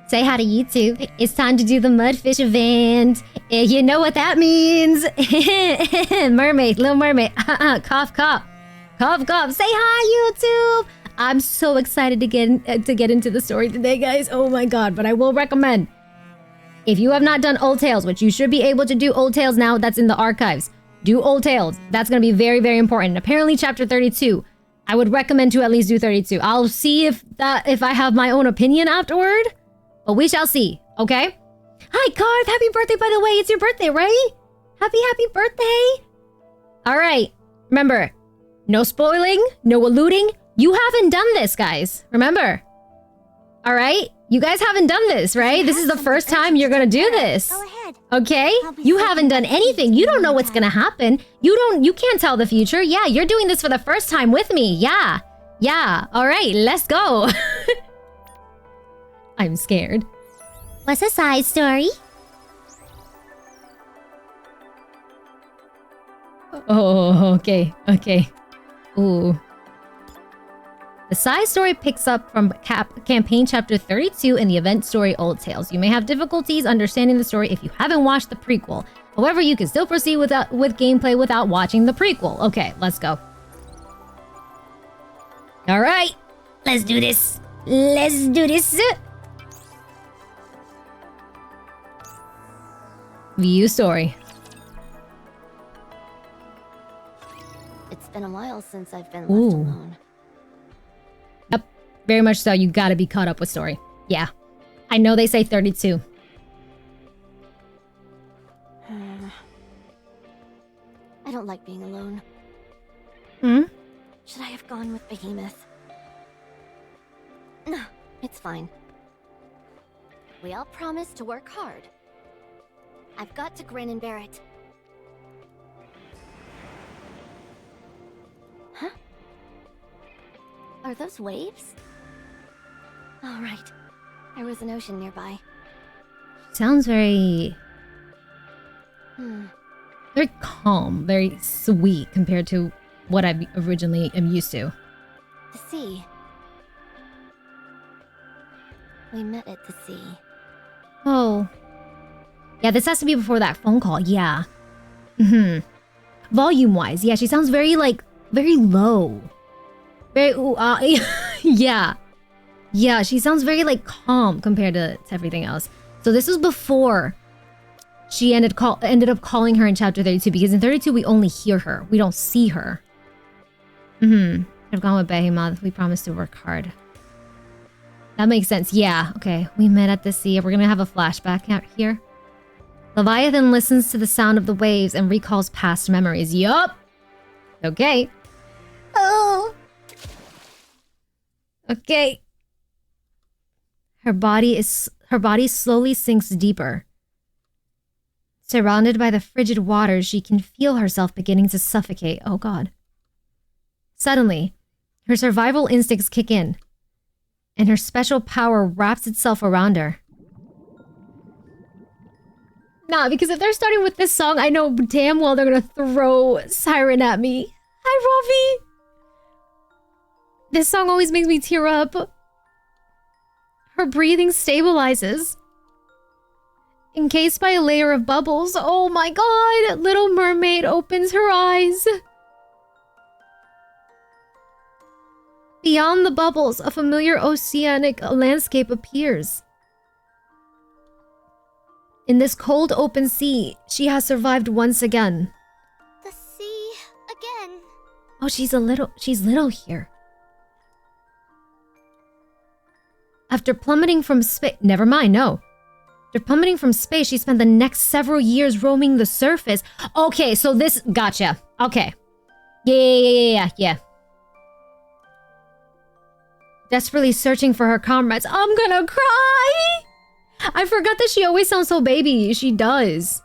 Say hi to YouTube. It's time to do the Mudfish event. You know what that means. Mermaid, little mermaid. Cough, cough. Cough, cough. Say hi, YouTube. I'm so excited to get into the story today, guys. Oh my god. But I will recommend, if you have not done Old Tales, which you should be able to do Old Tales now, that's in the archives. Do Old Tales. That's going to be very, very important. Apparently, chapter 32. I would recommend to at least do 32. I'll see if I have my own opinion afterward. But we shall see, okay? Hi, Garth. Happy birthday, by the way. It's your birthday, right? Happy birthday. All right. Remember, no spoiling, no alluding. You haven't done this, guys. Remember. All right? You guys haven't done this, right? This is the first time you're going to do this. Go ahead. Okay? You haven't done anything. You don't know what's going to happen. You can't tell the future. Yeah, you're doing this for the first time with me. Yeah. Yeah. All right, let's go. I'm scared. What's a side story? Oh, okay. Okay. Ooh. The side story picks up from campaign chapter 32 in the event story Old Tales. You may have difficulties understanding the story if you haven't watched the prequel. However, you can still proceed with gameplay without watching the prequel. Okay, let's go. All right, let's do this. Let's do this. View story. It's been a while since I've been left alone. Yep, very much so. You gotta be caught up with story. Yeah. I know they say 32. I don't like being alone. Should I have gone with Behemoth? No, it's fine. We all promised to work hard. I've got to grin and bear it. Huh? Are those waves? All right. There was an ocean nearby. Sounds very... very calm, very sweet compared to what I originally am used to. The sea. We met at the sea. Oh. Yeah, this has to be before that phone call. Yeah. Volume-wise, yeah, she sounds very, like, very low. Very, yeah. Yeah, she sounds very, like, calm compared to everything else. So this was before she ended up calling her in chapter 32, because in 32 we only hear her. We don't see her. I've gone with Behemoth. We promised to work hard. That makes sense. Yeah, okay. We met at the sea. We're gonna have a flashback out here. Leviathan listens to the sound of the waves and recalls past memories. Yup. Okay. Oh. Okay. Her body slowly sinks deeper. Surrounded by the frigid waters, she can feel herself beginning to suffocate. Oh god. Suddenly, her survival instincts kick in, and her special power wraps itself around her. Nah, because if they're starting with this song, I know damn well they're gonna throw Siren at me. Hi, Ravi! This song always makes me tear up. Her breathing stabilizes, encased by a layer of bubbles. Oh my god! Little mermaid opens her eyes. Beyond the bubbles, a familiar oceanic landscape appears. In this cold open sea, she has survived once again. The sea again. Oh, she's little here. After plummeting from space, never mind, no. After plummeting from space, she spent the next several years roaming the surface. Okay, so this, gotcha. Okay. Yeah. Desperately searching for her comrades. I'm gonna cry! I forgot that she always sounds so baby. She does.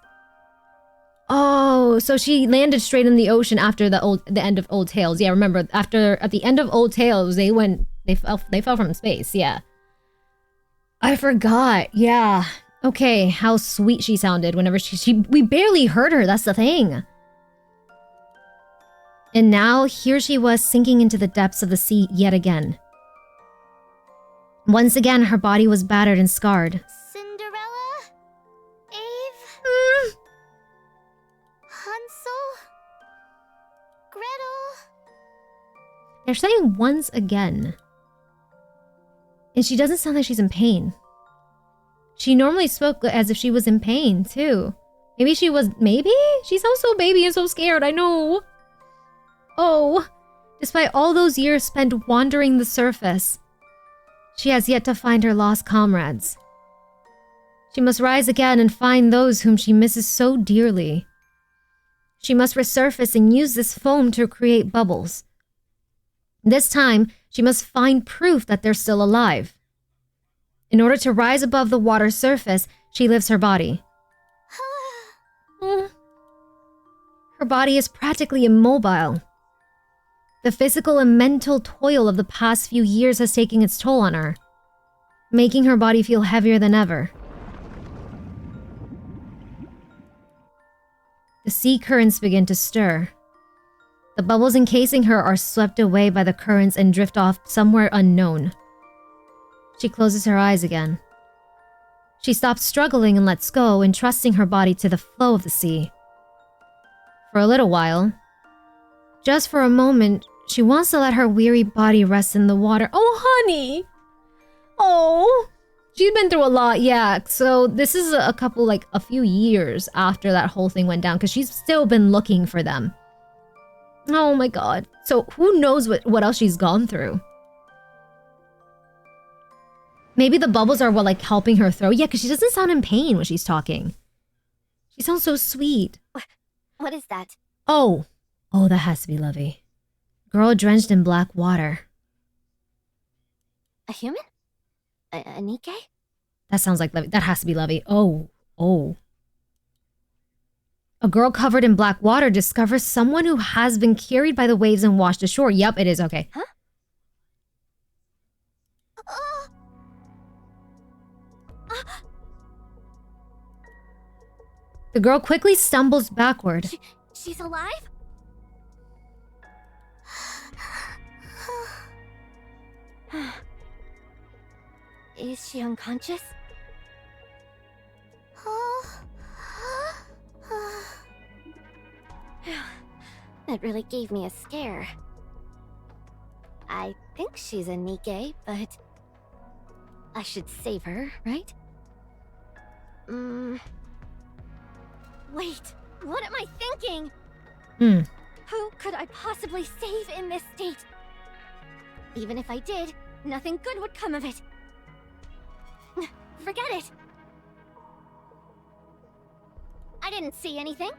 Oh, so she landed straight in the ocean after the end of Old Tales. Yeah, remember, at the end of Old Tales, they fell from space, yeah. I forgot, yeah. Okay, how sweet she sounded whenever we barely heard her, that's the thing. And now, here she was sinking into the depths of the sea yet again. Once again, her body was battered and scarred. Cinderella? Eve? Hansel? Gretel? They're saying once again. And she doesn't sound like she's in pain. She normally spoke as if she was in pain, too. Maybe she was... Maybe? She sounds so baby and so scared, I know. Oh, despite all those years spent wandering the surface, she has yet to find her lost comrades. She must rise again and find those whom she misses so dearly. She must resurface and use this foam to create bubbles. This time, she must find proof that they're still alive. In order to rise above the water's surface, she lifts her body. Her body is practically immobile. The physical and mental toil of the past few years has taken its toll on her, making her body feel heavier than ever. The sea currents begin to stir. The bubbles encasing her are swept away by the currents and drift off somewhere unknown. She closes her eyes again. She stops struggling and lets go, entrusting her body to the flow of the sea. For a little while, just for a moment, she wants to let her weary body rest in the water. Oh, honey! Oh! She's been through a lot, yeah. So this is a few years after that whole thing went down, because she's still been looking for them. Oh my god. So who knows what else she's gone through? Maybe the bubbles are what, like, helping her through. Yeah, because she doesn't sound in pain when she's talking. She sounds so sweet. What is that? Oh. Oh, that has to be Levy. Girl drenched in black water. A human? A NIKKE? That sounds like Levy. That has to be Levy. Oh. Oh. A girl covered in black water discovers someone who has been carried by the waves and washed ashore. Yep, it is. Okay. Huh? The girl quickly stumbles backward. She's alive? Is she unconscious? That really gave me a scare. I think she's a NIKKE, but I should save her, right? Wait, what am I thinking? Who could I possibly save in this state? Even if I did, nothing good would come of it. Forget it. I didn't see anything.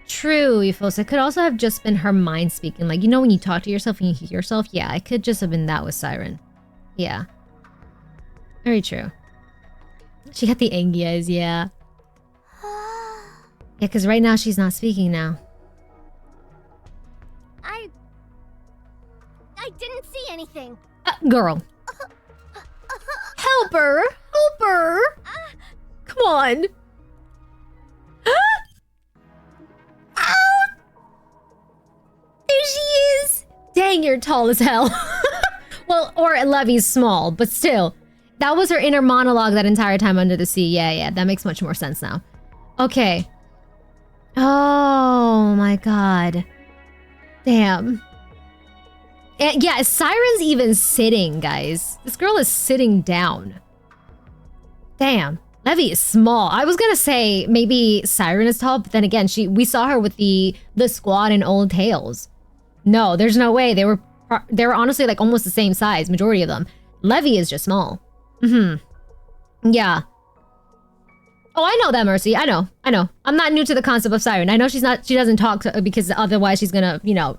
True, Euphos. It could also have just been her mind speaking. Like, you know when you talk to yourself and you hear yourself? Yeah, it could just have been that with Siren. Yeah. Very true. She got the angry eyes, yeah. Yeah, because right now she's not speaking now. I didn't see anything. Girl. Help her! Help her! Come on! Ow! There she is! Dang, you're tall as hell. Well, or Levy's small, but still. That was her inner monologue that entire time under the sea. Yeah, that makes much more sense now. Okay. Oh my god. Damn. And yeah, Siren's even sitting, guys. This girl is sitting down. Damn. Levy is small. I was gonna say maybe Siren is tall, but then again, we saw her with the squad in Old Tales. No, there's no way. They were honestly like almost the same size, majority of them. Levy is just small. Yeah. Oh, I know that, Mercy. I know. I'm not new to the concept of Siren. I know she doesn't talk because otherwise she's gonna, you know,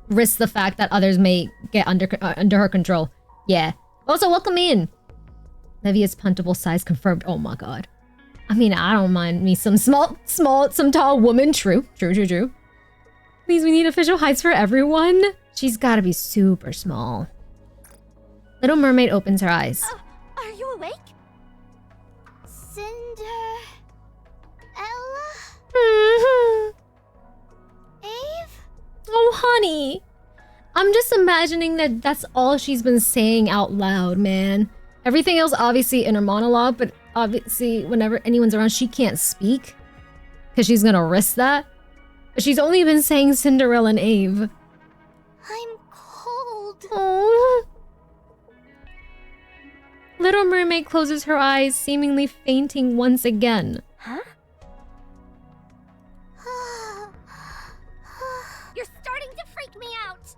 risk the fact that others may get under her control. Yeah. Also, welcome in. Levy is puntable size confirmed. Oh my god. I mean, I don't mind me some some tall woman. True. Please, we need official heights for everyone. She's gotta be super small. Little Mermaid opens her eyes. Are you awake? Cinderella? Eve? Oh, honey. I'm just imagining that that's all she's been saying out loud, man. Everything else obviously in her monologue, but obviously whenever anyone's around, she can't speak. Because she's gonna risk that. But she's only been saying Cinderella and Ave. I'm cold. Oh. Little Mermaid closes her eyes, seemingly fainting once again. Huh? You're starting to freak me out.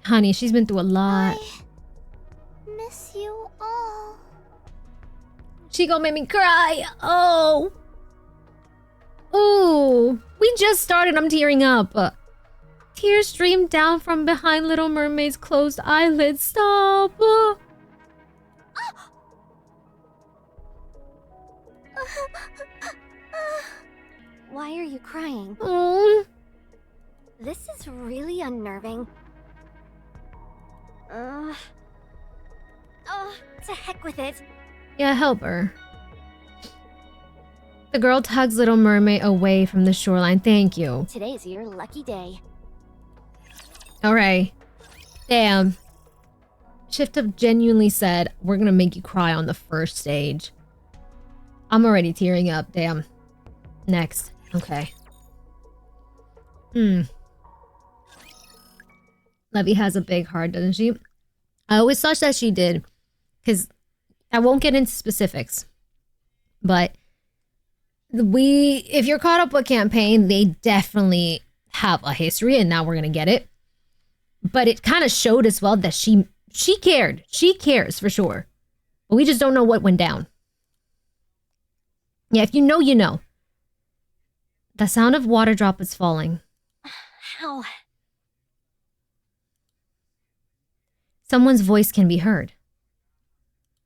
Honey, she's been through a lot. I miss you all. She gonna make me cry. Oh. Ooh. We just started. I'm tearing up. Tears stream down from behind Little Mermaid's closed eyelids. Stop. Why are you crying? This is really unnerving. To heck with it. Yeah, help her. The girl tugs Little Mermaid away from the shoreline. Thank you. Today's your lucky day. Alright. Damn. Shift-Up genuinely said, we're gonna make you cry on the first stage. I'm already tearing up. Damn. Next. Okay. Levy has a big heart, doesn't she? I always thought that she did. Because I won't get into specifics. But if you're caught up with campaign, they definitely have a history, and now we're gonna get it. But it kind of showed as well that she cared. She cares for sure. But we just don't know what went down. Yeah, if you know, you know. The sound of water droplets falling. How? Someone's voice can be heard.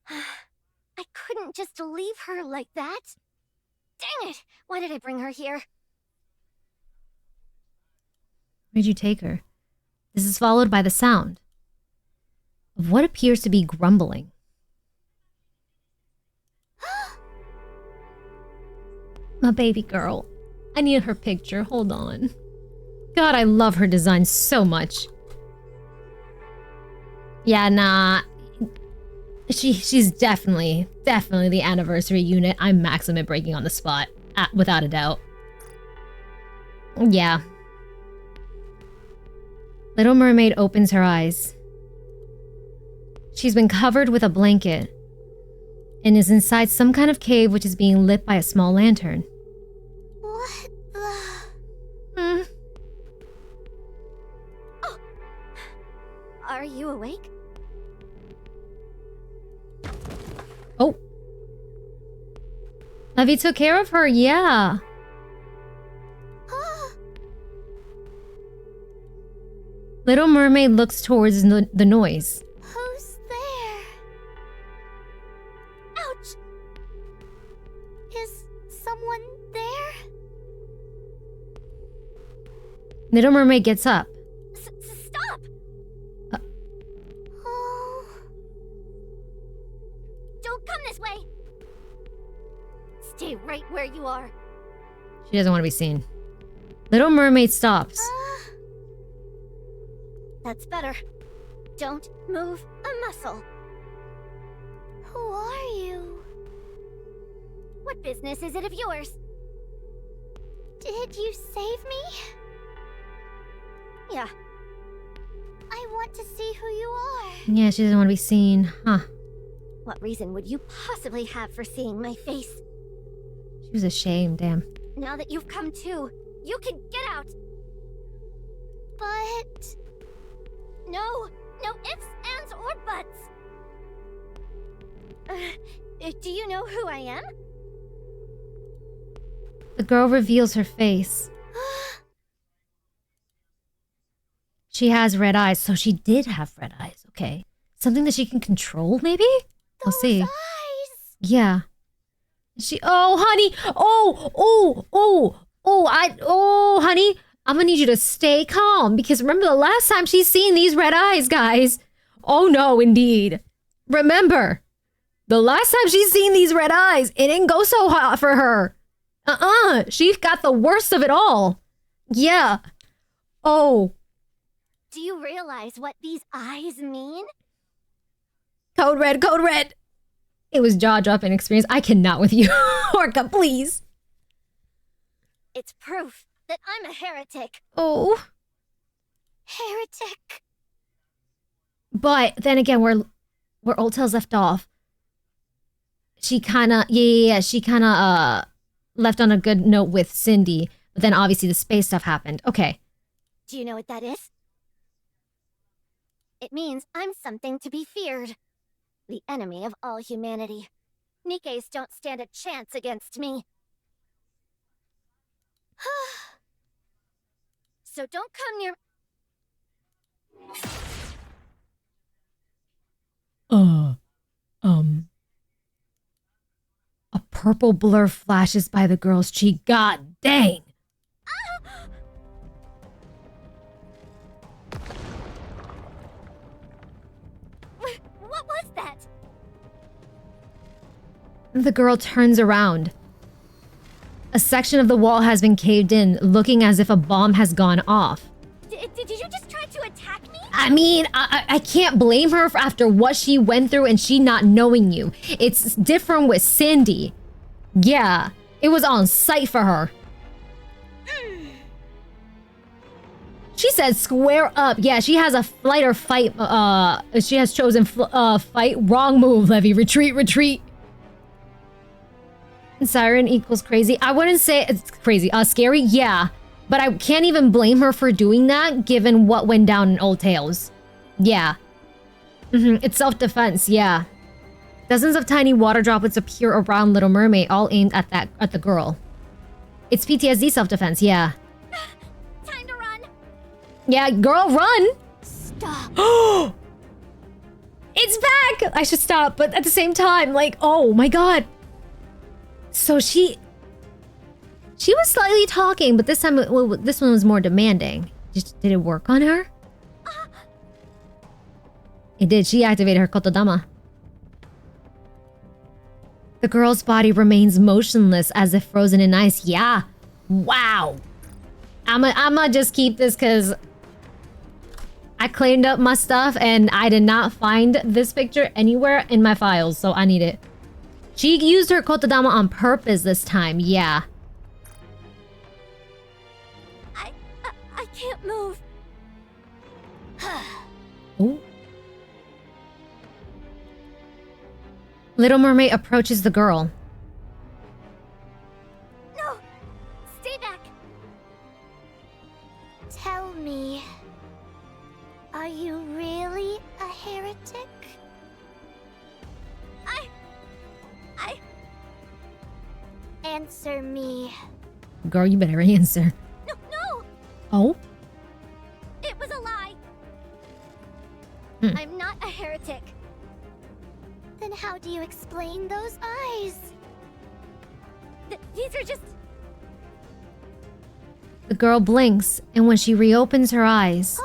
I couldn't just leave her like that. Dang it! Why did I bring her here? Where'd you take her? This is followed by the sound of what appears to be grumbling. My baby girl. I need her picture. Hold on. God, I love her design so much. Yeah, nah. She's definitely the anniversary unit. I'm maximum at breaking on the spot. Without a doubt. Yeah. Little Mermaid opens her eyes. She's been covered with a blanket and is inside some kind of cave which is being lit by a small lantern. What the... Oh! Are you awake? Oh. Levy took care of her, yeah. Little Mermaid looks towards the noise. Who's there? Ouch! Is someone there? Little Mermaid gets up. Stop! Oh. Don't come this way! Stay right where you are. She doesn't want to be seen. Little Mermaid stops. That's better. Don't move a muscle. Who are you? What business is it of yours? Did you save me? Yeah. I want to see who you are. Yeah, she doesn't want to be seen. Huh. What reason would you possibly have for seeing my face? She was ashamed, damn. Now that you've come to, you can get out. But... No ifs, ands, or buts. Do you know who I am? The girl reveals her face. She has red eyes, so she did have red eyes, okay. Something that she can control, maybe? We'll see. Eyes. Yeah. Oh, honey! Honey! I'm gonna need you to stay calm, because remember the last time she's seen these red eyes, guys. Oh no, indeed. Remember, the last time she's seen these red eyes, it didn't go so hot for her. She got the worst of it all. Yeah. Oh. Do you realize what these eyes mean? Code red, code red. It was jaw-dropping experience. I cannot with you. Orca, please. It's proof that I'm a heretic. Oh. Heretic. But then again, where Old Tails left off, she kind of, she kind of left on a good note with Cindy. But then obviously the space stuff happened. Okay. Do you know what that is? It means I'm something to be feared. The enemy of all humanity. NIKKEs don't stand a chance against me. So don't come near... A purple blur flashes by the girl's cheek. God dang. What was that? The girl turns around. A section of the wall has been caved in, looking as if a bomb has gone off. Did you just try to attack me? I mean, I can't blame her for after what she went through and she not knowing you. It's different with Cindy. Yeah, it was on sight for her. She said square up. Yeah, she has a flight or fight. She has chosen fight. Wrong move, Levy. Retreat, retreat. Siren equals crazy. I wouldn't say it's crazy. Scary? Yeah. But I can't even blame her for doing that, given what went down in Old Tales. Yeah. It's self-defense, yeah. Dozens of tiny water droplets appear around Little Mermaid, all aimed at the girl. It's PTSD self-defense, yeah. Time to run. Yeah, girl, run! Stop. It's back! I should stop, but at the same time, like, oh my god. So she was slightly talking, but this time, this one was more demanding. Did it work on her? It did. She activated her kotodama. The girl's body remains motionless as if frozen in ice. Yeah. Wow. I'ma just keep this because I cleaned up my stuff and I did not find this picture anywhere in my files, so I need it. She used her kotodama on purpose this time, yeah. I can't move. Oh. Little Mermaid approaches the girl. No! Stay back! Tell me, are you really a heretic? I... Answer me. Girl, you better answer. No! Oh? It was a lie. I'm not a heretic. Then how do you explain those eyes? These are just... The girl blinks, and when she reopens her eyes...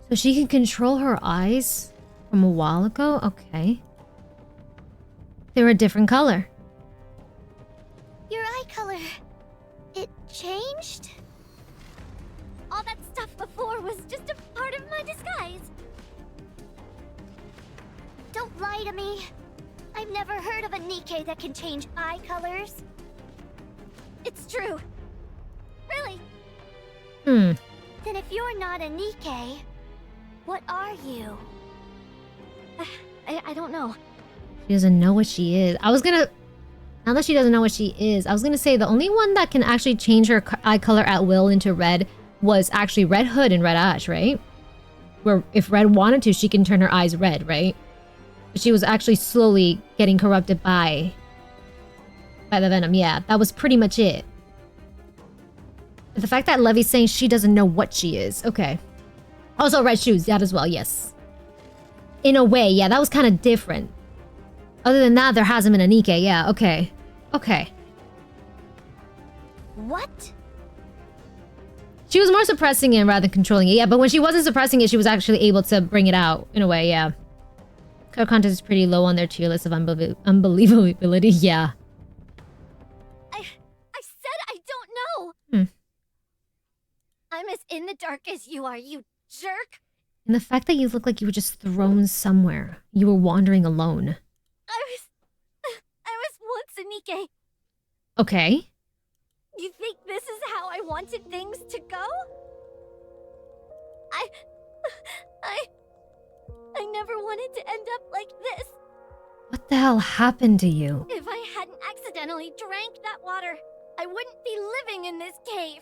So she can control her eyes from a while ago? Okay. They're a different color. Your eye color... it changed? All that stuff before was just a part of my disguise. Don't lie to me. I've never heard of a NIKKE that can change eye colors. It's true. Really. Then if you're not a NIKKE, what are you? I don't know. She doesn't know what she is. I was gonna... Now that she doesn't know what she is, I was gonna say the only one that can actually change her eye color at will into red was actually Red Hood and Red Ash, right? Where if Red wanted to, she can turn her eyes red, right? But she was actually slowly getting corrupted by the venom. Yeah, that was pretty much it. The fact that Levy's saying she doesn't know what she is. Okay. Also, red shoes. That as well, yes. In a way, yeah, that was kind of different. Other than that, there hasn't been a NIKKE. Yeah, okay. Okay. What? She was more suppressing it rather than controlling it. Yeah, but when she wasn't suppressing it, she was actually able to bring it out. In a way, yeah. Color content is pretty low on their tier list of unbelievability. Yeah. I said I don't know. I'm as in the dark as you are, you jerk. And the fact that you look like you were just thrown somewhere. You were wandering alone. I was once a NIKKE. Okay. You think this is how I wanted things to go? I never wanted to end up like this. What the hell happened to you? If I hadn't accidentally drank that water, I wouldn't be living in this cave.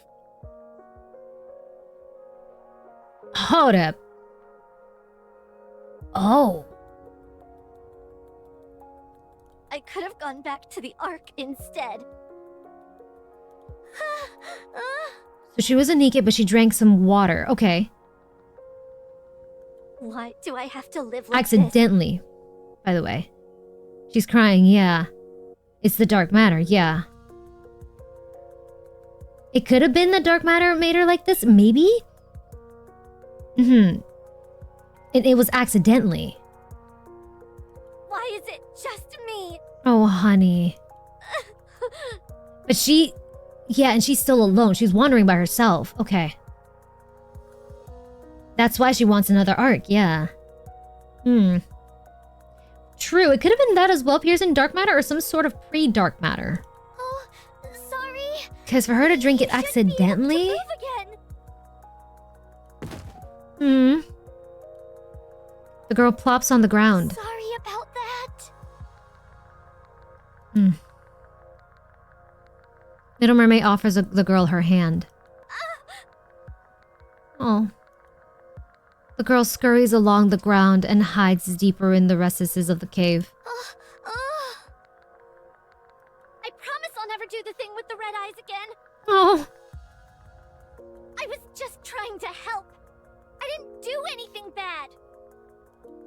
Hold up. Oh. I could have gone back to the Ark instead. So she was a NIKKE, but she drank some water. Okay. Why do I have to live like Accidentally, by the way. She's crying, yeah. It's the dark matter, yeah. It could have been the dark matter made her like this, maybe? Mm-hmm. It was accidentally. Why is it just me? Oh, honey. But she... Yeah, and she's still alone. She's wandering by herself. Okay. That's why she wants another arc, yeah. True, it could have been that as well, Pearson. Dark matter or some sort of pre-dark matter. Oh, sorry. Because for her to drink it You should accidentally... be able to move again. The girl plops on the ground. Sorry about that. Little Mermaid offers the girl her hand. Oh. The girl scurries along the ground and hides deeper in the recesses of the cave. I promise I'll never do the thing with the red eyes again. Oh. I was just trying to help. I didn't do anything bad.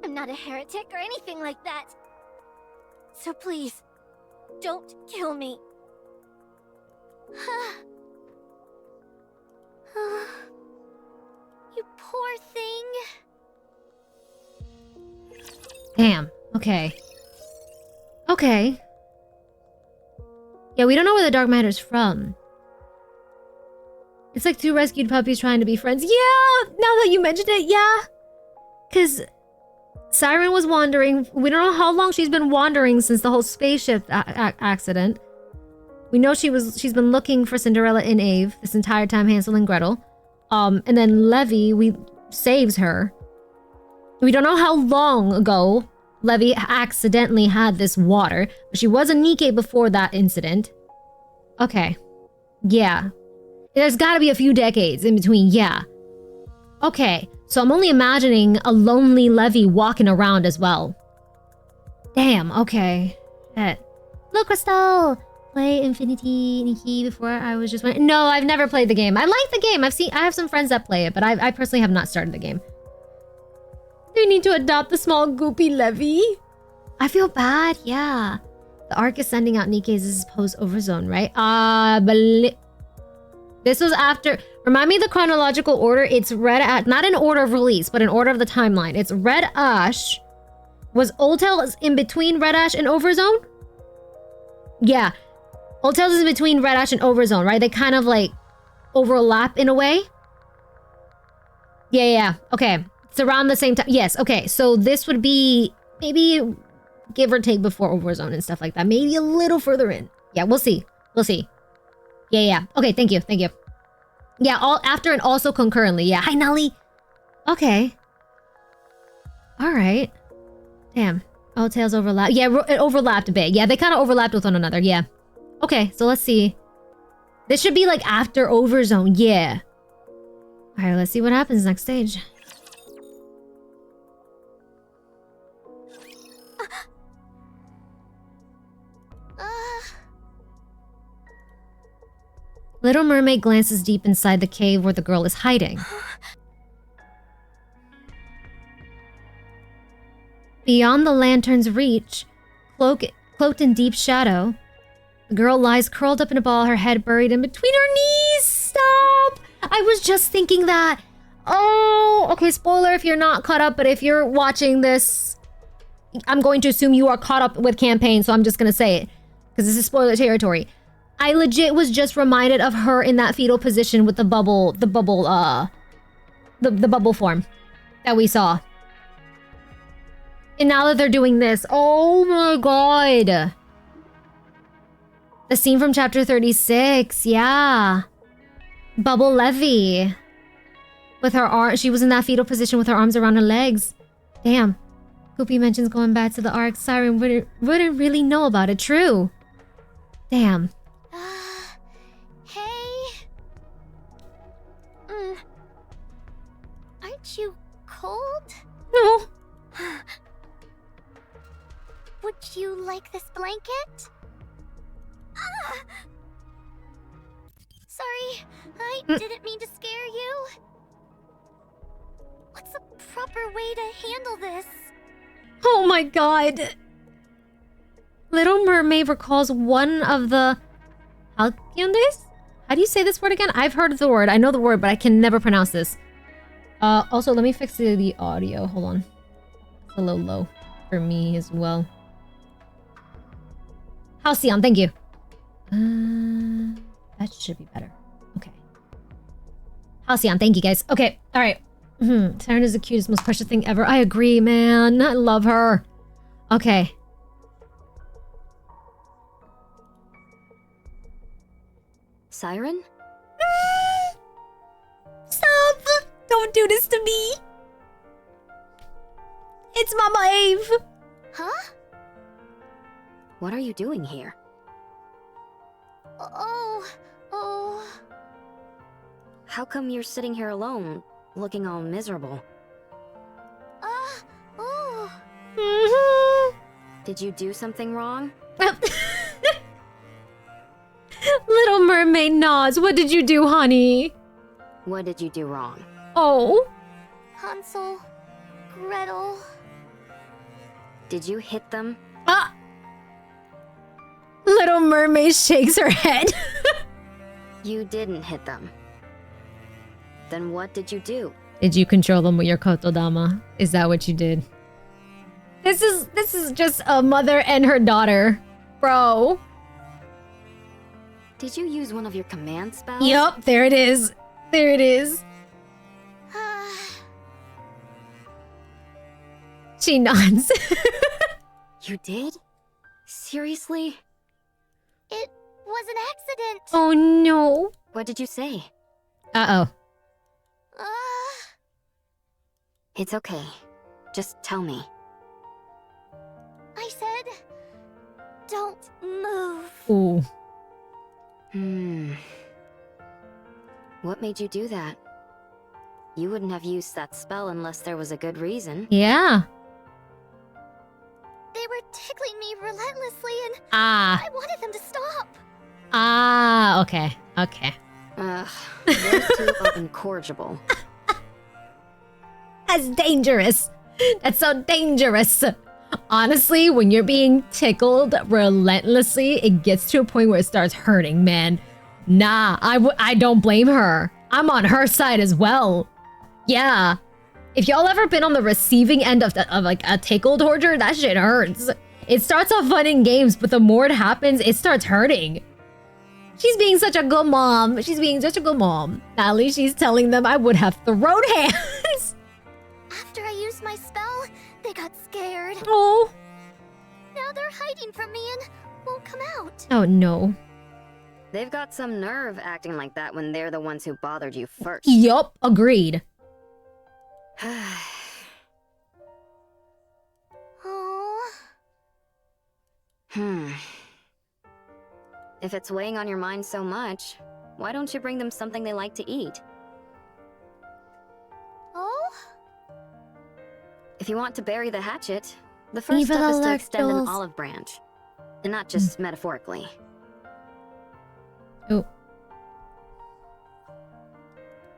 I'm not a heretic or anything like that. So please, don't kill me. You poor thing. Damn. Okay. Okay. Yeah, we don't know where the dark matter's from. It's like two rescued puppies trying to be friends. Yeah! Now that you mentioned it, yeah. Because Siren was wandering. We don't know how long she's been wandering since the whole spaceship accident. We know she's been looking for Cinderella in Ave this entire time, Hansel and Gretel. And then Levy saves her. We don't know how long ago Levy accidentally had this water, but she was a NIKKE before that incident. Okay. Yeah. There's gotta be a few decades in between, yeah. Okay, so I'm only imagining a lonely Levy walking around as well. Damn, okay. Shit. Look, Crystal! Play Infinity NIKKE before I was just... No, I've never played the game. I like the game. I have some friends that play it, but I personally have not started the game. Do you need to adopt the small goopy Levy? I feel bad, yeah. The Ark is sending out NIKKEs as post-overzone, right? This was after... Remind me the chronological order. It's Red Ash... Not in order of release, but in order of the timeline. It's Red Ash. Was Old Tales in between Red Ash and Overzone? Yeah. Old Tales is between Red Ash and Overzone, right? They kind of like overlap in a way. Yeah. Okay. It's around the same time. Yes, okay. So this would be maybe give or take before Overzone and stuff like that. Maybe a little further in. Yeah, we'll see. Yeah. Okay, thank you. Yeah, all after and also concurrently. Yeah. Hi, Nelly. Okay. All right. Damn. Old Tales overlap. Yeah, it overlapped a bit. Yeah, they kind of overlapped with one another. Yeah. Okay, so let's see. This should be like after Overzone. Yeah. All right, let's see what happens next stage. Little Mermaid glances deep inside the cave where the girl is hiding. Beyond the lantern's reach, cloaked in deep shadow, the girl lies curled up in a ball, her head buried in between her knees. Stop! I was just thinking that. Oh, okay, spoiler if you're not caught up, but if you're watching this, I'm going to assume you are caught up with campaign, so I'm just gonna say it, because this is spoiler territory. I legit was just reminded of her in that fetal position with the bubble form. that we saw. And now that they're doing this, oh my god. The scene from chapter 36, yeah. Bubble Levy. With her arm, she was in that fetal position with her arms around her legs. Damn. Goopy mentions going back to the Ark. Siren wouldn't really know about it. True. Damn. Hey. Aren't you cold? No. Would you like this blanket? Sorry, I didn't mean to scare you. What's a proper way to handle this? Oh my god. Little Mermaid recalls one of the Halcyondes? How do you say this word again? I've heard of the word. I know the word, but I can never pronounce this. Also, let me fix the audio. Hold on. It's a little low for me as well. Halcyon, thank you. That should be better. Okay. Halcyon, thank you guys. Okay, alright. Siren is the cutest, most precious thing ever. I agree, man. I love her. Okay. Siren? Stop! Don't do this to me! It's Mama Ave! Huh? What are you doing here? Oh. How come you're sitting here alone, looking all miserable? Did you do something wrong? Little Mermaid nods. What did you do, honey? What did you do wrong? Oh. Hansel, Gretel. Did you hit them? Little Mermaid shakes her head. You didn't hit them. Then what did you do? Did you control them with your kotodama? Is that what you did? This is just a mother and her daughter. Bro. Did you use one of your command spells? Yup, there it is. There it is. She nods. You did? Seriously? It was an accident. Oh no. What did you say? Uh-oh. It's okay. Just tell me. I said, don't move. Ooh. What made you do that? You wouldn't have used that spell unless there was a good reason. Yeah. They were tickling me relentlessly and I wanted them to stop. Okay. Okay. Those two are incorrigible. That's dangerous. That's so dangerous. Honestly, when you're being tickled relentlessly, it gets to a point where it starts hurting, man. Nah, I don't blame her. I'm on her side as well. Yeah. If y'all ever been on the receiving end of like a tickle torture, that shit hurts. It starts off fun in games, but the more it happens, it starts hurting. She's being such a good mom. She's being such a good mom. At least she's telling them I would have thrown hands. After I used my spell, they got scared. Oh. Now they're hiding from me and won't come out. Oh no. They've got some nerve acting like that when they're the ones who bothered you first. Yup, agreed. Oh. If it's weighing on your mind so much, why don't you bring them something they like to eat? Oh? If you want to bury the hatchet, the first Leave it step is to alert, extend an Jules. olive branch. And not just metaphorically. Oh.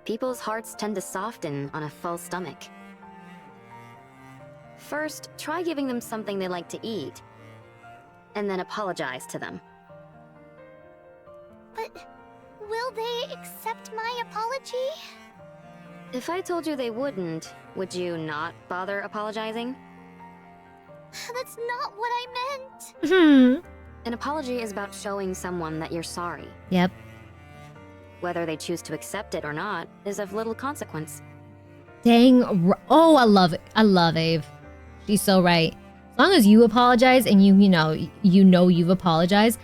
People's hearts tend to soften on a full stomach. First, try giving them something they like to eat, and then apologize to them. But will they accept my apology? If I told you they wouldn't, would you not bother apologizing? That's not what I meant. An apology is about showing someone that you're sorry. Yep. Whether they choose to accept it or not is of little consequence. Dang. Oh, I love it. I love Ave. She's so right. As long as you apologize and you know you've apologized,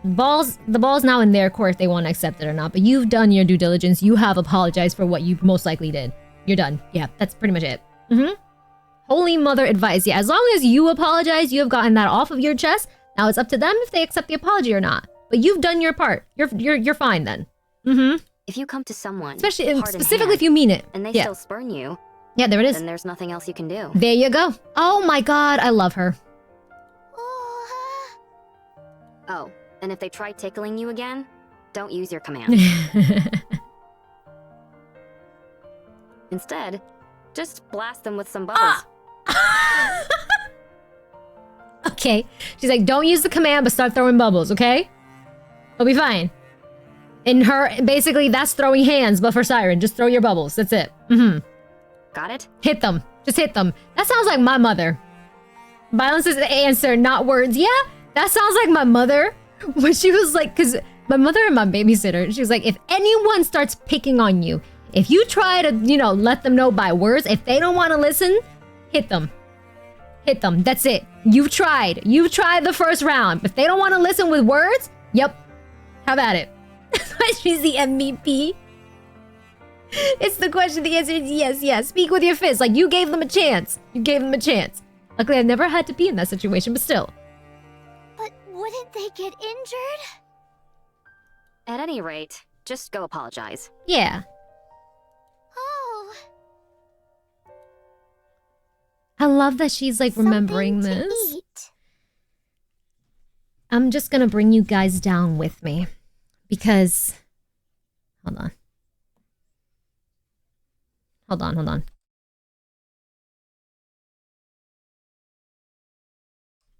the ball's now in their court if they want to accept it or not. But you've done your due diligence. You have apologized for what you most likely did. You're done. Yeah, that's pretty much it. Holy mother advice. Yeah, as long as you apologize, you have gotten that off of your chest. Now it's up to them if they accept the apology or not. But you've done your part. You're fine then. If you come to someone, especially specifically if you mean it, and they still spurn you, yeah, there it is. Then there's nothing else you can do. There you go. Oh my god, I love her. Oh, and if they try tickling you again, don't use your command. Instead, just blast them with some bubbles. Okay. She's like, don't use the command, but start throwing bubbles, okay? It'll be fine. In her, basically, that's throwing hands, but for Siren, just throw your bubbles. That's it. Got it? Hit them. Just hit them. That sounds like my mother. Violence is the answer, not words. Yeah, that sounds like my mother. When she was like, because my mother and my babysitter, she was like, if anyone starts picking on you, if you try to, let them know by words, if they don't want to listen, hit them. Hit them. That's it. You've tried. You've tried the first round. If they don't want to listen with words, yep. Have at it. That's why she's the MVP. It's the question. The answer is yes, yes. Speak with your fists. Like, you gave them a chance. You gave them a chance. Luckily, I've never had to be in that situation, but still. But wouldn't they get injured? At any rate, just go apologize. Yeah. Oh. I love that she's like remembering this. Eat. I'm just gonna bring you guys down with me. Because, hold on. Hold on.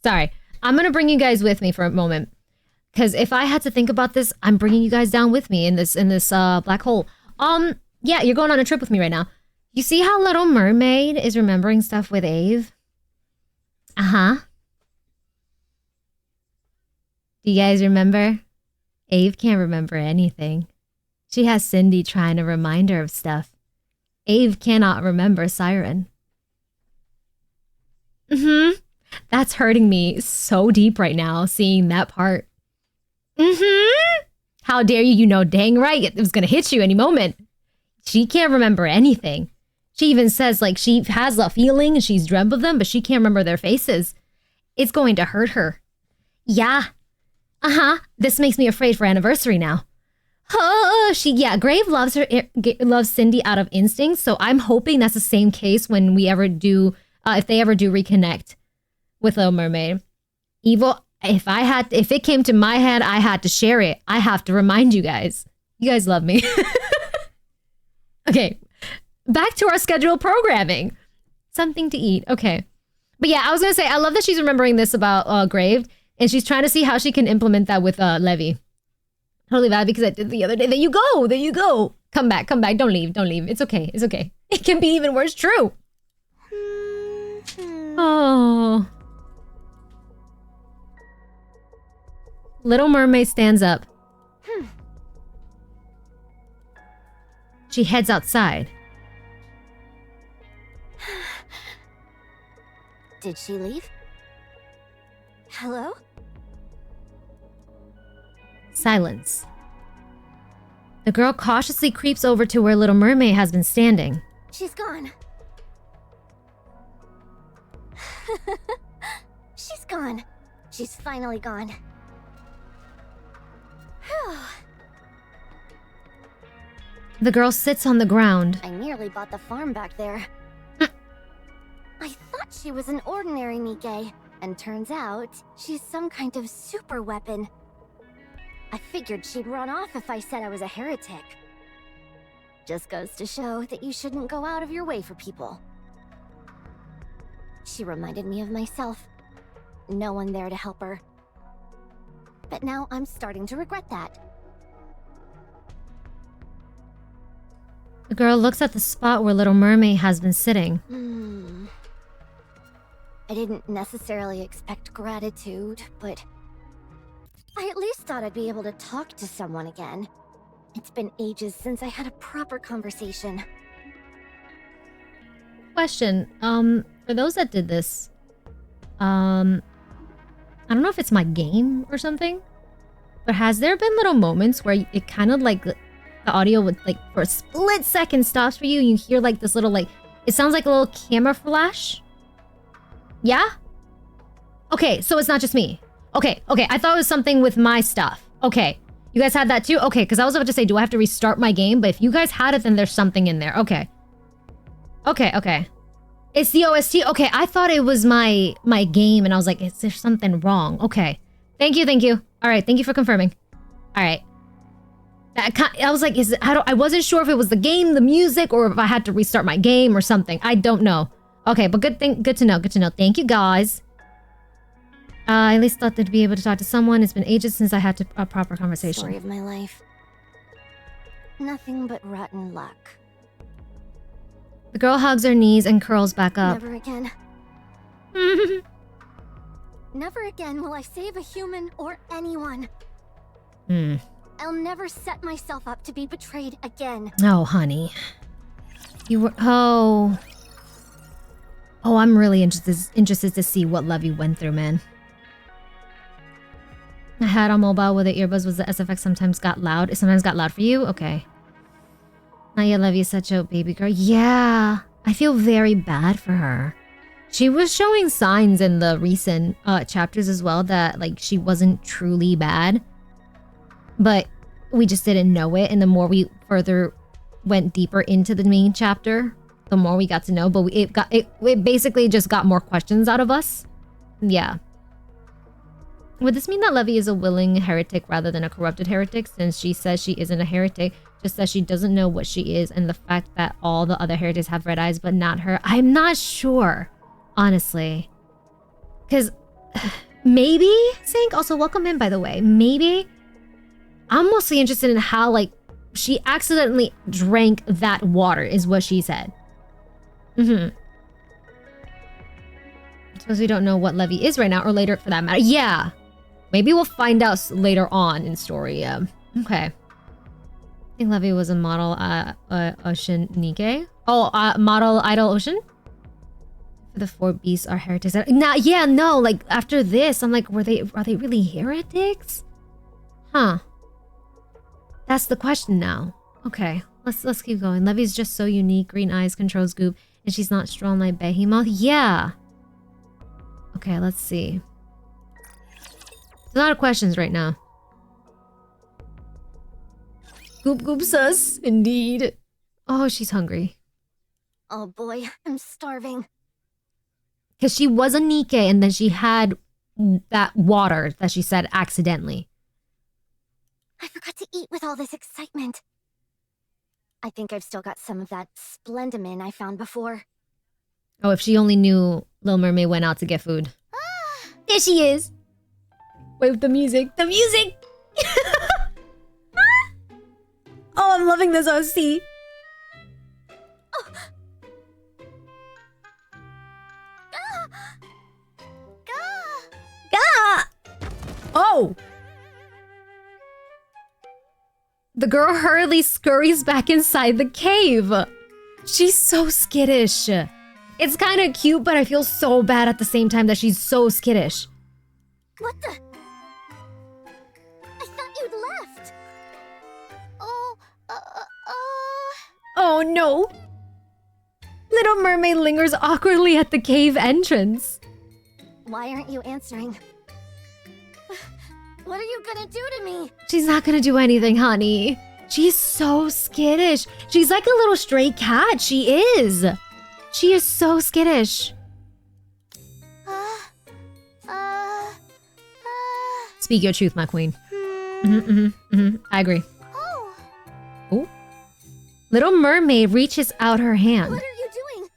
Sorry, I'm gonna bring you guys with me for a moment. Because if I had to think about this, I'm bringing you guys down with me in this black hole. Yeah, you're going on a trip with me right now. You see how Little Mermaid is remembering stuff with Ave? Uh-huh. Do you guys remember? Ave can't remember anything. She has Cindy trying to remind her of stuff. Ave cannot remember Siren. That's hurting me so deep right now, seeing that part. How dare you? You know dang right it was gonna hit you any moment. She can't remember anything. She even says, like, she has a feeling and she's dreamt of them, but she can't remember their faces. It's going to hurt her. Yeah. This makes me afraid for anniversary now. Grave loves Cindy out of instinct, so I'm hoping that's the same case when we ever do, if they ever do reconnect with Little Mermaid. Evil, if it came to my head, I had to share it. I have to remind you guys. You guys love me. Okay, back to our scheduled programming. Something to eat, okay. But yeah, I was gonna say, I love that she's remembering this about Grave, and she's trying to see how she can implement that with Levy. Totally valid because I did the other day. There you go. Come back. Don't leave. It's okay. It can be even worse. True. Oh. Little Mermaid stands up. She heads outside. Did she leave? Hello? Silence. The girl cautiously creeps over to where Little Mermaid has been standing. She's gone. She's gone. She's finally gone. Whew. The girl sits on the ground. I nearly bought the farm back there. I thought she was an ordinary NIKKE, and turns out she's some kind of super weapon. I figured she'd run off if I said I was a heretic. Just goes to show that you shouldn't go out of your way for people. She reminded me of myself. No one there to help her. But now I'm starting to regret that. The girl looks at the spot where Little Mermaid has been sitting. I didn't necessarily expect gratitude, but I at least thought I'd be able to talk to someone again. It's been ages since I had a proper conversation. question. For those that did this, I don't know if it's my game or something, but has there been little moments where it kind of like the audio would like for a split second stops for you and you hear like this little like, it sounds like a little camera flash? Yeah? Okay, so it's not just me. Okay, I thought it was something with my stuff. Okay, you guys had that too? Okay, because I was about to say, do I have to restart my game? But if you guys had it, then there's something in there. Okay. It's the OST. Okay, I thought it was my game, and I was like, is there something wrong? Okay. Thank you. All right, thank you for confirming. All right. I was like, I wasn't sure if it was the game, the music, or if I had to restart my game or something. I don't know. Okay, but good to know. Thank you, guys. I at least thought that to be able to talk to someone. It's been ages since I had a proper conversation. Story of my life. Nothing but rotten luck. The girl hugs her knees and curls back up. Never again. Never again will I save a human or anyone. I'll never set myself up to be betrayed again. Oh, honey. You were... Oh, I'm really interested to see what Levy went through, man. I had on mobile with the earbuds. Was the SFX sometimes got loud? It sometimes got loud for you? Okay. Not yet, Levy is such a baby girl. Yeah. I feel very bad for her. She was showing signs in the recent chapters as well that like she wasn't truly bad. But we just didn't know it. And the more we further went deeper into the main chapter, the more we got to know. But it basically just got more questions out of us. Yeah. Would this mean that Levy is a willing heretic rather than a corrupted heretic, since she says she isn't a heretic, just that she doesn't know what she is, and the fact that all the other heretics have red eyes but not her? I'm not sure, honestly. Because maybe, Sink, also welcome in by the way, maybe I'm mostly interested in how like she accidentally drank that water is what she said. I suppose we don't know what Levy is right now, or later for that matter. Yeah. Maybe we'll find out later on in story. Okay. I think Levy was a model Ocean NIKKE. Oh, model Idol Ocean? The 4 beasts are heretics. No, like after this, I'm like, are they really heretics? Huh. That's the question now. Okay, let's keep going. Levy's just so unique. Green eyes, controls goop, and she's not strong like Behemoth. Yeah. Okay, let's see. There's a lot of questions right now. Goop goop sus, indeed. Oh, she's hungry. Oh boy, I'm starving. Because she was a NIKKE and then she had that water that she said accidentally. I forgot to eat with all this excitement. I think I've still got some of that Splendimin I found before. Oh, if she only knew Little Mermaid went out to get food. There she is. Wait, with the music. The music! Oh, I'm loving this OC. Oh! The girl hurriedly scurries back inside the cave. She's so skittish. It's kind of cute, but I feel so bad at the same time that she's so skittish. What the? I thought you'd left. Oh no. Little Mermaid lingers awkwardly at the cave entrance. Why aren't you answering? What are you gonna do to me? She's not gonna do anything, honey. She's so skittish. She's like a little stray cat. She is. She is so skittish. Speak your truth, my queen. I agree. Oh. Little Mermaid reaches out her hand. What are you doing?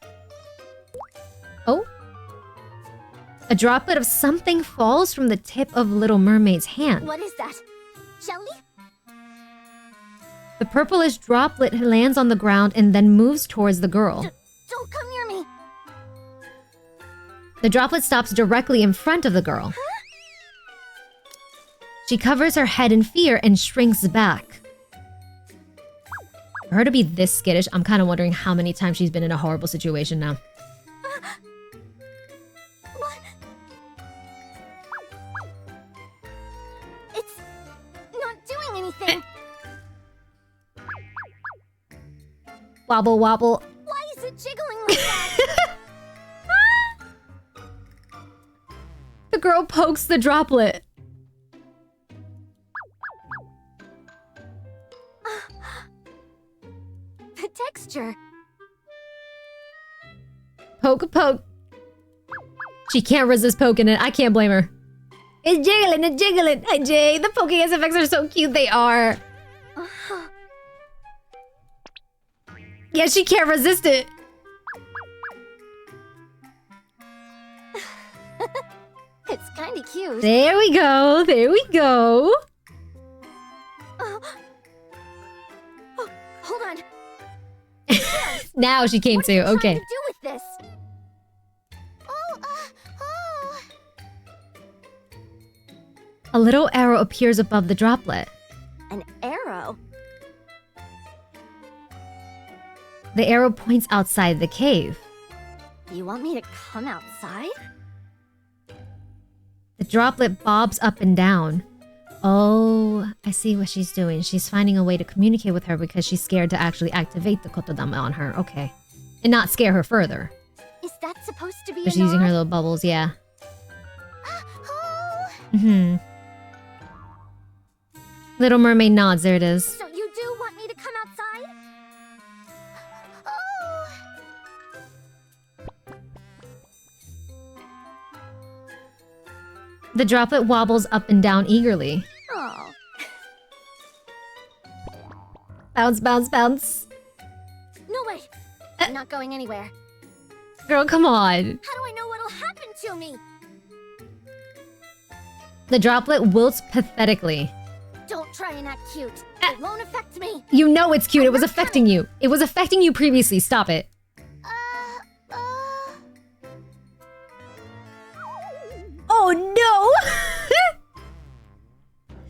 Oh. A droplet of something falls from the tip of Little Mermaid's hand. What is that? Jelly? The purplish droplet lands on the ground and then moves towards the girl. Don't come near me. The droplet stops directly in front of the girl. Huh? She covers her head in fear and shrinks back. For her to be this skittish, I'm kind of wondering how many times she's been in a horrible situation now. anything. Wobble, wobble. Why is it jiggling like that? The girl pokes the droplet. The texture. Poke, poke. She can't resist poking it. I can't blame her. It's jiggling, it's jiggling. Hi, Jay. The poking effects are so cute. They are. Yeah, she can't resist it. It's kind of cute. There we go. There we go. Oh, hold on. Now she came What to. are you trying Okay. to do with this? Oh. A little arrow appears above the droplet. An arrow? The arrow points outside the cave. You want me to come outside? The droplet bobs up and down. Oh, I see what she's doing. She's finding a way to communicate with her because she's scared to actually activate the kotodama on her. Okay. And not scare her further. Is that supposed to be But a she's using her nod? little bubbles, yeah. Oh. Mm-hmm. Little Mermaid nods. There it is. So you do want me to come outside? Oh. The droplet wobbles up and down eagerly. Oh. Bounce, bounce, bounce. No way. I'm not going anywhere. Girl, come on. How do I know what'll happen to me? The droplet wilts pathetically. Don't try and act cute. It won't affect me. You know it's cute. It was affecting you. It was affecting you previously. Stop it. Oh no!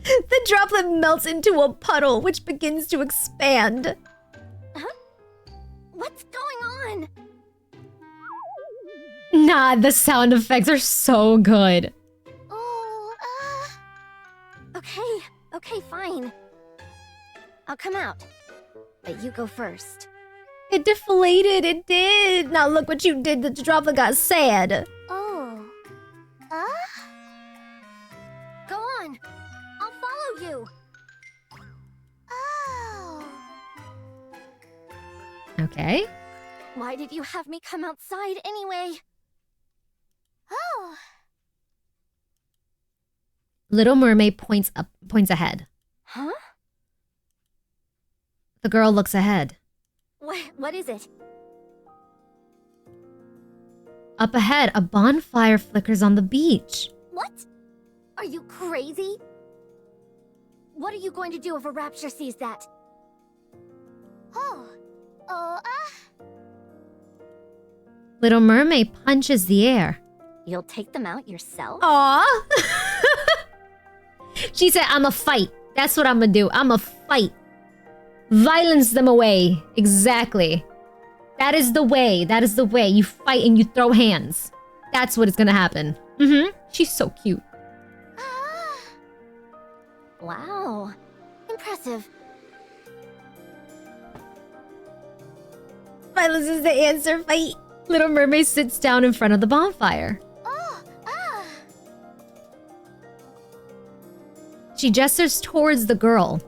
The droplet melts into a puddle, which begins to expand. What's going on? Nah, the sound effects are so good. Oh, Okay, fine. I'll come out. But you go first. It deflated, it did. Now look what you did. The droplet got sad. Oh. Go on. I'll follow you. Oh. Okay. Why did you have me come outside anyway? Oh. Little Mermaid points ahead. Huh? The girl looks ahead. What is it? Up ahead, a bonfire flickers on the beach. What? Are you crazy? What are you going to do if a rapture sees that? Little Mermaid punches the air. You'll take them out yourself? Aww. She said, "I'ma fight. That's what I'ma do. I'ma fight. Violence them away." Exactly. That is the way. That is the way. You fight and you throw hands. That's what is gonna happen. Mm-hmm. She's so cute. Wow. Impressive. Violence is the answer. Fight. Little Mermaid sits down in front of the bonfire. She gestures towards the girl.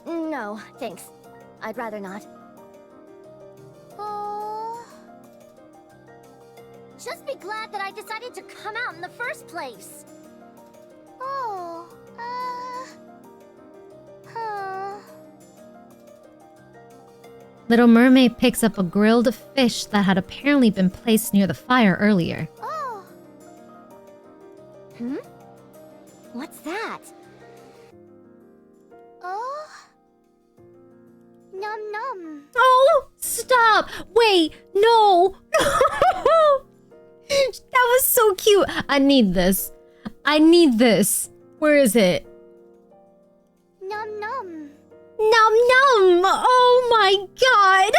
No, thanks. I'd rather not. Oh. Just be glad that I decided to come out in the first place. Oh, Little Mermaid picks up a grilled fish that had apparently been placed near the fire earlier. Oh. What's that? Oh. Num num. Oh, stop! Wait, no! That was so cute. I need this. I need this. Where is it? Num num. Num num! Oh my god!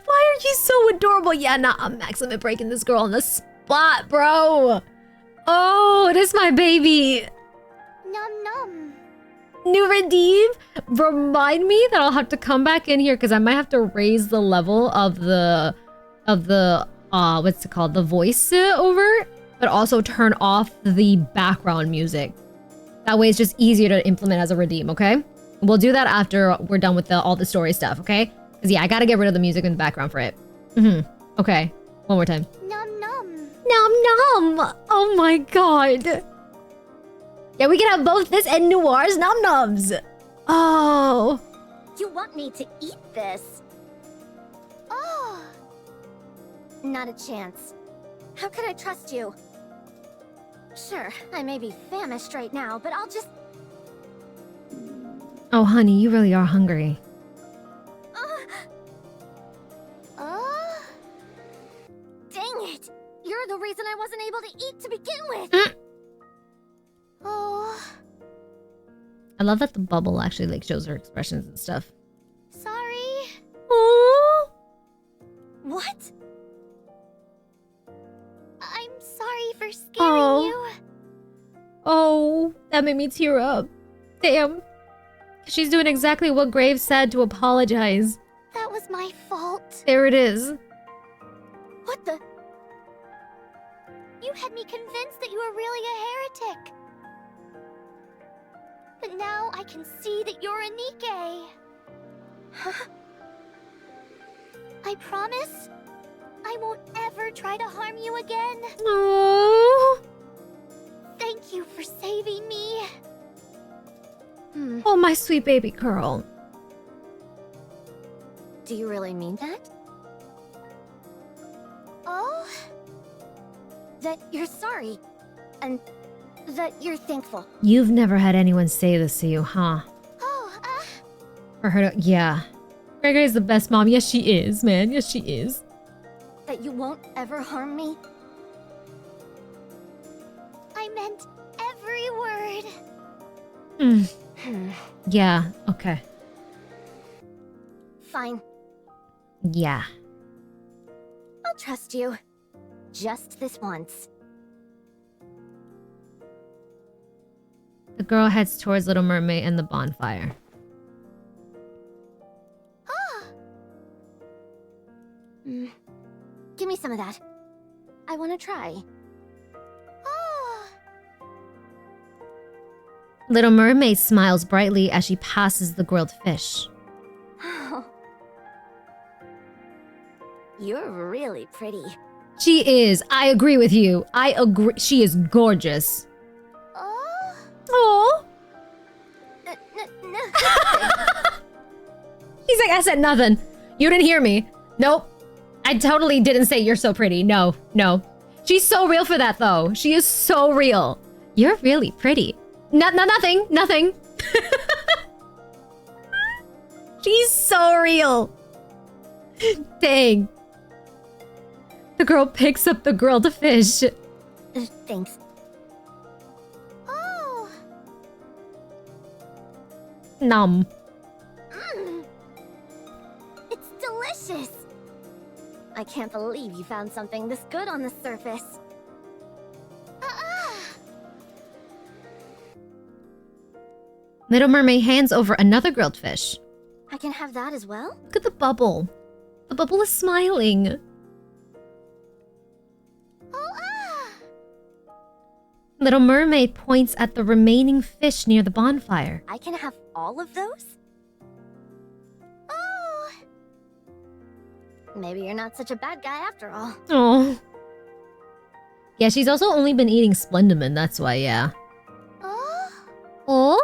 Why are you so adorable? Yeah, nah, I'm maximum breaking this girl on the spot, bro. Oh, it is my baby. New redeem? Remind me that I'll have to come back in here because I might have to raise the level of the what's it called? The voice over, but also turn off the background music. That way it's just easier to implement as a redeem, okay? We'll do that after we're done with all the story stuff, okay? Because yeah, I gotta get rid of the music in the background for it. Okay. One more time. Nom nom. Nom nom! Oh my god. Yeah, we can have both this and Noir's nom noms. Oh. You want me to eat this? Oh. Not a chance. How could I trust you? Sure, I may be famished right now, but I'll just... Oh, honey, you really are hungry. Dang it! You're the reason I wasn't able to eat to begin with! Oh... I love that the bubble actually like shows her expressions and stuff. Sorry. Oh. What? I'm sorry for scaring you. Oh, that made me tear up. Damn. She's doing exactly what Graves said to apologize. That was my fault. There it is. What the? You had me convinced that you were really a heretic. But now I can see that you're a NIKKE. Huh? I promise I won't ever try to harm you again. Oh. Thank you for saving me. Oh, my sweet baby girl. Do you really mean that? Oh? That you're sorry. And that you're thankful. You've never had anyone say this to you, huh? Oh, For her to... Yeah. Gregory's the best mom. Yes, she is, man. Yes, she is. that you won't ever harm me? I meant every word. Yeah, okay. Fine. Yeah. I'll trust you. Just this once. The girl heads towards Little Mermaid and the bonfire. Give me some of that. I want to try. Little Mermaid smiles brightly as she passes the grilled fish. You're really pretty. She is. I agree with you. I agree. She is gorgeous. Oh. He's like, I said nothing. You didn't hear me. Nope. I totally didn't say you're so pretty. No, no. She's so real for that, though. She is so real. You're really pretty. Nothing. Nothing. She's so real. Dang. The girl picks up the grilled fish. Thanks. Oh. Nom. It's delicious. I can't believe you found something this good on the surface. Little Mermaid hands over another grilled fish. I can have that as well? Look at the bubble. The bubble is smiling. Little Mermaid points at the remaining fish near the bonfire. I can have all of those? Oh! Maybe you're not such a bad guy after all. Oh. Yeah, she's also only been eating Splendiman, that's why, yeah. Oh? Oh?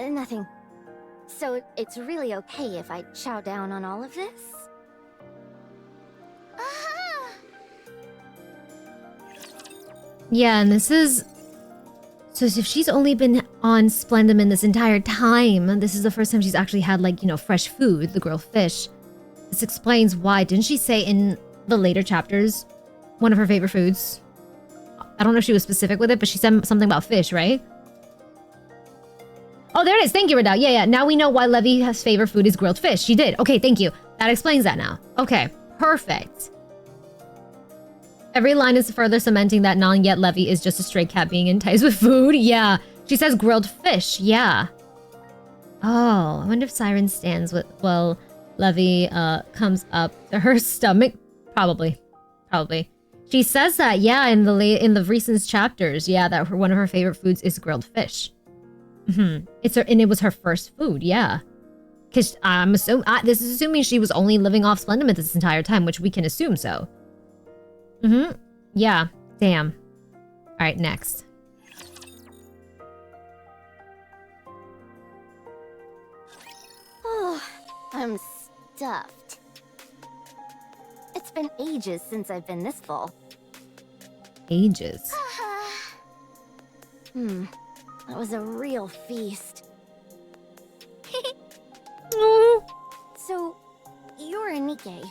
Nothing. So it's really okay if I chow down on all of this? Yeah, and this is... So if she's only been on Splendiman this entire time, this is the first time she's actually had, like, you know, fresh food, the grilled fish. This explains why. Didn't she say in the later chapters, one of her favorite foods? I don't know if she was specific with it, but she said something about fish, right? Oh, there it is. Thank you, Redoubt. Yeah. Now we know why Levi's favorite food is grilled fish. She did. Okay, thank you. That explains that now. Okay, perfect. Every line is further cementing that non-yet Levy is just a stray cat being enticed with food. Yeah. She says grilled fish. Yeah. Oh, I wonder if Siren stands with, well, Levy comes up to her stomach. Probably. She says that, yeah, in the recent chapters, yeah, that one of her favorite foods is grilled fish. And it was her first food, yeah. Because I'm assuming, this is assuming she was only living off Splendimint this entire time, which we can assume so. Yeah, damn. Alright, next. Oh, I'm stuffed. It's been ages since I've been this full. Ages. That was a real feast. So, you're a NIKKE,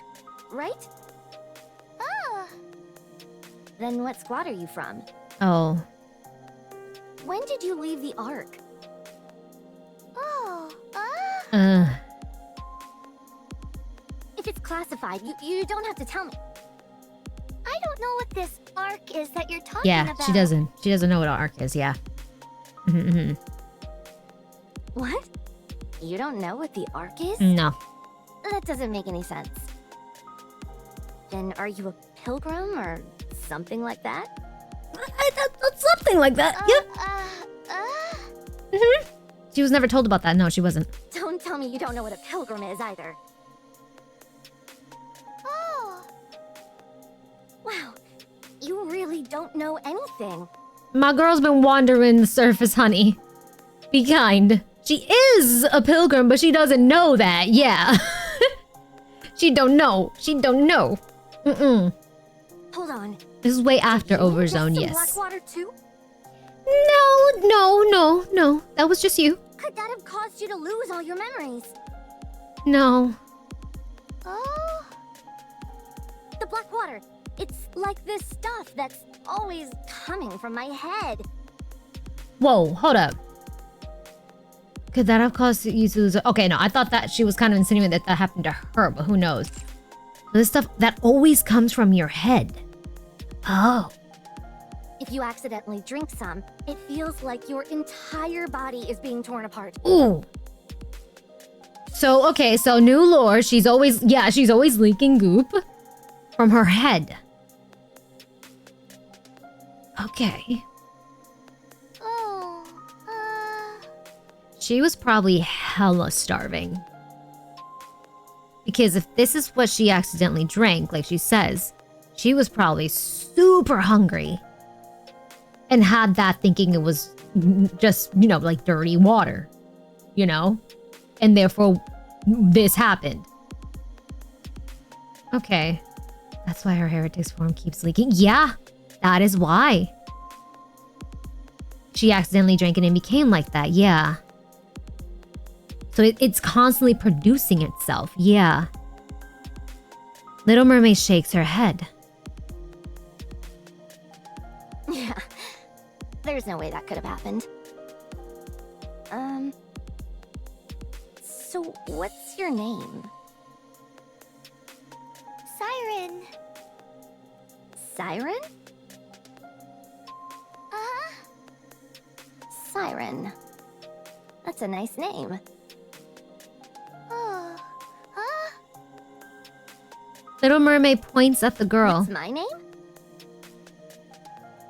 right? Ah. Then what squad are you from? Oh. When did you leave the Ark? Oh, If it's classified, you don't have to tell me. I don't know what this Ark is that you're talking about. Yeah, she doesn't. She doesn't know what an arc is, yeah. What? You don't know what the Ark is? No. That doesn't make any sense. Then are you a pilgrim or something like that? That's something like that. Yep. She was never told about that. No, she wasn't. Don't tell me you don't know what a pilgrim is either. Oh. Wow. You really don't know anything. My girl's been wandering the surface, honey. Be kind. She is a pilgrim, but she doesn't know that. Yeah. She don't know. She don't know. Hold on. This is way after Did you Overzone, ingest some yes. Blackwater too? No. That was just you. Could that have caused you to lose all your memories? No. Oh. The Blackwater. It's like this stuff that's always coming from my head. Whoa, hold up. Could that have caused you to lose? Okay, no, I thought that she was kind of insinuating that happened to her, but who knows? This stuff that always comes from your head. Oh. If you accidentally drink some, it feels like your entire body is being torn apart. Ooh. So, okay, so new lore, she's always leaking goop from her head. Okay. Oh, She was probably hella starving. Because if this is what she accidentally drank, like she says, she was probably super hungry. And had that thinking it was just, like dirty water. And therefore, this happened. Okay. That's why her heretics form keeps leaking. Yeah, that is why. She accidentally drank it and became like that. Yeah. So it's constantly producing itself. Yeah. Little Mermaid shakes her head. yeah. There's no way that could have happened. So what's your name? Siren. Siren? Siren. That's a nice name. Oh. Little Mermaid points at the girl. What's my name?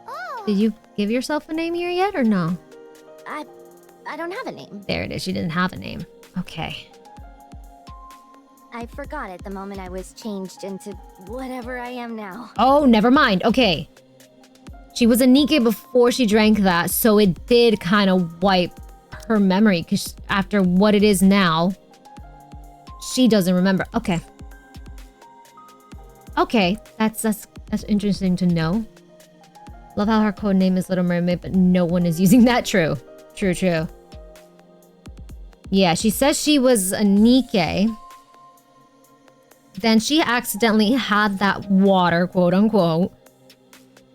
Oh. Did you give yourself a name here yet or no? I don't have a name. There it is. She didn't have a name. Okay. I forgot it the moment I was changed into whatever I am now. Oh, never mind. Okay. She was a NIKKE before she drank that, so it did kind of wipe her memory, because after what it is now, she doesn't remember. Okay. Okay, that's interesting to know. Love how her code name is Little Mermaid, but no one is using that. True. True. Yeah, she says she was a NIKKE. Then she accidentally had that water, quote unquote,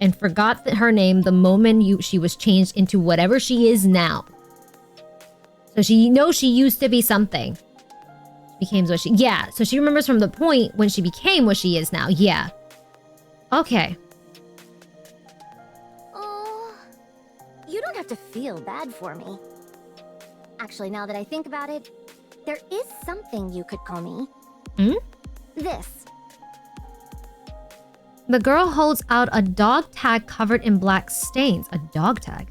and forgot her name the moment she was changed into whatever she is now. So she knows she used to be something. Became what she... Yeah, so she remembers from the point when she became what she is now. Yeah. Okay. don't have to feel bad for me. Actually, now that I think about it, there is something you could call me. Hmm? This. The girl holds out a dog tag covered in black stains. A dog tag.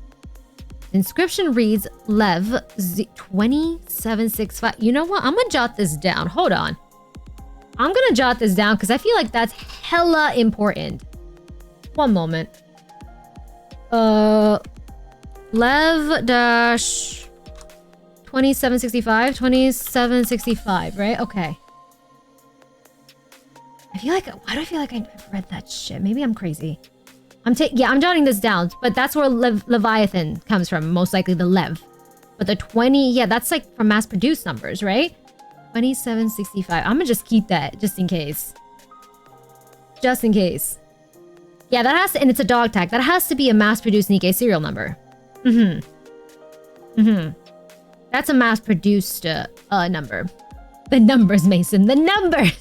The inscription reads Lev 2765. You know what? I'm gonna jot this down. Hold on. I'm gonna jot this down because I feel like that's hella important. One moment. Lev dash 2765. 2765, right? Okay. Why do I feel like I've read that shit? Maybe I'm crazy. I'm jotting this down, but that's where Leviathan comes from. Most likely the Lev. But the 20, yeah, that's like from mass-produced numbers, right? 2765. I'm gonna just keep that just in case. Just in case. Yeah, that has to, and it's a dog tag. That has to be a mass-produced NIKKE serial number. That's a mass-produced number. The numbers, Mason. The numbers!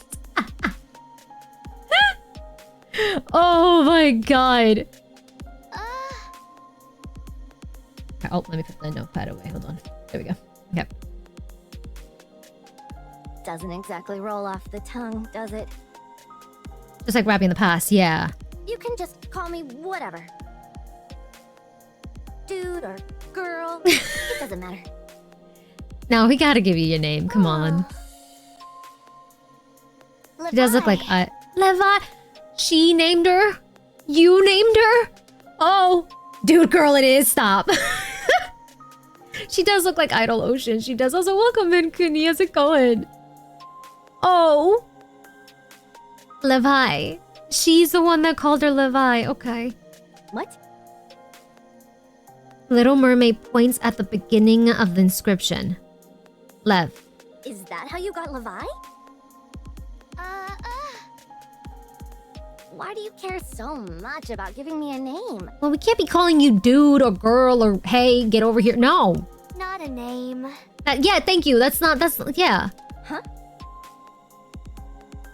Oh my god. Oh, let me put the notepad away. Hold on. There we go. Okay. Doesn't exactly roll off the tongue, does it? Just like rapping in the past, yeah. You can just call me whatever. Dude or girl. It doesn't matter. Now we gotta give you your name. Come on. She does look like Levi. She named her? You named her? Oh. Dude, girl, it is. Stop. She does look like Idol Ocean. She does. Also, welcome in, Kuni. How's it going? Oh. Levi. She's the one that called her Levi. Okay. What? Little Mermaid points at the beginning of the inscription. Lev. Is that how you got Levi? Why do you care so much about giving me a name? Well, we can't be calling you dude or girl or hey, get over here. No. Not a name. Yeah, thank you. Yeah. Huh?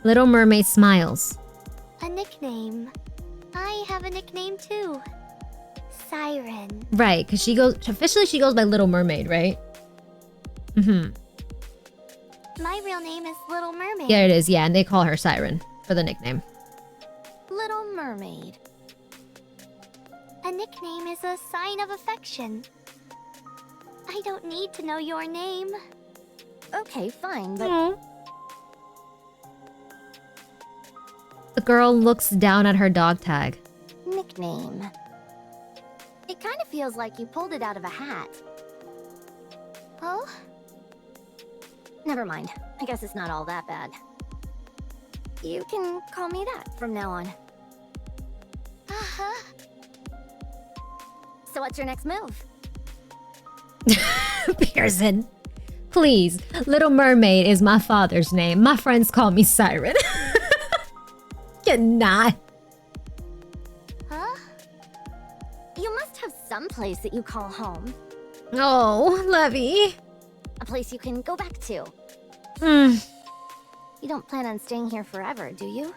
Little Mermaid smiles. A nickname. I have a nickname too. Siren. Right, because officially she goes by Little Mermaid, right? My real name is Little Mermaid. Yeah, it is. Yeah, and they call her Siren for the nickname. Little Mermaid. A nickname is a sign of affection. I don't need to know your name. Okay, fine, but... Aww. The girl looks down at her dog tag. Nickname. It kind of feels like you pulled it out of a hat. Oh? Never mind. I guess it's not all that bad. You can call me that from now on. Uh-huh. So what's your next move? Pearson. Please. Little Mermaid is my father's name. My friends call me Siren. Cannot. Huh? You must have some place that you call home. Oh, Levy. A place you can go back to. You don't plan on staying here forever, do you?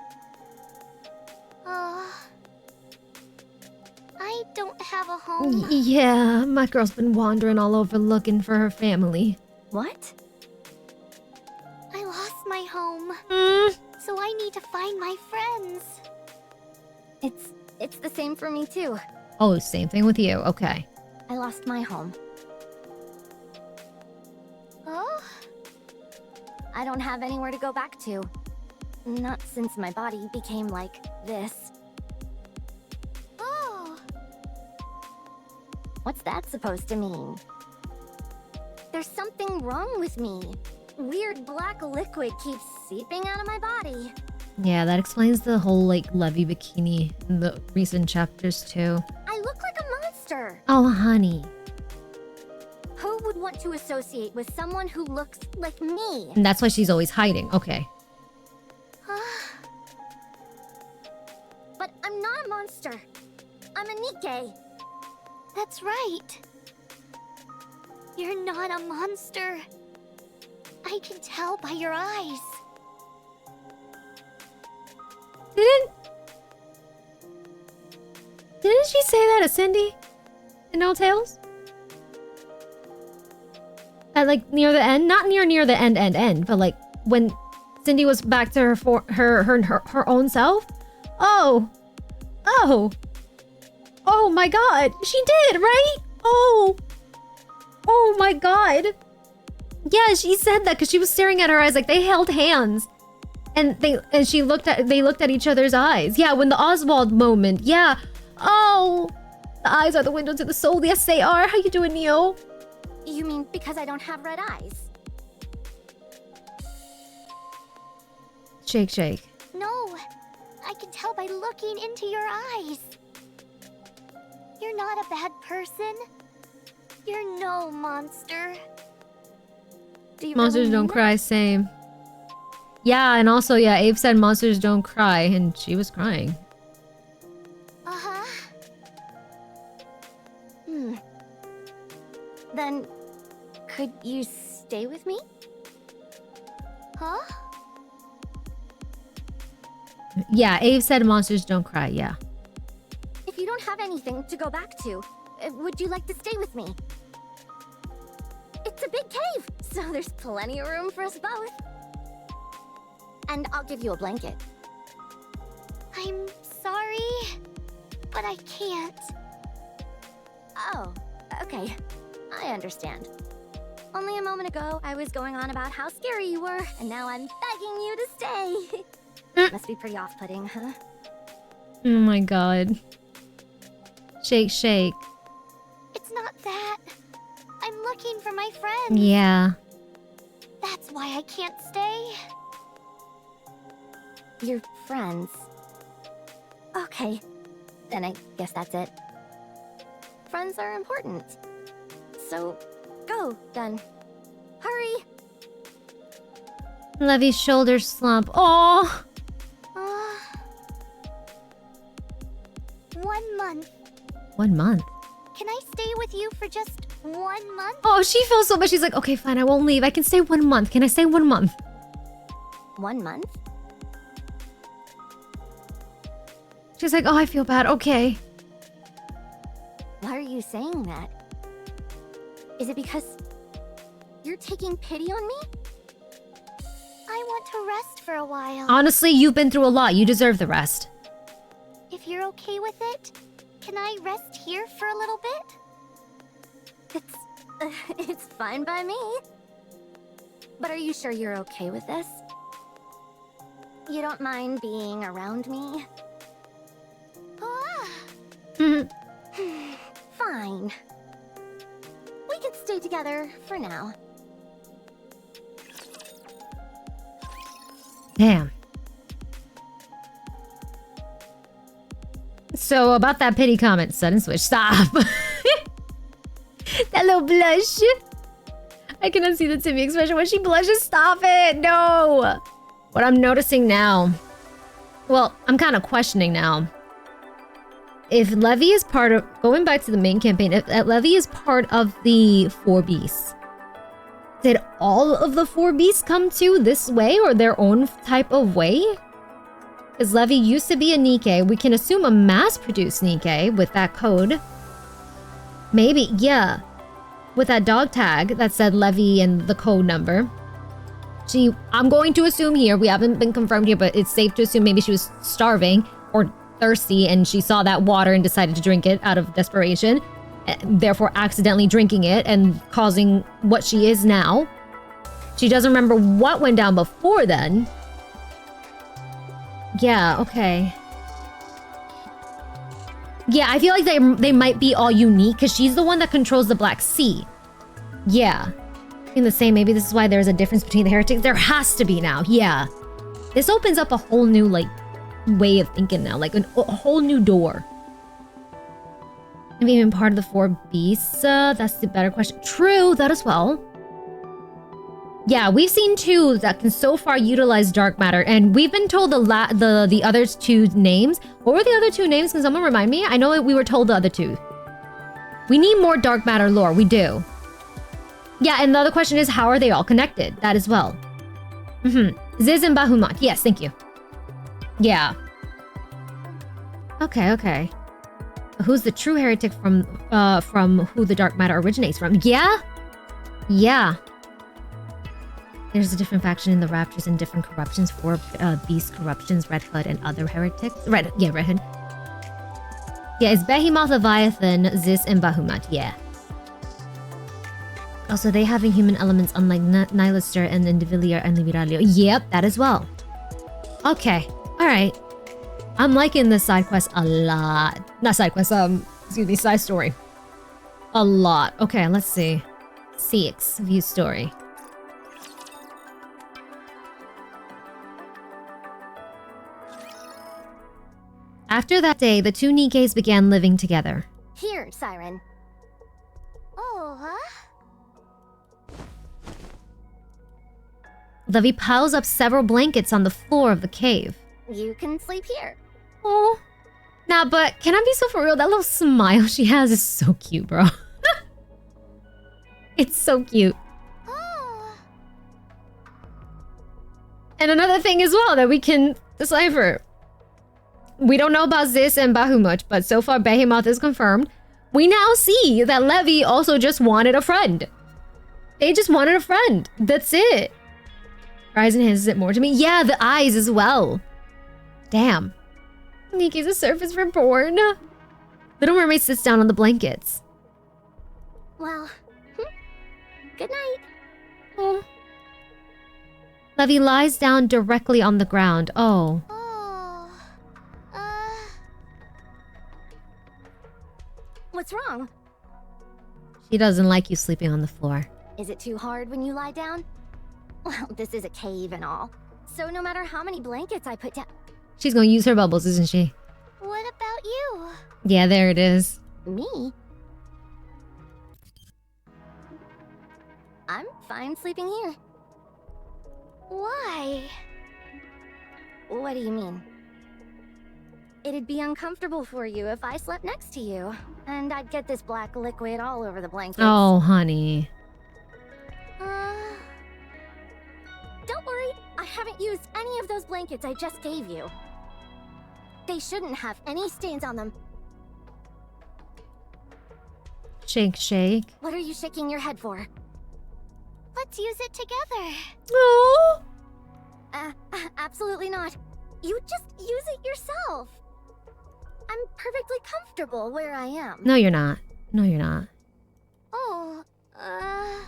I don't have a home. Yeah, my girl's been wandering all over looking for her family. What? I lost my home. So I need to find my friends. It's the same for me too. Oh, same thing with you. Okay. I lost my home. Oh? I don't have anywhere to go back to. Not since my body became like this. Oh! What's that supposed to mean? There's something wrong with me. Weird black liquid keeps seeping out of my body. Yeah, that explains the whole, like, Levy bikini in the recent chapters, too. I look like a monster. Oh, honey. Who would want to associate with someone who looks like me? And that's why she's always hiding. Okay. But I'm not a monster. I'm a NIKKE. That's right. You're not a monster. I can tell by your eyes. Didn't she say that to Cindy in No Tales? At like near the end, not near the end, but like when Cindy was back to her own self. Oh my god, she did, right? Oh my god. Yeah, she said that because she was staring at her eyes, like they held hands, and they looked at each other's eyes. Yeah, when the Oswald moment. Yeah. Oh, the eyes are the window to the soul. Yes, they are. How you doing, Neo? You mean because I don't have red eyes? Shake. No, I can tell by looking into your eyes. You're not a bad person. You're no monster. Do you Monsters really don't mean cry, same. Yeah, and also, yeah, Abe said monsters don't cry, and she was crying. Uh-huh. Then, could you stay with me? Huh? Yeah, Abe said monsters don't cry, yeah. If you don't have anything to go back to, would you like to stay with me? It's a big cave, so there's plenty of room for us both. And I'll give you a blanket. I'm sorry, but I can't. Oh, okay. I understand. Only a moment ago, I was going on about how scary you were, and now I'm begging you to stay. Must be pretty off-putting, huh? Oh my god. Shake. It's not that. I'm looking for my friends. Yeah. That's why I can't stay. Your friends. Okay. Then I guess that's it. Friends are important. So, go, then. Hurry! Levy's shoulders slump. Oh. 1 month. 1 month. Can I stay with you for just 1 month? Oh, she feels so bad. She's like, okay, fine, I won't leave. I can stay 1 month. Can I stay 1 month? 1 month? She's like, oh, I feel bad. Okay. Why are you saying that? Is it because you're taking pity on me? I want to rest for a while. Honestly, you've been through a lot. You deserve the rest. If you're okay with it, can I rest here for a little bit? It's fine by me. But are you sure you're okay with this? You don't mind being around me? Fine. We can stay together for now. Damn. So about that pity comment, sudden switch. Stop. That little blush. I cannot see the Timmy expression when she blushes. Stop it. No. What I'm noticing now. Well, I'm kind of questioning now. If Levy is part of... Going back to the main campaign, if Levy is part of the 4 beasts, did all of the 4 beasts come to this way or their own type of way? Because Levy used to be a NIKKE. We can assume a mass-produced NIKKE with that code. Maybe, yeah. With that dog tag that said Levy and the code number. I'm going to assume here, we haven't been confirmed here, but it's safe to assume maybe she was starving or thirsty and she saw that water and decided to drink it out of desperation, therefore accidentally drinking it and causing what she is now. She doesn't remember what went down before then. Yeah, okay. Yeah, I feel like they might be all unique because she's the one that controls the Black Sea. Yeah. In the same, maybe this is why there's a difference between the heretics. There has to be now, yeah. This opens up a whole new, like, way of thinking now. Like, a whole new door. Maybe even part of the 4 beasts. That's the better question. True, that as well. Yeah, we've seen 2 that can so far utilize dark matter, and we've been told the other 2 names. What were the other 2 names? Can someone remind me? I know we were told the other 2. We need more dark matter lore. We do. Yeah, and the other question is, how are they all connected? That as well. Ziz and Bahamut. Yes, thank you. Yeah. Okay. Who's the true heretic from who the dark matter originates from? Yeah? Yeah. There's a different faction in the Raptors and different corruptions. 4 Beast corruptions, Red Hood, and other heretics. Red Hood. Yeah, it's Behemoth, Leviathan, Zis, and Bahamut. Yeah. Also, they have inhuman elements unlike Nihilister and Indivilier and Liviralio. Yep, that as well. Okay. Alright. I'm liking this side quest a lot. Not side quest, excuse me, side story. A lot. Okay, let's see. 6. View story. After that day, the 2 NIKKEs began living together. Here, Siren. Oh, huh? Levi piles up several blankets on the floor of the cave. You can sleep here. Oh. Nah, but can I be so for real? That little smile she has is so cute, bro. It's so cute. Oh. And another thing as well that we can decipher. We don't know about Zis and Bahamut, but so far Behemoth is confirmed. We now see that Levi also just wanted a friend. They just wanted a friend. That's it. Her eyes and hands, is it more to me? Yeah, the eyes as well. Damn. NIKKE's a surface reborn. Little Mermaid sits down on the blankets. Well, good night. Oh. Levi lies down directly on the ground. Oh. Oh. What's wrong? She doesn't like you sleeping on the floor. Is it too hard when you lie down? Well, this is a cave and all. So no matter how many blankets I put down... She's gonna use her bubbles, isn't she? What about you? Yeah, there it is. Me? I'm fine sleeping here. Why? What do you mean? It'd be uncomfortable for you if I slept next to you. And I'd get this black liquid all over the blankets. Oh, honey. Don't worry. I haven't used any of those blankets I just gave you. They shouldn't have any stains on them. Shake, shake. What are you shaking your head for? Let's use it together. Oh. Absolutely not. You just use it yourself. I'm perfectly comfortable where I am. No, you're not. No, you're not. Oh, oh.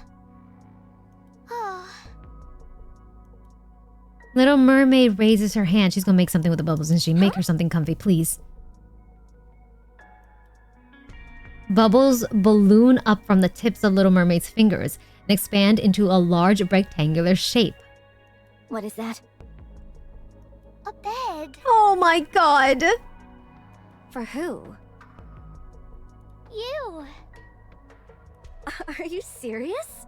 Little Mermaid raises her hand. She's gonna make something with the bubbles, and she make her something comfy, please. Bubbles balloon up from the tips of Little Mermaid's fingers and expand into a large rectangular shape. What is that? A bed. Oh my god! For who? You. Are you serious?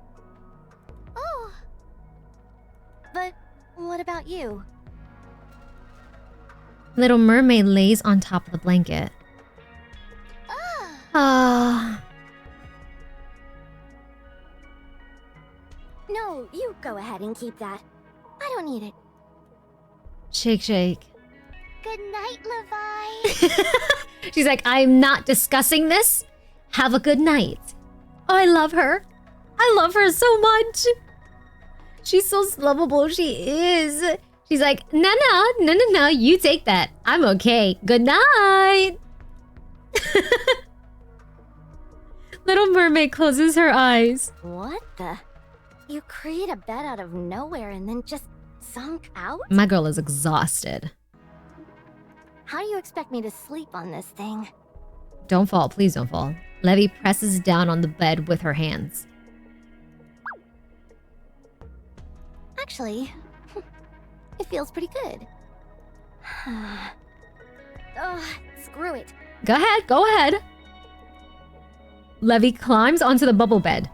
Oh. But what about you? Little Mermaid lays on top of the blanket. Ah. No, you go ahead and keep that. I don't need it. Shake, shake. Good night, Levi. She's like, I'm not discussing this. Have a good night. Oh, I love her. I love her so much. She's so lovable. She is. She's like, no, you take that. I'm okay. Good night. Little Mermaid closes her eyes. What the? You create a bed out of nowhere and then just sunk out? My girl is exhausted. How do you expect me to sleep on this thing? Don't fall. Please don't fall. Levi presses down on the bed with her hands. Actually, it feels pretty good. Ugh, screw it. Go ahead. Go ahead. Levi climbs onto the bubble bed.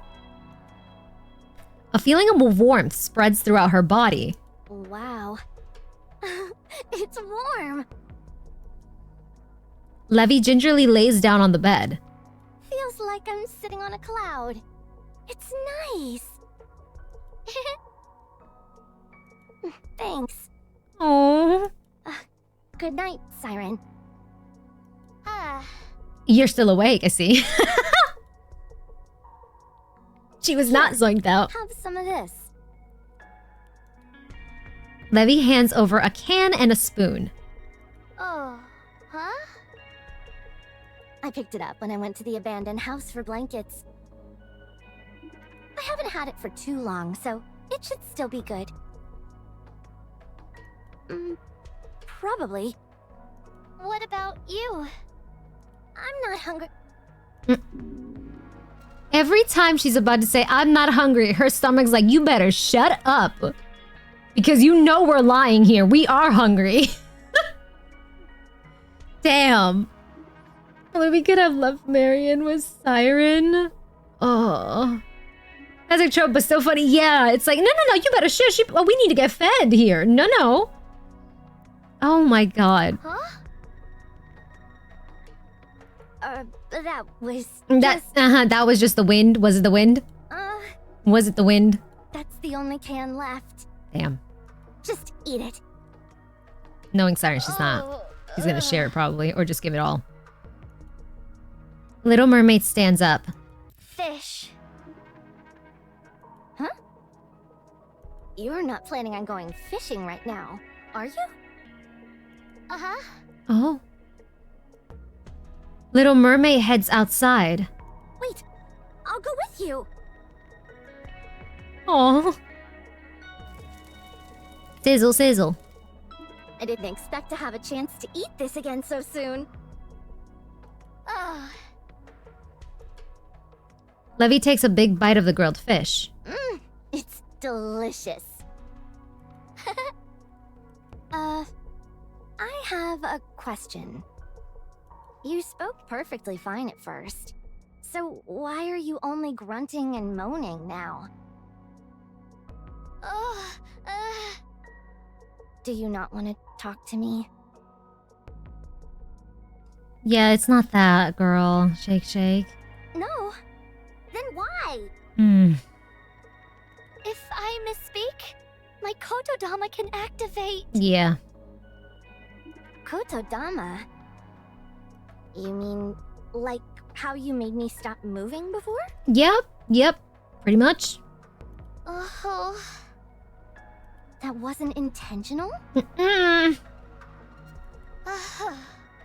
A feeling of warmth spreads throughout her body. Wow. It's warm. Levi gingerly lays down on the bed. Feels like I'm sitting on a cloud. It's nice. Thanks. Oh. Good night, Siren. You're still awake, I see. She was not zoinked out. Have some of this. Levy hands over a can and a spoon. Oh, huh? I picked it up when I went to the abandoned house for blankets. I haven't had it for too long, so it should still be good. Probably. What about you? I'm not hungry. Every time she's about to say, I'm not hungry, her stomach's like, you better shut up. Because you know we're lying here. We are hungry. Damn. Well, we could have left Marion with Siren. Oh. That's a trope, but still funny. Yeah, it's like, no, you better shush. Oh, we need to get fed here. No. Oh my god. Huh? That was that was just the wind. Was it the wind? Was it the wind? That's the only can left. Damn. Just eat it. Knowing Siren, she's not. She's gonna share it probably, or just give it all. Little Mermaid stands up. Fish. Huh? You're not planning on going fishing right now, are you? Uh-huh. Oh. Little Mermaid heads outside. Wait, I'll go with you. Oh. Sizzle, sizzle. I didn't expect to have a chance to eat this again so soon. Levy takes a big bite of the grilled fish. It's delicious. I have a question. You spoke perfectly fine at first. So why are you only grunting and moaning now? Do you not want to talk to me? Yeah, it's not that, girl. Shake, shake. No. Then why? If I misspeak, my Kotodama can activate. Yeah. Kotodama? You mean, like how you made me stop moving before? Yep. Pretty much. Oh. That wasn't intentional?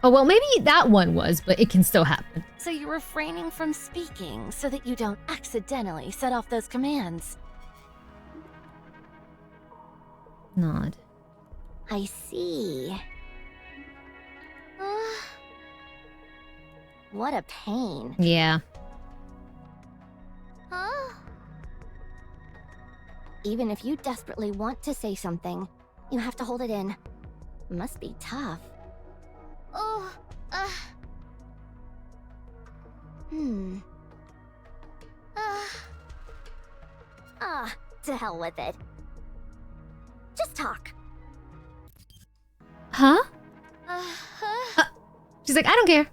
Oh, well, maybe that one was, but it can still happen. So you're refraining from speaking so that you don't accidentally set off those commands. Nod. I see. What a pain. Yeah. Huh? Even if you desperately want to say something, you have to hold it in. Must be tough. To hell with it. Just talk. Huh? She's like, I don't care.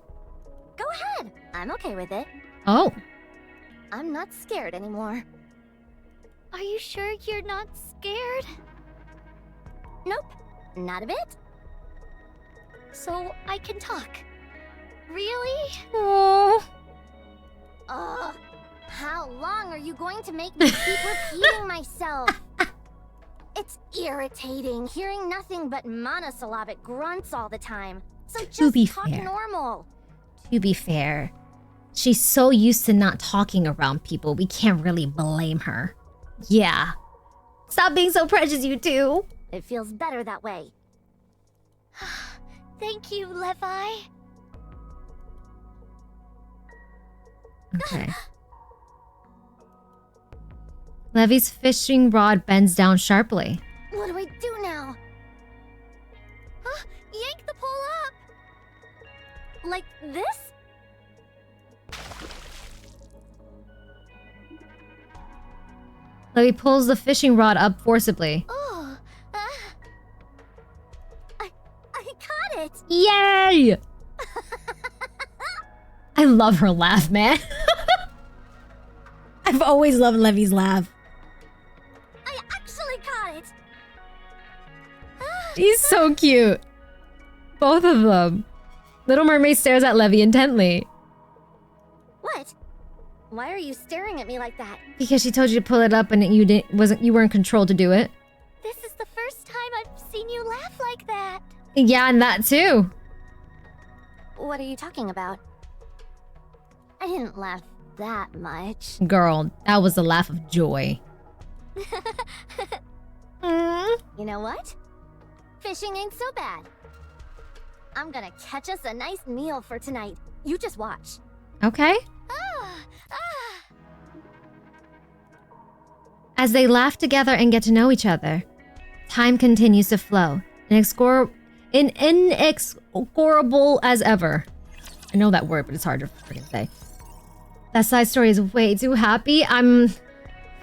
Go ahead. I'm okay with it. Oh. I'm not scared anymore. Are you sure you're not scared? Nope. Not a bit. So I can talk. Really? Oh. How long are you going to make me keep repeating myself? It's irritating hearing nothing but monosyllabic grunts all the time. So just talk normal. To be fair, she's so used to not talking around people, we can't really blame her. Yeah. Stop being so precious, you two. It feels better that way. Thank you, Levi. Okay. Levy's fishing rod bends down sharply. What do I do now? Yank the pole up! Like this? Levy pulls the fishing rod up forcibly. Oh, I caught it! Yay! I love her laugh, man. I've always loved Levy's laugh. I actually caught it! She's so cute. Both of them. Little Mermaid stares at Levy intently. What? Why are you staring at me like that? Because she told you to pull it up and you weren't controlled to do it. This is the first time I've seen you laugh like that. Yeah, and that too. What are you talking about? I didn't laugh that much. Girl, that was a laugh of joy. You know what? Fishing ain't so bad. I'm gonna catch us a nice meal for tonight. You just watch. Okay. Ah, ah. As they laugh together and get to know each other, time continues to flow, inexorable as ever. I know that word, but it's hard to freaking say. That side story is way too happy.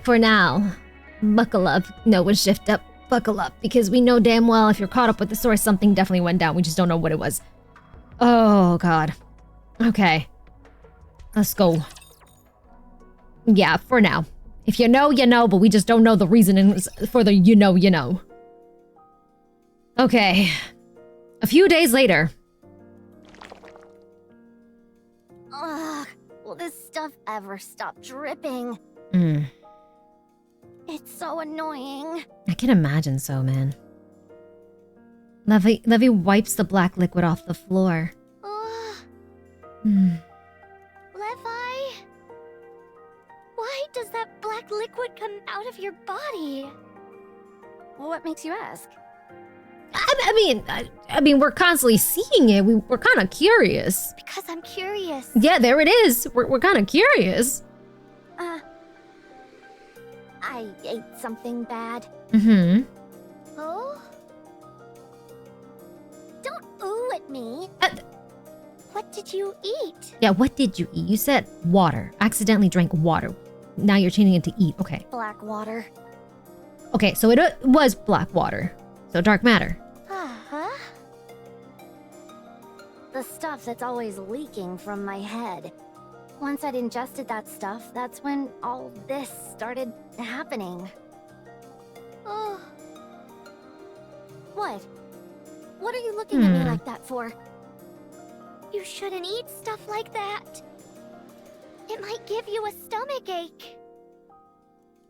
For now, buckle up. No one shift up. Buckle up, because we know damn well if you're caught up with the source, something definitely went down. We just don't know what it was. Oh, God. Okay. Let's go. Yeah, for now. If you know, you know, but we just don't know the reason for the you know, you know. Okay. A few days later. Ugh, will this stuff ever stop dripping? It's so annoying. I can imagine so, man. Levy wipes the black liquid off the floor. Levi? Why does that black liquid come out of your body? What makes you ask? I mean, we're constantly seeing it. We're kind of curious. Because I'm curious. Yeah, there it is. We're kind of curious. I ate something bad. Mm-hmm. Oh? Don't ooh at me. What did you eat? Yeah, what did you eat? You said water. Accidentally drank water. Now you're changing it to eat. Okay. Black water. Okay, so it was black water. So dark matter. Uh-huh. The stuff that's always leaking from my head. Once I'd ingested that stuff, that's when all this started happening. Oh. What? What are you looking at me like that for? You shouldn't eat stuff like that. It might give you a stomachache.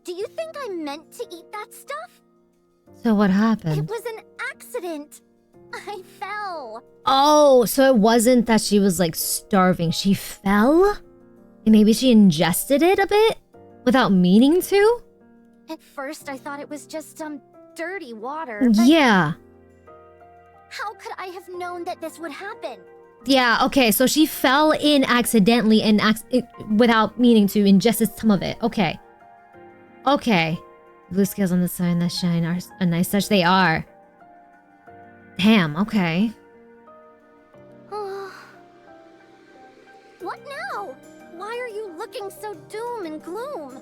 Do you think I meant to eat that stuff? So what happened? It was an accident. I fell. Oh, so it wasn't that she was like starving. She fell? And maybe she ingested it a bit without meaning to? At first, I thought it was just some dirty water. But Yeah. how could I have known that this would happen? Yeah, okay, so she fell in accidentally and without meaning to, ingested some of it. Okay. Okay. Blue scales on the sign that shine are a nice touch. They are. Damn, okay. What now? Why are you looking so doom and gloom?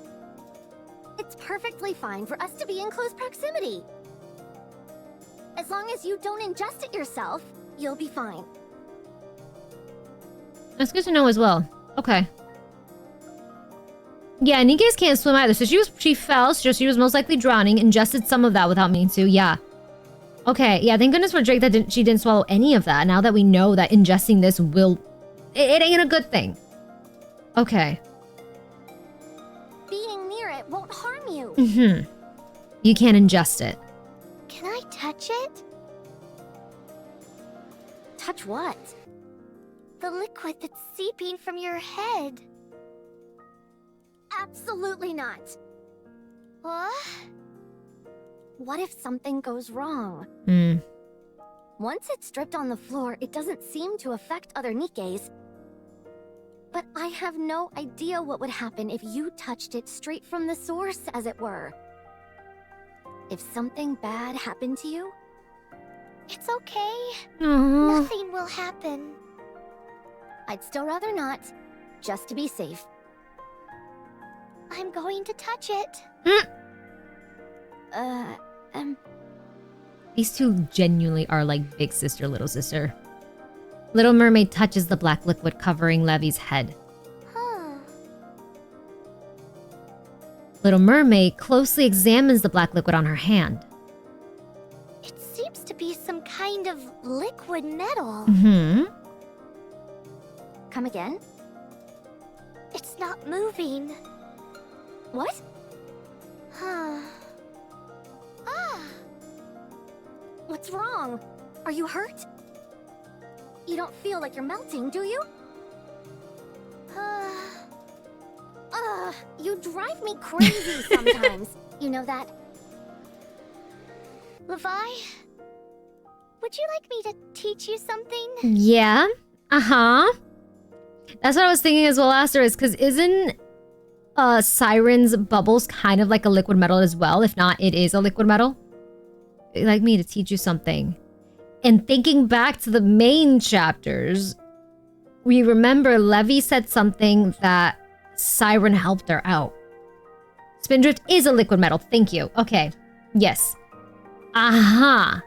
It's perfectly fine for us to be in close proximity. As long as you don't ingest it yourself, you'll be fine. That's good to know as well. Okay. Yeah, Nikke's can't swim either, so she fell, so she was most likely drowning, ingested some of that without meaning to, yeah. Okay, yeah, thank goodness for Drake that she didn't swallow any of that. Now that we know that ingesting this will... It ain't a good thing. Okay. Being near it won't harm you. Mm-hmm. You can't ingest it. Can I touch it? Touch what? The liquid that's seeping from your head. Absolutely not. What? What if something goes wrong? Once it's dripped on the floor, it doesn't seem to affect other NIKKEs. But I have no idea what would happen if you touched it straight from the source, as it were. If something bad happened to you... It's okay. Aww. Nothing will happen. I'd still rather not, just to be safe. I'm going to touch it. These two genuinely are like big sister, little sister. Little Mermaid touches the black liquid covering Levy's head. Little Mermaid closely examines the black liquid on her hand. It seems to be some kind of liquid metal. Mm-hmm. Come again? It's not moving. What? Ah. What's wrong? Are you hurt? You don't feel like you're melting, do you? You drive me crazy sometimes. You know that? Levi, would you like me to teach you something? Yeah. Uh-huh. That's what I was thinking as well, Asterisk, because isn't Siren's bubbles kind of like a liquid metal as well? If not, it is a liquid metal. You'd like me to teach you something. And thinking back to the main chapters, we remember Levi said something that Siren helped her out. Spindrift is a liquid metal. Thank you. Okay. Yes. Aha.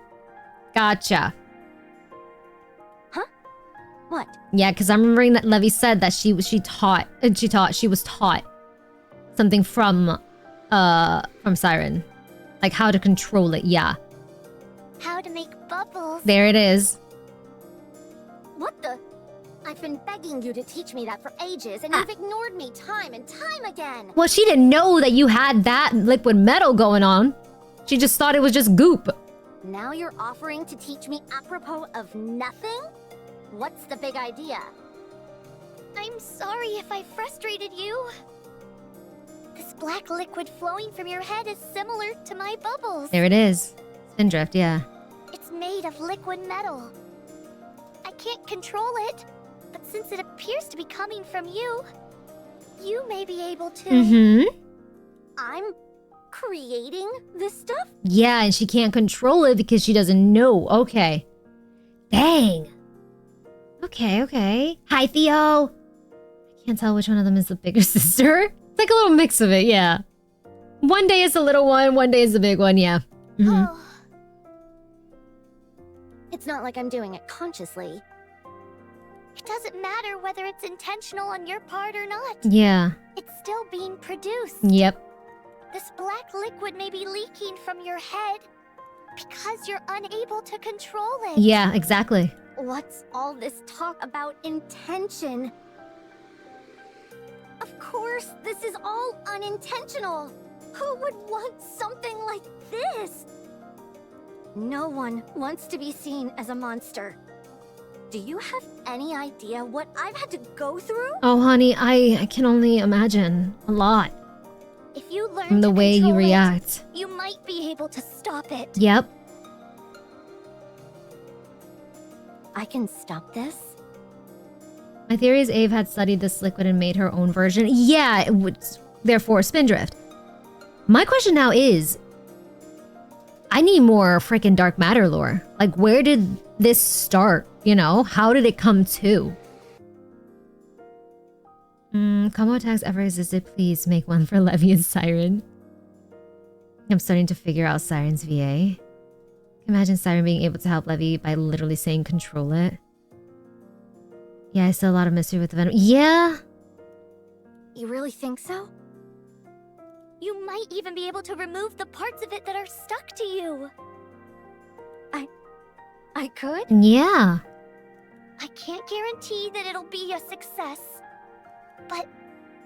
Gotcha. Huh? What? Yeah, because I'm remembering that Levi said that she was taught something from Siren. Like how to control it, yeah. How to make bubbles. There it is. What the? I've been begging you to teach me that for ages, and you've ignored me time and time again. Well, she didn't know that you had that liquid metal going on. She just thought it was just goop. Now you're offering to teach me apropos of nothing? What's the big idea? I'm sorry if I frustrated you. This black liquid flowing from your head is similar to my bubbles. There it is. Spindrift, yeah. It's made of liquid metal. I can't control it, but since it appears to be coming from you, you may be able to. Mm-hmm. I'm creating this stuff? Yeah, and she can't control it because she doesn't know. Okay. Dang. Okay. Hi, Theo. I can't tell which one of them is the bigger sister. It's like a little mix of it, yeah. One day is the little one day is the big one, yeah. Mm-hmm. Oh, It's not like I'm doing it consciously. it doesn't matter whether it's intentional on your part or not. Yeah. It's still being produced. Yep. This black liquid may be leaking from your head because you're unable to control it. Yeah, exactly. What's all this talk about intention? Of course, this is all unintentional. Who would want something like this? No one wants to be seen as a monster. Do you have any idea what I've had to go through? Oh, honey, I can only imagine a lot If you learn from the to way you control it, react. you might be able to stop it. Yep. I can stop this? My theory is Ave had studied this liquid and made her own version. Yeah, it would, therefore Spindrift. My question now is, I need more freaking dark matter lore. Like, where did this start? You know, how did it come to? Combo attacks ever existed? Please make one for Levi and Siren. I'm starting to figure out Siren's VA. Imagine Siren being able to help Levi by literally saying control it. Yeah, I still a lot of mystery with the venom. Yeah. You really think so? You might even be able to remove the parts of it that are stuck to you. I could? Yeah. I can't guarantee that it'll be a success. But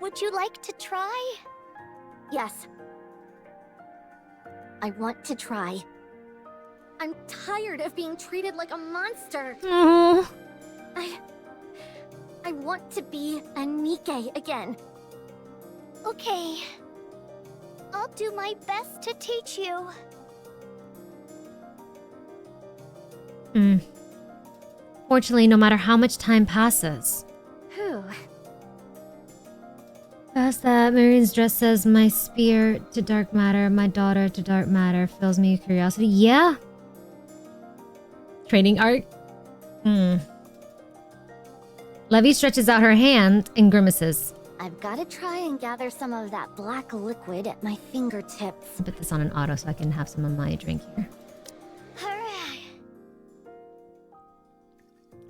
would you like to try? Yes. I want to try. I'm tired of being treated like a monster. Oh. I want to be a NIKKE again. Okay. I'll do my best to teach you. Fortunately, no matter how much time passes. Whew. Past that, Marine's dress says, my spear to dark matter, my daughter to dark matter, fills me with curiosity. Yeah. Training art. Levi stretches out her hand and grimaces. I've got to try and gather some of that black liquid at my fingertips. I'll put this on an auto so I can have some of my drink here. Hooray!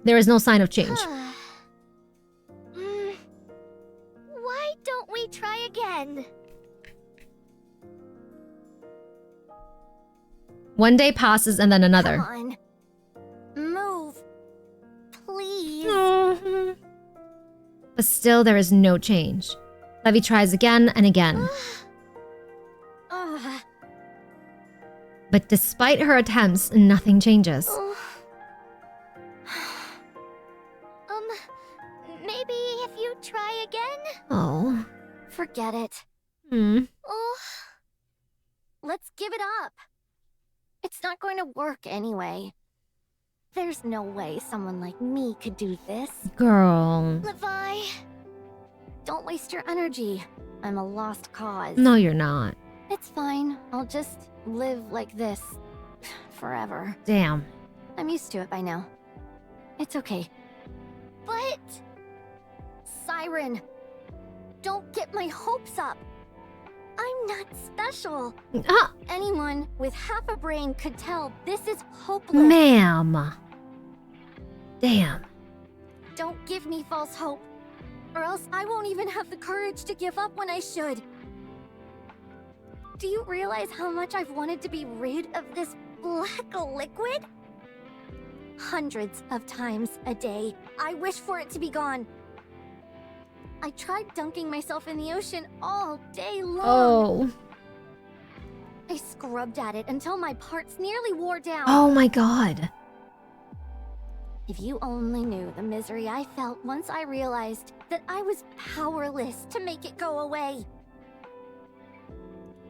There is no sign of change. Why don't we try again? One day passes and then another. Come on. Move. Please. But still, there is no change. Levy tries again and again. But despite her attempts, nothing changes. Maybe if you try again? Oh. Forget it. Oh, Let's give it up. It's not going to work anyway. There's no way someone like me could do this. Girl. Levi. Don't waste your energy. I'm a lost cause. No, you're not. It's fine. I'll just live like this forever. Damn. I'm used to it by now. It's okay. But Siren, don't get my hopes up. I'm not special. Anyone with half a brain could tell this is hopeless. Ma'am. Damn. Don't give me false hope, or else I won't even have the courage to give up when I should. Do you realize how much I've wanted to be rid of this black liquid? Hundreds of times a day, I wish for it to be gone. I tried dunking myself in the ocean all day long. Oh. I scrubbed at it until my parts nearly wore down. Oh my god. If you only knew the misery I felt once I realized that I was powerless to make it go away.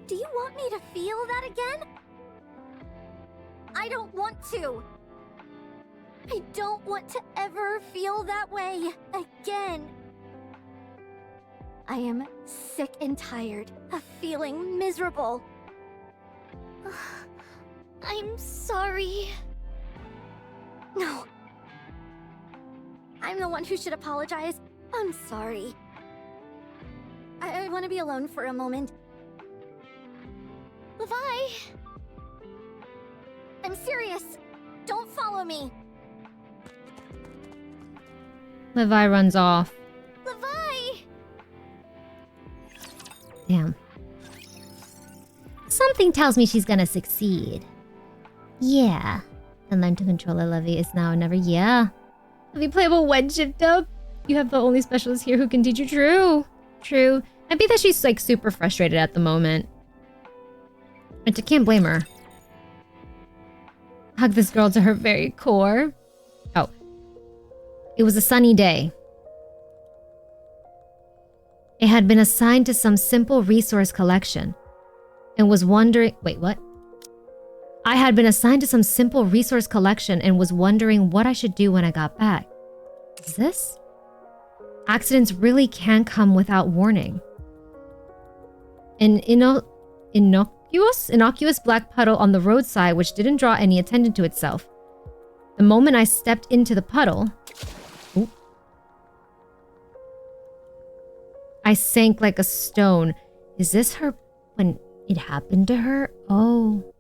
Do you want me to feel that again? I don't want to. I don't want to ever feel that way again. I am sick and tired of feeling miserable. I'm sorry. No. I'm the one who should apologize. I'm sorry. I want to be alone for a moment. Levi. I'm serious. Don't follow me. Levi runs off. Levi. Damn. Something tells me she's gonna succeed. Yeah. And learn to control a Levy is now or never. Yeah. Levy playable wedge shift up. You have the only specialist here who can teach you. True. True. I bet that she's like super frustrated at the moment. And I can't blame her. Hug this girl to her very core. Oh. It was a sunny day. It had been assigned to some simple resource collection and was wondering... Wait, what? I had been assigned to some simple resource collection and was wondering what I should do when I got back. Is this? Accidents really can come without warning. An innocuous black puddle on the roadside which didn't draw any attention to itself. The moment I stepped into the puddle... Ooh, I sank like a stone. Is this her when it happened to her? Oh.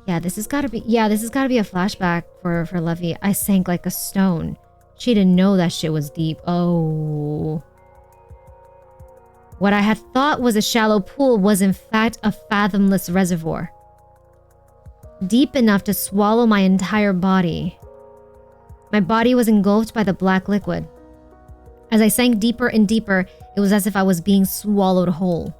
Yeah, this has gotta be a flashback for Levy. I sank like a stone. She didn't know that shit was deep. Oh. What I had thought was a shallow pool was in fact a fathomless reservoir. Deep enough to swallow my entire body. My body was engulfed by the black liquid. As I sank deeper and deeper, it was as if I was being swallowed whole.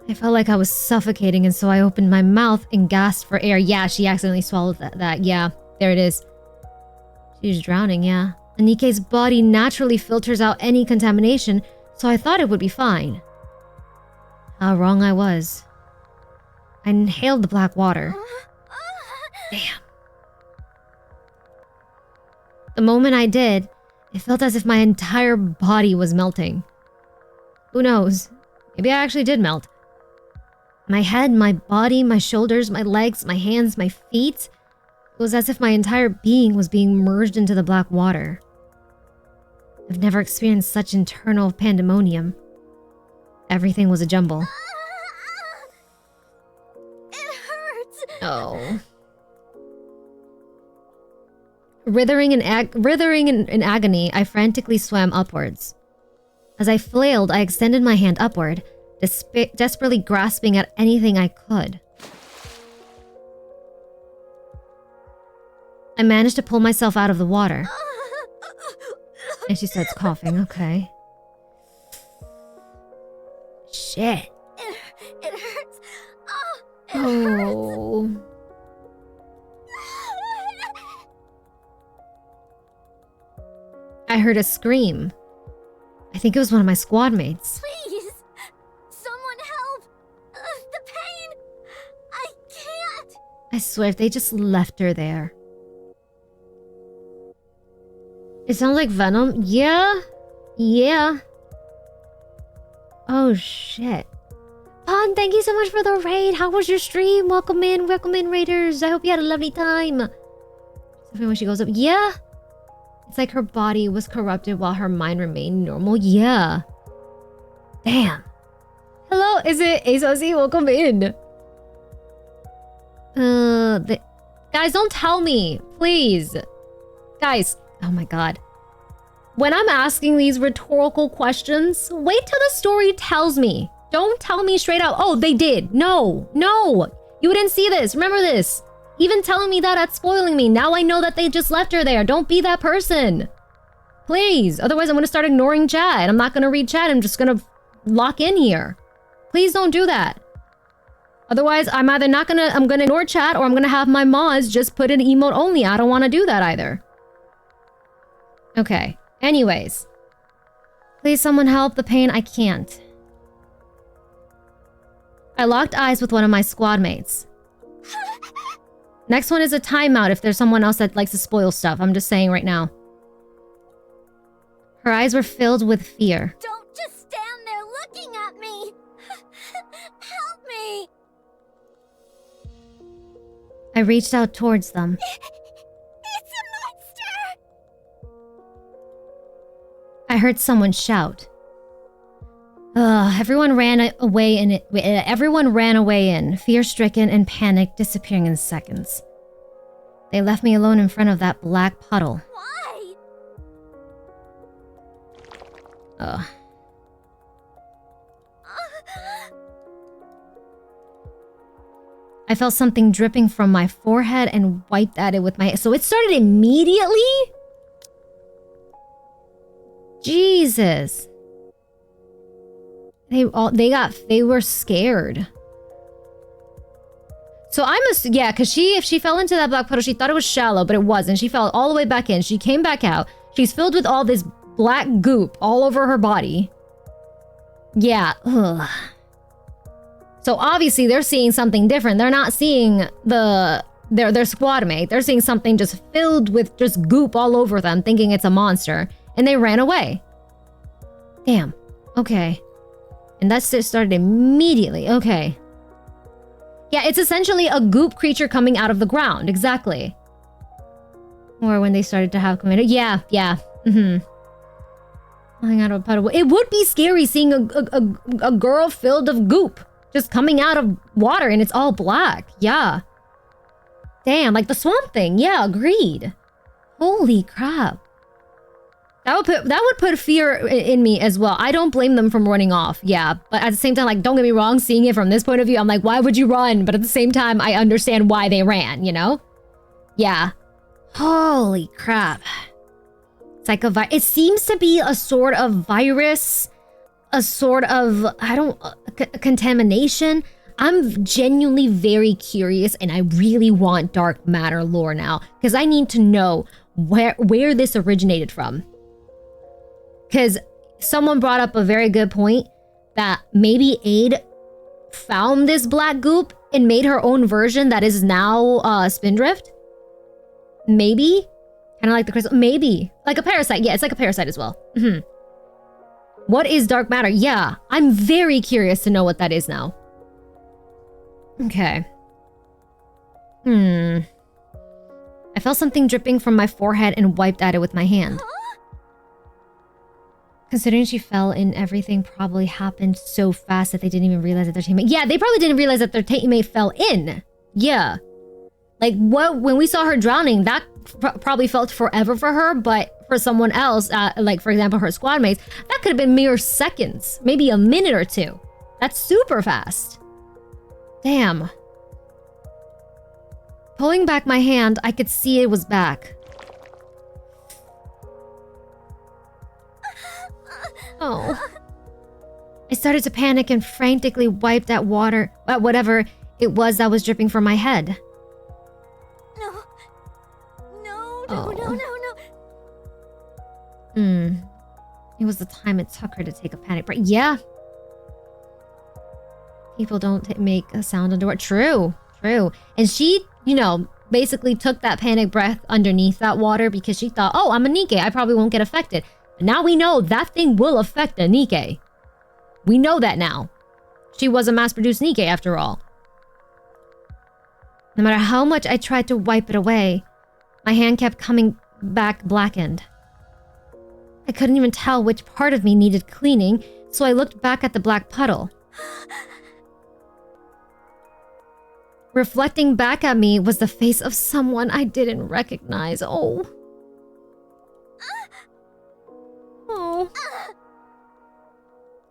I felt like I was suffocating, and so I opened my mouth and gasped for air. Yeah, she accidentally swallowed that. Yeah, there it is. She's drowning, yeah. NIKKE's body naturally filters out any contamination, so I thought it would be fine. How wrong I was. I inhaled the black water. Damn. The moment I did, it felt as if my entire body was melting. Who knows? Maybe I actually did melt. My head, my body, my shoulders, my legs, my hands, my feet. It was as if my entire being was being merged into the black water. I've never experienced such internal pandemonium. Everything was a jumble. It hurts. Oh. Writhing in agony, I frantically swam upwards. As I flailed, I extended my hand upward, desperately grasping at anything I could. I managed to pull myself out of the water. And she starts coughing. Okay. Shit. It hurts. Oh, it Oh. hurts. I heard a scream. I think it was one of my squad mates. Please, someone help. The pain. I can't. I swear, if they just left her there. It sounds like Venom. Yeah. Yeah. Oh, shit. Pon, thank you so much for the raid. How was your stream? Welcome in, raiders. I hope you had a lovely time. So when she goes up, yeah. It's like her body was corrupted while her mind remained normal. Yeah. Damn. Hello, is it ASOC? Welcome in. Guys, don't tell me, please. Guys, oh my god. When I'm asking these rhetorical questions, wait till the story tells me. Don't tell me straight out, oh, they did. No, no. You didn't see this. Remember this. Even telling me that's spoiling me. Now I know that they just left her there. Don't be that person. Please. Otherwise, I'm going to start ignoring chat. I'm not going to read chat. I'm just going to lock in here. Please don't do that. Otherwise, I'm either not going to... I'm going to ignore chat or I'm going to have my mods just put in emote only. I don't want to do that either. Okay. Anyways. Please, someone help. The pain. I can't. I locked eyes with one of my squad mates. Next one is a timeout if there's someone else that likes to spoil stuff. I'm just saying right now. Her eyes were filled with fear. Don't just stand there looking at me. Help me. I reached out towards them. It's a monster. I heard someone shout. Everyone ran away in, fear-stricken and panicked, disappearing in seconds. They left me alone in front of that black puddle. Why? I felt something dripping from my forehead and wiped at it with my... So it started immediately? Jesus. They were scared. So yeah, because if she fell into that black puddle, she thought it was shallow, but it wasn't. She fell all the way back in. She came back out. She's filled with all this black goop all over her body. Yeah. Ugh. So obviously they're seeing something different. They're not seeing their squad mate. They're seeing something just filled with just goop all over them, thinking it's a monster. And they ran away. Damn. Okay. And that started immediately. Okay. Yeah, it's essentially a goop creature coming out of the ground. Exactly. Or when they started to have committed. Yeah. Coming out of a puddle. It would be scary seeing a girl filled of goop just coming out of water and it's all black. Yeah. Damn, like the Swamp Thing. Yeah, agreed. Holy crap. That would put fear in me as well. I don't blame them from running off. Yeah, but at the same time, like, don't get me wrong, seeing it from this point of view, I'm like, why would you run? But at the same time, I understand why they ran, you know? Yeah. Holy crap. It's like it seems to be a sort of virus, a sort of, contamination. I'm genuinely very curious and I really want dark matter lore now because I need to know where this originated from. Because someone brought up a very good point that maybe Aid found this black goop and made her own version that is now Spindrift. Maybe. Kind of like the crystal. Maybe. Like a parasite. Yeah, it's like a parasite as well. What is dark matter? Yeah, I'm very curious to know what that is now. Okay. I felt something dripping from my forehead and wiped at it with my hand. Considering she fell in, everything probably happened so fast that they didn't even realize that their teammate... Yeah, they probably didn't realize that their teammate fell in. Yeah. Like, when we saw her drowning, that probably felt forever for her, but for someone else, like, for example, her squad mates, that could have been mere seconds. Maybe a minute or two. That's super fast. Damn. Pulling back my hand, I could see it was back. Oh. I started to panic and frantically wiped at water, at whatever it was that was dripping from my head. No. No, Oh. no. It was the time it took her to take a panic break. Yeah. People don't make a sound underwater. True. And she, basically took that panic breath underneath that water because she thought, oh, I'm a NIKKE. I probably won't get affected. But now we know that thing will affect a NIKKE. We know that now. She was a mass-produced NIKKE after all. No matter how much I tried to wipe it away, my hand kept coming back blackened. I couldn't even tell which part of me needed cleaning, so I looked back at the black puddle. Reflecting back at me was the face of someone I didn't recognize. Oh.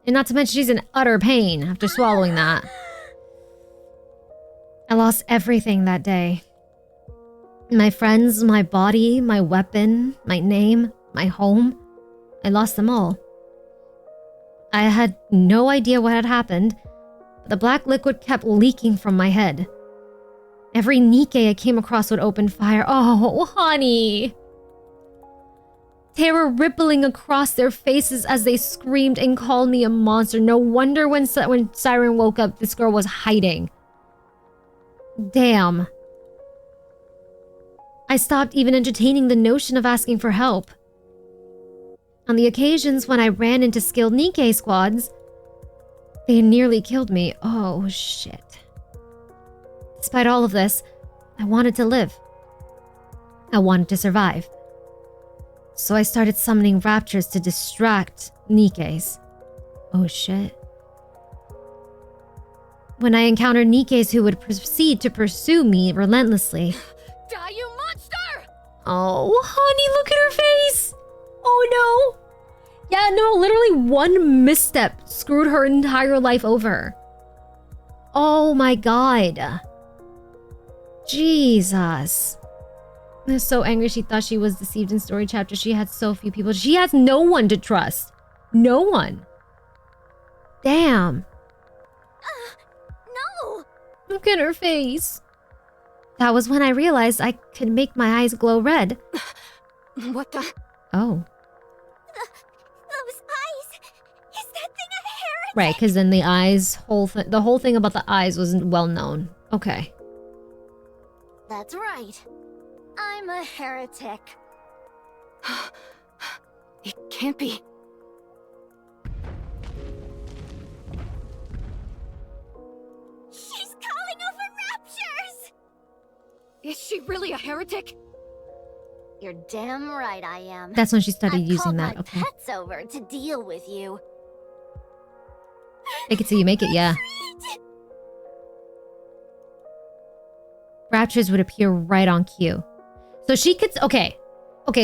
And not to mention she's in utter pain after swallowing that. I lost everything that day. My friends, my body, my weapon, my name, my home. I lost them all. I had no idea what had happened, but the black liquid kept leaking from my head. Every NIKKE I came across would open fire. Oh, honey. Terror rippling across their faces as they screamed and called me a monster. No wonder when Siren woke up, this girl was hiding. Damn. I stopped even entertaining the notion of asking for help. On the occasions when I ran into skilled NIKKE squads, they nearly killed me. Oh, shit. Despite all of this, I wanted to live. I wanted to survive. So I started summoning raptures to distract NIKKEs. Oh shit. When I encountered NIKKEs who would proceed to pursue me relentlessly. Die, you monster! Oh, honey, look at her face! Oh no! Yeah, no, literally one misstep screwed her entire life over. Oh my god. Jesus. I was so angry she thought she was deceived in story chapter. She had so few people. She has no one to trust. No one. Damn. No! Look at her face. That was when I realized I could make my eyes glow red. What the? Oh. Those eyes! Is that thing a heretic? Right, because then the eyes, the whole thing about the eyes wasn't well known. Okay. That's right. I'm a heretic. It can't be. She's calling over raptures! Is she really a heretic? You're damn right I am. That's when she started I using called that. my Okay. pets over to deal with you. Make it so you make it, yeah. Raptures would appear right on cue. So she could, okay,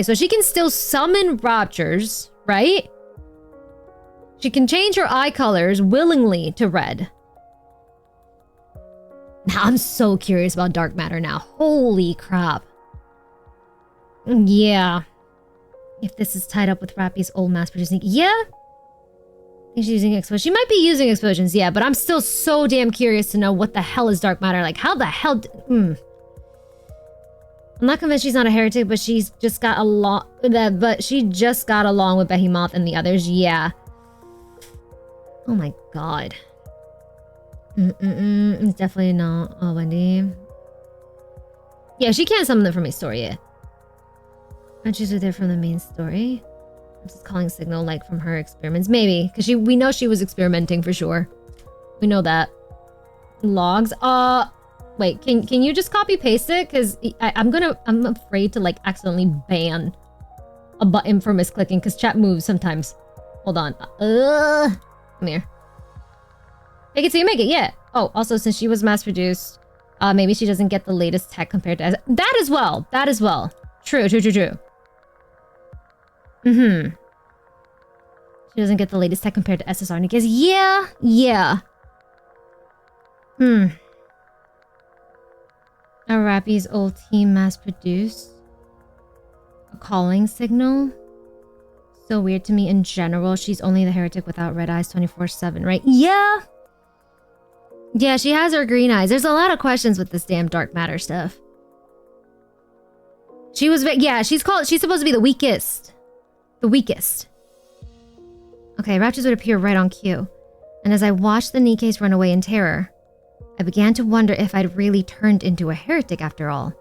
so she can still summon raptures, right? She can change her eye colors willingly to red. Now I'm so curious about dark matter now. Holy crap. Yeah. If this is tied up with Rappy's old mass-producing, yeah. I think she's using explosions. She might be using explosions, yeah, but I'm still so damn curious to know what the hell is dark matter. Like, how the hell... I'm not convinced she's not a heretic, but she's just got along... But she just got along with Behemoth and the others, yeah. Oh my god. It's definitely not... Oh, Wendy. Yeah, she can't summon them from a story yet. Aren't you there from the main story? I'm just calling signal like from her experiments. Maybe, because we know she was experimenting for sure. We know that. Logs. Wait, can you just copy paste it? Because I'm afraid to like accidentally ban a button for misclicking because chat moves sometimes. Hold on. Come here. Make it so you make it, yeah. Oh, also since she was mass produced, maybe she doesn't get the latest tech compared to that as well. That as well. True. She doesn't get the latest tech compared to SSR Nikke's. Yeah. Are Rappy's old team mass produced? A calling signal? So weird to me in general. She's only the heretic without red eyes 24/7, right? Yeah. Yeah, she has her green eyes. There's a lot of questions with this damn dark matter stuff. She was, yeah, she's supposed to be the weakest. The weakest. Okay, raptors would appear right on cue. And as I watched the NIKKEs run away in terror, I began to wonder if I'd really turned into a heretic after all.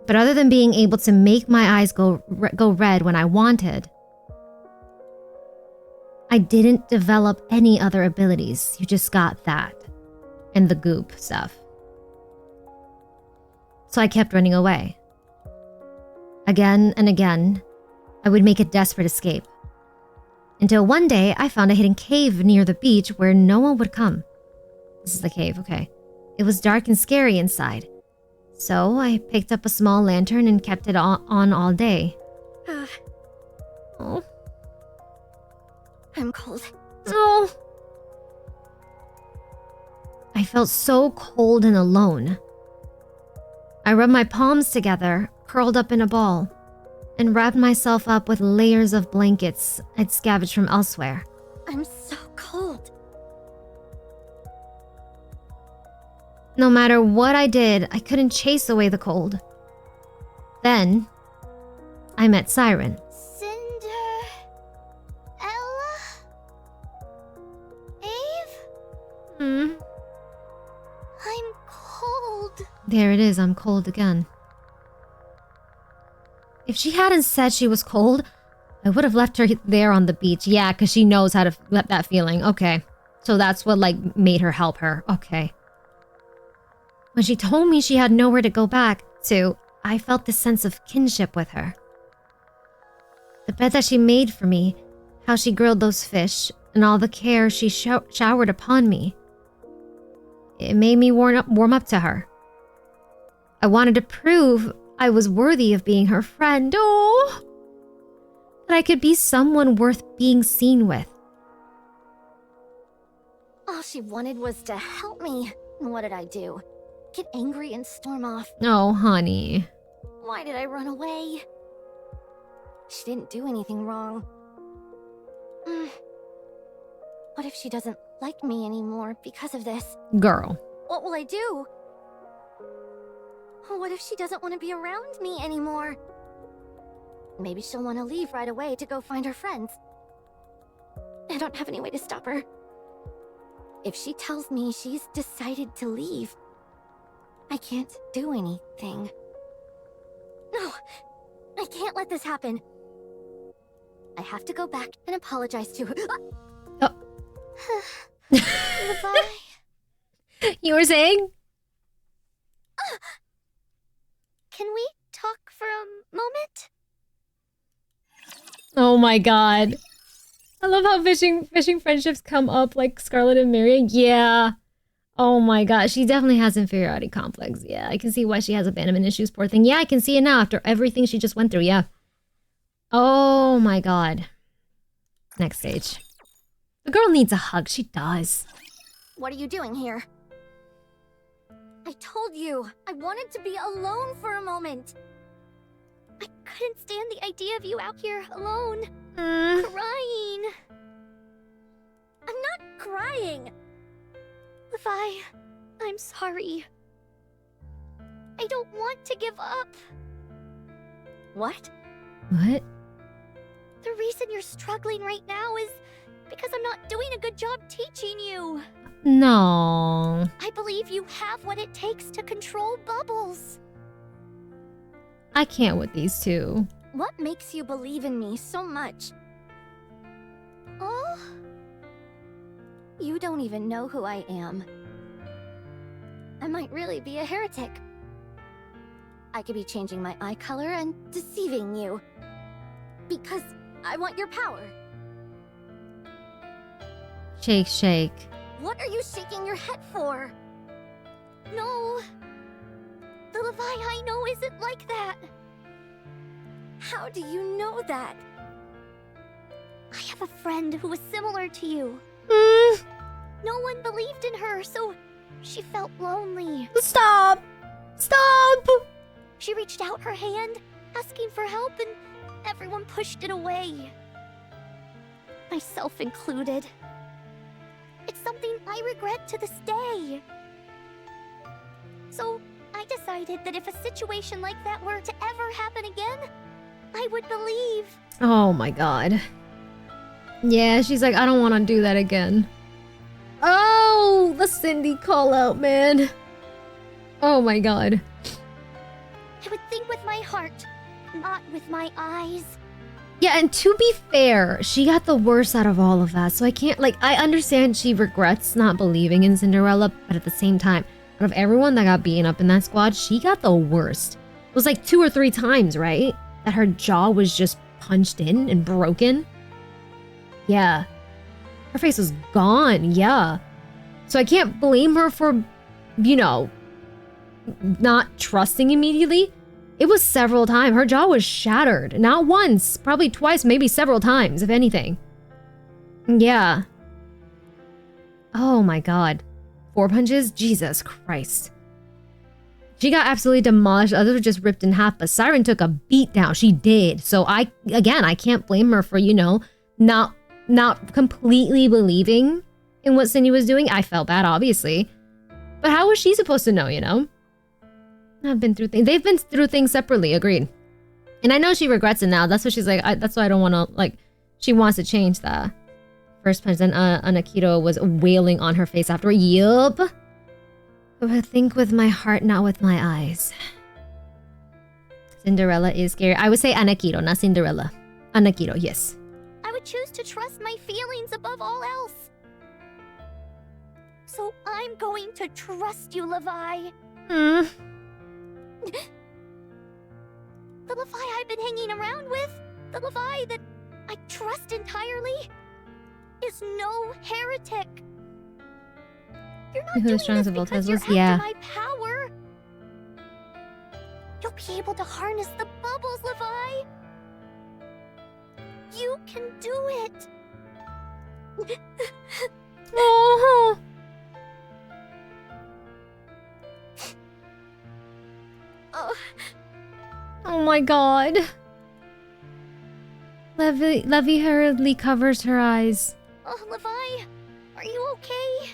But other than being able to make my eyes go red when I wanted, I didn't develop any other abilities. You just got that. And the goop stuff. So I kept running away. Again and again, I would make a desperate escape. Until one day, I found a hidden cave near the beach where no one would come. This is the cave, okay. It was dark and scary inside. So I picked up a small lantern and kept it on all day. Oh. I'm cold. Oh. I felt so cold and alone. I rubbed my palms together, curled up in a ball, and wrapped myself up with layers of blankets I'd scavenged from elsewhere. I'm so cold. No matter what I did, I couldn't chase away the cold. Then, I met Siren. Ella? Eve? Hmm. I'm cold. There it is, I'm cold again. If she hadn't said she was cold, I would have left her there on the beach. Yeah, because she knows how to let that feeling. Okay. So that's what, like, made her help her. Okay. When she told me she had nowhere to go back to, I felt this sense of kinship with her. The bed that she made for me, how she grilled those fish, and all the care she showered upon me. It made me warm up to her. I wanted to prove I was worthy of being her friend. Oh! That I could be someone worth being seen with. All she wanted was to help me. And what did I do? Get angry and storm off. Oh, honey. Why did I run away? She didn't do anything wrong. What if she doesn't like me anymore because of this? Girl. What will I do? What if she doesn't want to be around me anymore? Maybe she'll want to leave right away to go find her friends. I don't have any way to stop her. If she tells me she's decided to leave, I can't do anything. No, I can't let this happen. I have to go back and apologize to her. Oh. Levi? You were saying? Can we talk for a moment? Oh my god. I love how fishing friendships come up like Scarlet and Marion. Yeah. Oh my god. She definitely has inferiority complex. Yeah, I can see why she has abandonment issues, poor thing. Yeah, I can see it now after everything she just went through. Yeah. Oh my god. Next stage. The girl needs a hug. She does. What are you doing here? I told you, I wanted to be alone for a moment. I couldn't stand the idea of you out here alone, Mm. crying. I'm not crying. Levi, I'm sorry. I don't want to give up. What? What? The reason you're struggling right now is because I'm not doing a good job teaching you. No. I believe you have what it takes to control bubbles. I can't with these two. What makes you believe in me so much? Oh? You don't even know who I am. I might really be a heretic. I could be changing my eye color and deceiving you. Because I want your power. Shake, shake. What are you shaking your head for? No. The Levi I know isn't like that. How do you know that? I have a friend who was similar to you. Mm. No one believed in her, so she felt lonely. Stop! Stop! She reached out her hand, asking for help, and everyone pushed it away. Myself included. It's something I regret to this day. So, I decided that if a situation like that were to ever happen again, I would believe. Oh my god. Yeah, she's like, I don't want to do that again. Oh, the Cindy call out, man. Oh my god. I would think with my heart, not with my eyes. Yeah, and to be fair, she got the worst out of all of that. So I can't, like, I understand she regrets not believing in Cinderella, but at the same time, out of everyone that got beaten up in that squad, she got the worst. It was like 2 or 3 times, right? That her jaw was just punched in and broken. Yeah. Her face was gone, yeah. So I can't blame her for, you know, not trusting immediately. It was several times. Her jaw was shattered. Not once, probably twice, maybe several times, if anything. Yeah. Oh my god. 4 punches? Jesus Christ. She got absolutely demolished. Others were just ripped in half, but Siren took a beat down. She did. So I can't blame her for, you know, not completely believing in what Cindy was doing. I felt bad, obviously. But how was she supposed to know, you know? I've been through things. They've been through things separately, agreed. And I know she regrets it now. That's what she's like. That's why I don't want to, like, she wants to change that. First punch, then Anakido was wailing on her face afterward. Yup. I think with my heart, not with my eyes. Cinderella is scary. I would say Anakido, not Cinderella. Anakido, yes. I would choose to trust my feelings above all else. So I'm going to trust you, Levi. Hmm. The Levi I've been hanging around with, the Levi that I trust entirely, is no heretic. You're not Who doing the strongest this of all because you're Teslas? Yeah. after my power. You'll be able to harness the bubbles, Levi. You can do it. Oh. Oh my god. Levi hurriedly covers her eyes. Oh, Levi, are you okay?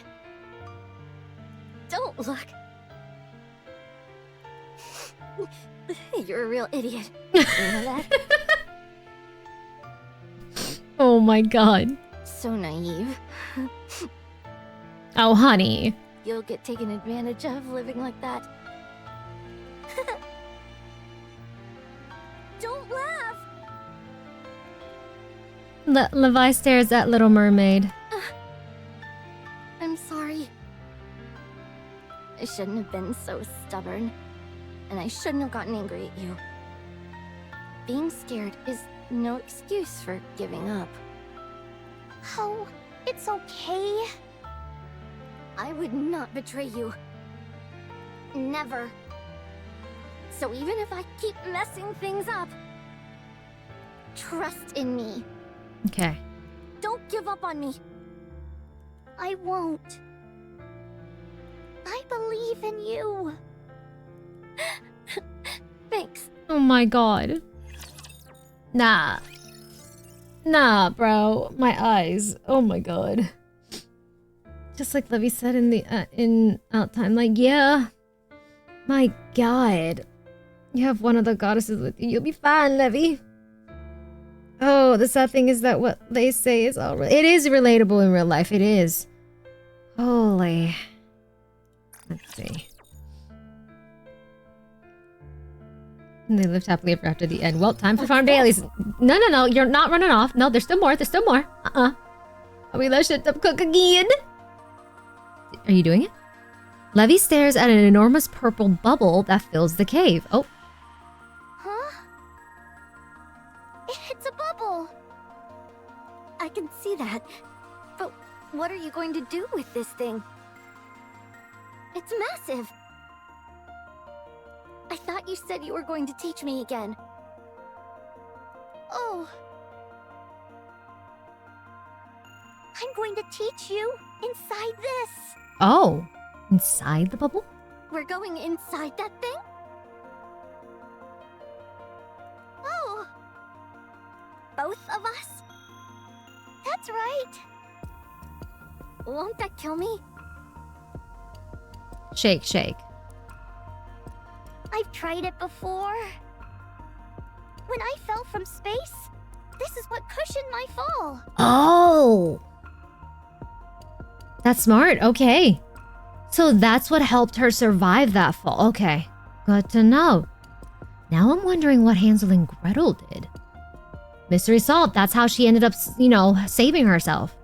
Don't look. You're a real idiot. You know that? Oh my god. So naive. Oh, honey. You'll get taken advantage of living like that. Don't laugh! Levi stares at Little Mermaid. I'm sorry. I shouldn't have been so stubborn. And I shouldn't have gotten angry at you. Being scared is no excuse for giving up. Oh, it's okay. I would not betray you. Never. So even if I keep messing things up, trust in me. Okay. Don't give up on me. I won't. I believe in you. Thanks. Oh my god. Nah. Nah, bro. My eyes. Oh my god. Just like Levi said in the in Outtime, like, yeah. My god. You have one of the goddesses with you. You'll be fine, Levi. Oh, the sad thing is that what they say is all it is relatable in real life. It is. Holy. Let's see. And they lived happily ever after the end. Well, time for farm dailies. No. You're not running off. No, there's still more. There's still more. Are we let shit up cook again? Are you doing it? Levi stares at an enormous purple bubble that fills the cave. Oh. Huh? It's a bubble. I can see that. But what are you going to do with this thing? It's massive. I thought you said you were going to teach me again. Oh. I'm going to teach you inside this. Oh. Inside the bubble? We're going inside that thing? Oh. both of us? That's right. Won't that kill me? Shake, shake. I've tried it before. When I fell from space, this is what cushioned my fall. Oh! That's smart. Okay. So that's what helped her survive that fall. Okay. Good to know. Now I'm wondering what Hansel and Gretel did. Mystery solved. That's how she ended up, you know, saving herself.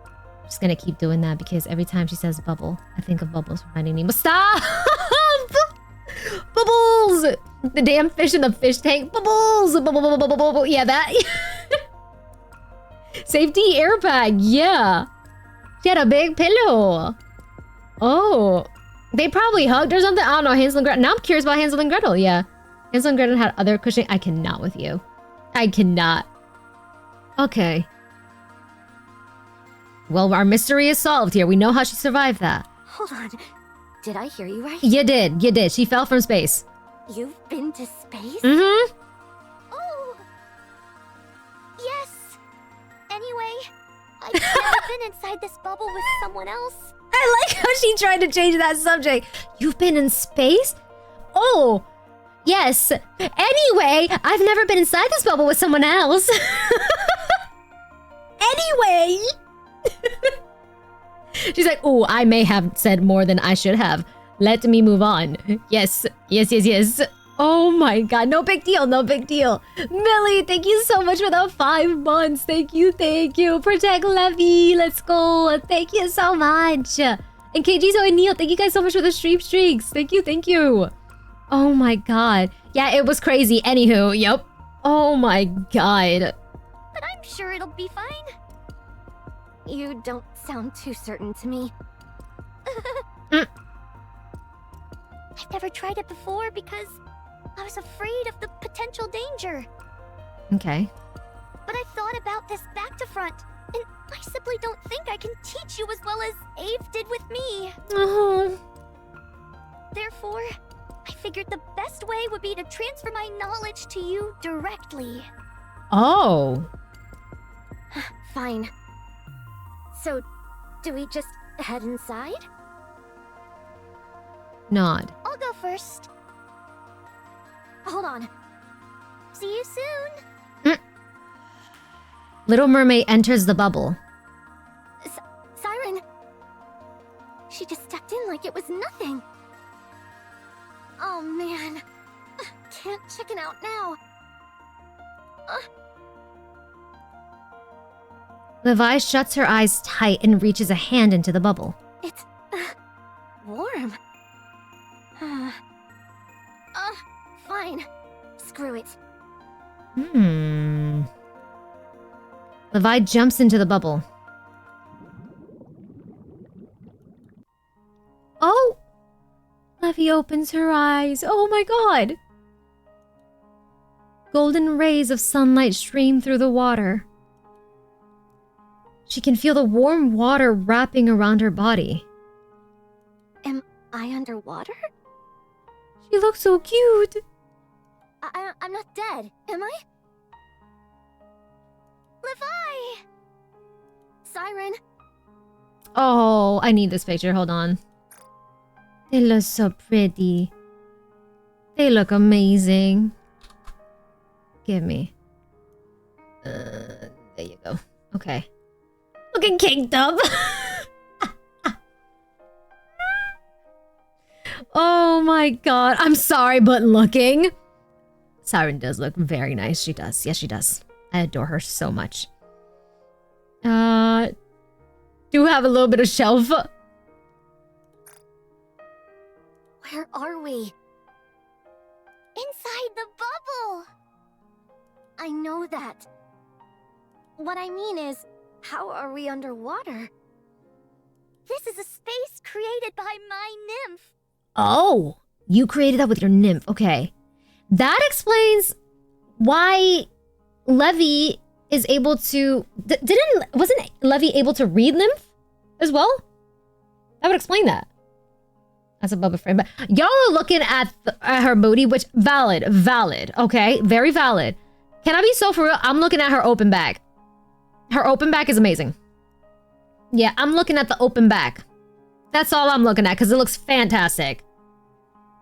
I'm just gonna keep doing that because every time she says bubble, I think of Bubbles from Finding Nemo. Stop! Bubbles! The damn fish in the fish tank. Bubbles! Bubble, bubble, bubble, bubble. Yeah, that. Safety airbag. Yeah. She had a big pillow. Oh. They probably hugged or something. I don't know. Hansel and Gretel. Now I'm curious about Hansel and Gretel. Yeah. Hansel and Gretel had other cushioning. I cannot with you. I cannot. Okay. Well, our mystery is solved here. We know how she survived that. Hold on. Did I hear you right? You did. You did. She fell from space. You've been to space? Mm-hmm. Oh! Yes! Anyway, I've never been inside this bubble with someone else. I like how she tried to change that subject. You've been in space? Oh, yes. Anyway, I've never been inside this bubble with someone else. Anyway. She's like, oh, I may have said more than I should have. Let me move on. Yes, yes, yes, yes. Oh my god, no big deal, no big deal. Millie, thank you so much for the 5 months. Thank you, thank you. Protect Levy, let's go. Thank you so much. And KG's and Neil, thank you guys so much for the stream streaks. Thank you, thank you. Oh my god. Yeah, it was crazy. Anywho, yep. Oh my god. But I'm sure it'll be fine. You don't sound too certain to me. I've never tried it before because I was afraid of the potential danger. Okay. But I thought about this back to front, and I simply don't think I can teach you as well as Ave did with me. Oh. Therefore, I figured the best way would be to transfer my knowledge to you directly. Oh. Fine. So, do we just head inside? Nod. I'll go first. Hold on. See you soon. Little Mermaid enters the bubble. Siren. She just stepped in like it was nothing. Oh man. Can't chicken out now. Levi shuts her eyes tight and reaches a hand into the bubble. It's warm. Fine. Screw it. Levi jumps into the bubble. Oh! Levi opens her eyes. Oh my god! Golden rays of sunlight stream through the water. She can feel the warm water wrapping around her body. Am I underwater? She looks so cute. I'm not dead, am I? Levi! Siren! Oh, I need this picture. Hold on. They look so pretty. They look amazing. Give me. There you go. Okay. Looking caked up. Oh my god. I'm sorry, but looking. Siren does look very nice. She does. Yes, she does. I adore her so much. Do have a little bit of shelf. Where are we? Inside the bubble! I know that. What I mean is, how are we underwater? This is a space created by my nymph. Oh, you created that with your nymph. Okay. That explains why Levy is able to... Wasn't Levy able to read nymph as well? That would explain that. That's a Bubba frame. But y'all are looking at her booty, which valid. Okay, very valid. Can I be so for real? I'm looking at her open bag. Her open bag is amazing. Yeah, I'm looking at the open bag. That's all I'm looking at because it looks fantastic.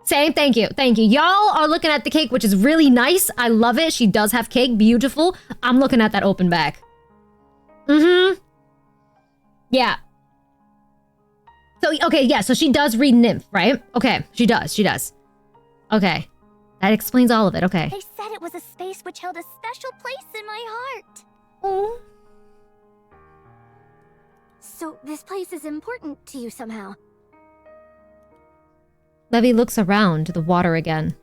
Same, thank you, thank you. Y'all are looking at the cake, which is really nice. I love it. She does have cake, beautiful. I'm looking at that open bag. Yeah. So, okay, yeah, so she does read nymph, right? Okay, she does. Okay. That explains all of it, okay. They said it was a space which held a special place in my heart. Oh. So this place is important to you somehow. Levy looks around the water again.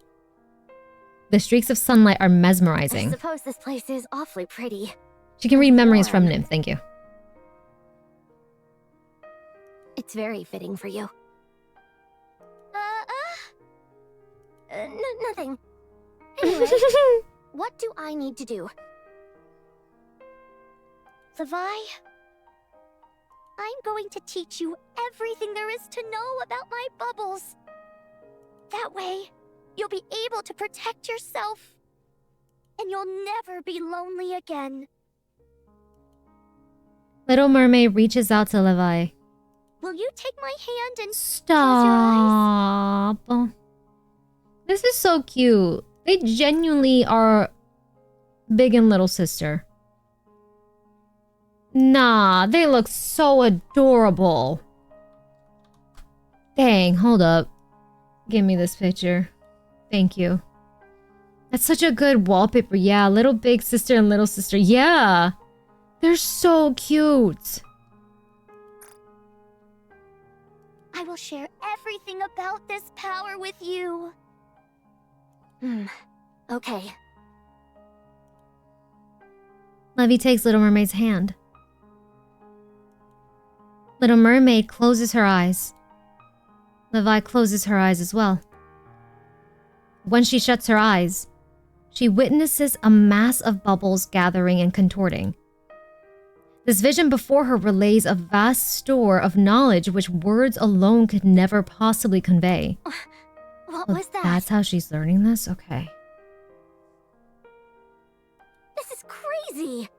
The streaks of sunlight are mesmerizing. I suppose this place is awfully pretty. She can read memories from nymph, thank you. It's very fitting for you. Nothing. Anyway, what do I need to do? Levi, I'm going to teach you everything there is to know about my bubbles. That way, you'll be able to protect yourself. And you'll never be lonely again. Little Mermaid reaches out to Levi. Will you take my hand and Stop. close your eyes? This is so cute. They genuinely are big and little sister. Nah, they look so adorable. Dang, hold up. Give me this picture. Thank you. That's such a good wallpaper. Yeah, little big sister and little sister. Yeah. They're so cute. I will share everything about this power with you. Okay. Levy takes Little Mermaid's hand. Little Mermaid closes her eyes. Levi closes her eyes as well. When she shuts her eyes, she witnesses a mass of bubbles gathering and contorting. This vision before her relays a vast store of knowledge which words alone could never possibly convey. What was that? That's how she's learning this? Okay. This is crazy!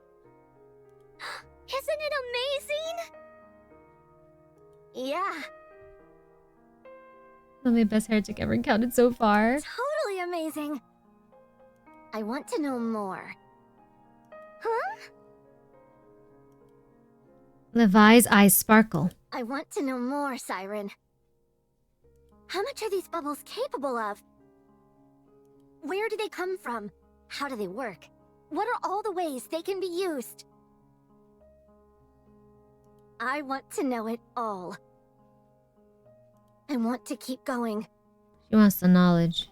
Isn't it amazing? Yeah, My best heretic ever encountered so far. totally amazing. I want to know more. Huh? Levi's eyes sparkle. I want to know more, Siren. How much are these bubbles capable of? Where do they come from? How do they work? What are all the ways they can be used? I want to know it all. I want to keep going. She wants the knowledge.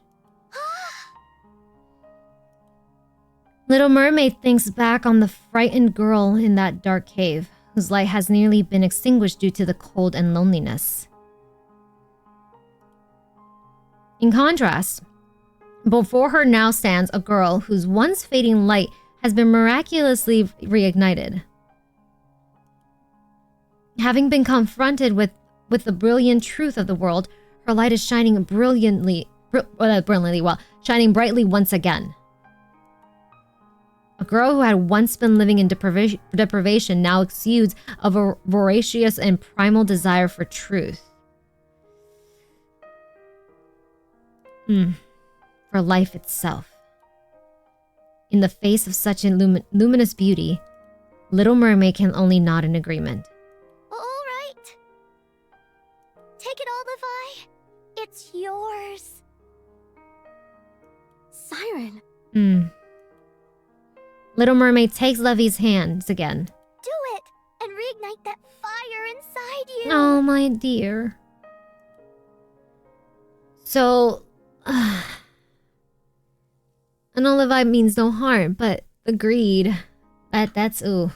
Little Mermaid thinks back on the frightened girl in that dark cave, whose light has nearly been extinguished due to the cold and loneliness. In contrast, before her now stands a girl whose once fading light has been miraculously reignited. Having been confronted with the brilliant truth of the world, her light is shining brilliantly, shining brightly once again. A girl who had once been living in deprivation now exudes a voracious and primal desire for truth. For life itself. In the face of such luminous beauty, Little Mermaid can only nod in agreement. All right. Take it all, Levi. It's yours. Siren, Little Mermaid takes Levy's hands again. Do it and reignite that fire inside you. Oh, my dear. So, I know Levi means no harm, but agreed. That's ooh.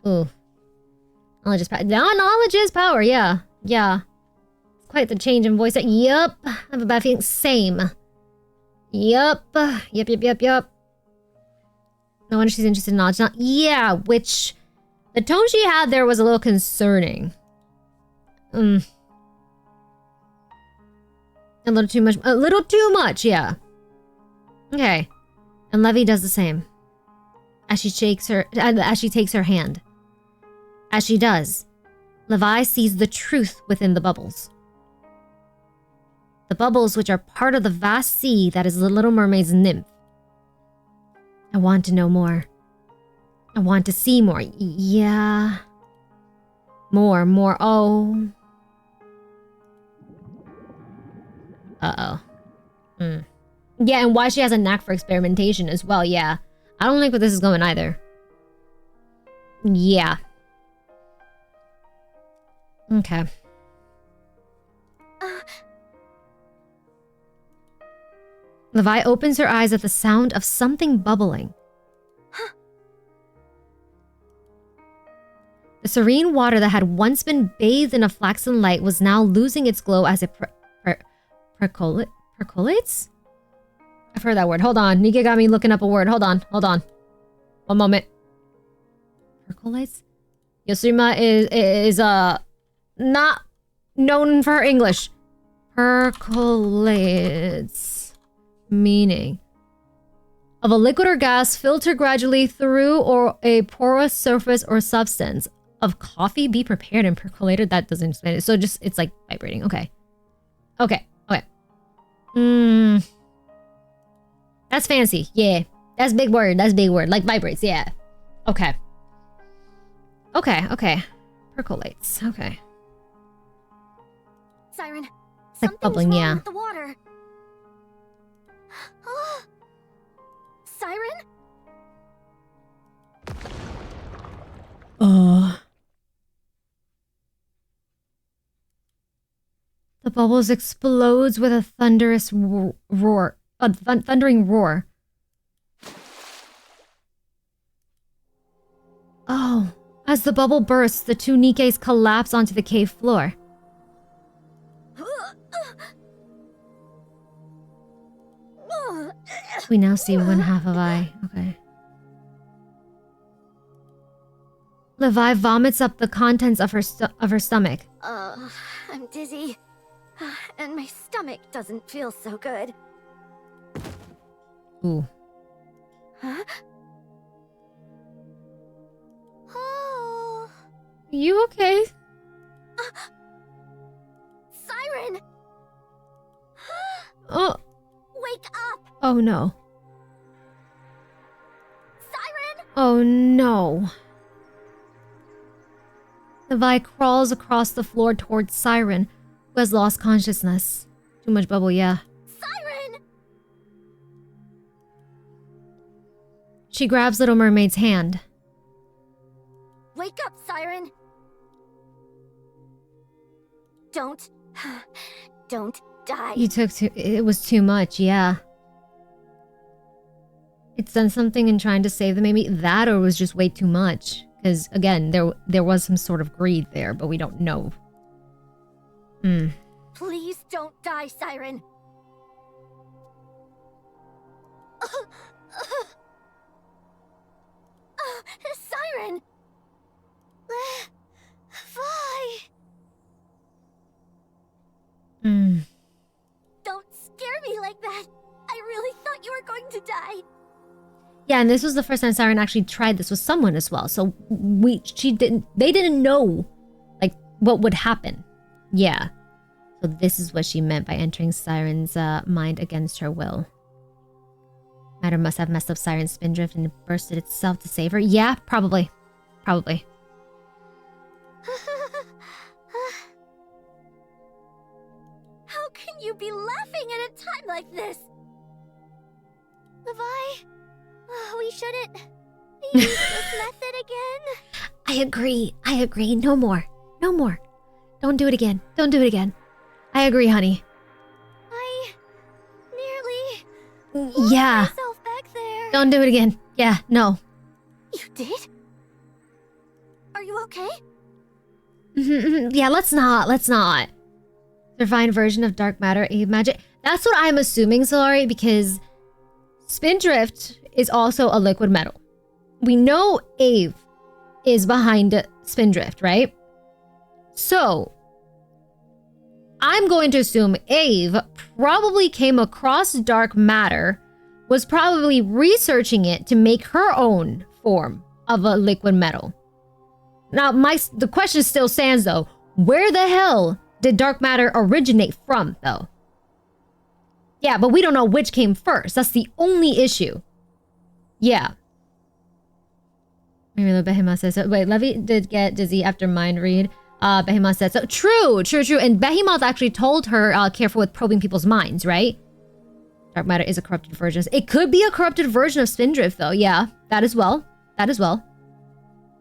Knowledge is power. Knowledge is power, yeah. Yeah. It's quite the change in voice. Yup. I have a bad feeling. Same. Yup. Yup. No wonder she's interested in knowledge. Yeah, which the tone she had there was a little concerning. A little too much, yeah. Okay. And Levy does the same. as she takes her hand. As she does, Levi sees the truth within the bubbles. The bubbles which are part of the vast sea that is the Little Mermaid's nymph. I want to know more. I want to see more. Yeah. More. Oh. Uh-oh. Yeah, and why she has a knack for experimentation as well, yeah. I don't like where this is going either. Yeah. Okay. Levi opens her eyes at the sound of something bubbling. The serene water that had once been bathed in a flaxen light was now losing its glow as it percolates? I've heard that word. Hold on. Nikke got me looking up a word. Hold on. One moment. Percolates? Yosima is not known for her English. Percolates. Meaning of a liquid or gas filtered gradually through or a porous surface or substance of coffee be prepared and percolated. That doesn't explain it. So just it's like vibrating. Okay. That's fancy. Yeah. That's big word. Like vibrates. Yeah. Okay. Percolates. Okay. Siren. Like bubbling, yeah. With the water. Siren? The bubbles explodes with a thunderous roar. A thundering roar. Oh. As the bubble bursts, the two Nikkes collapse onto the cave floor. We now see one half of eye. Okay. Levi vomits up the contents of her stomach. I'm dizzy. And my stomach doesn't feel so good. Ooh. Huh? Oh. You okay? Siren! Oh. Wake up! Oh no. Siren! Oh no. Levi crawls across the floor towards Siren, who has lost consciousness. Too much bubble, yeah. Siren! She grabs Little Mermaid's hand. Wake up, Siren! Don't die. You took it was too much, yeah. It's done something in trying to save them, maybe that, or was just way too much. Because again, there was some sort of greed there, but we don't know. Please don't die, Siren. Siren! Fly! Don't scare me like that. I really thought you were going to die. Yeah, and this was the first time Siren actually tried this with someone as well. So they didn't know like what would happen. Yeah. So this is what she meant by entering Siren's mind against her will. Matter must have messed up Siren's spindrift and it bursted itself to save her. Yeah, probably. Probably. How can you be laughing at a time like this? Levi, we shouldn't use this method again. I agree. No more. Don't do it again. I agree, honey. I nearly yeah. lost myself back there. Don't do it again. Yeah, no. You did? Are you okay? Yeah, let's not. Refined version of dark matter, Ave magic. That's what I'm assuming, Solari, because Spindrift is also a liquid metal. We know Ave is behind Spindrift, right? So, I'm going to assume Ave probably came across dark matter, was probably researching it to make her own form of a liquid metal. Now, the question still stands though. Where the hell did dark matter originate from though? Yeah, but we don't know which came first. That's the only issue. Yeah. Maybe the Behemoth says so. Wait, Levy did get dizzy after mind read. Behemoth said so. True. And Behemoth actually told her careful with probing people's minds, right? Dark matter is a corrupted version. It could be a corrupted version of Spindrift though. Yeah, that as well.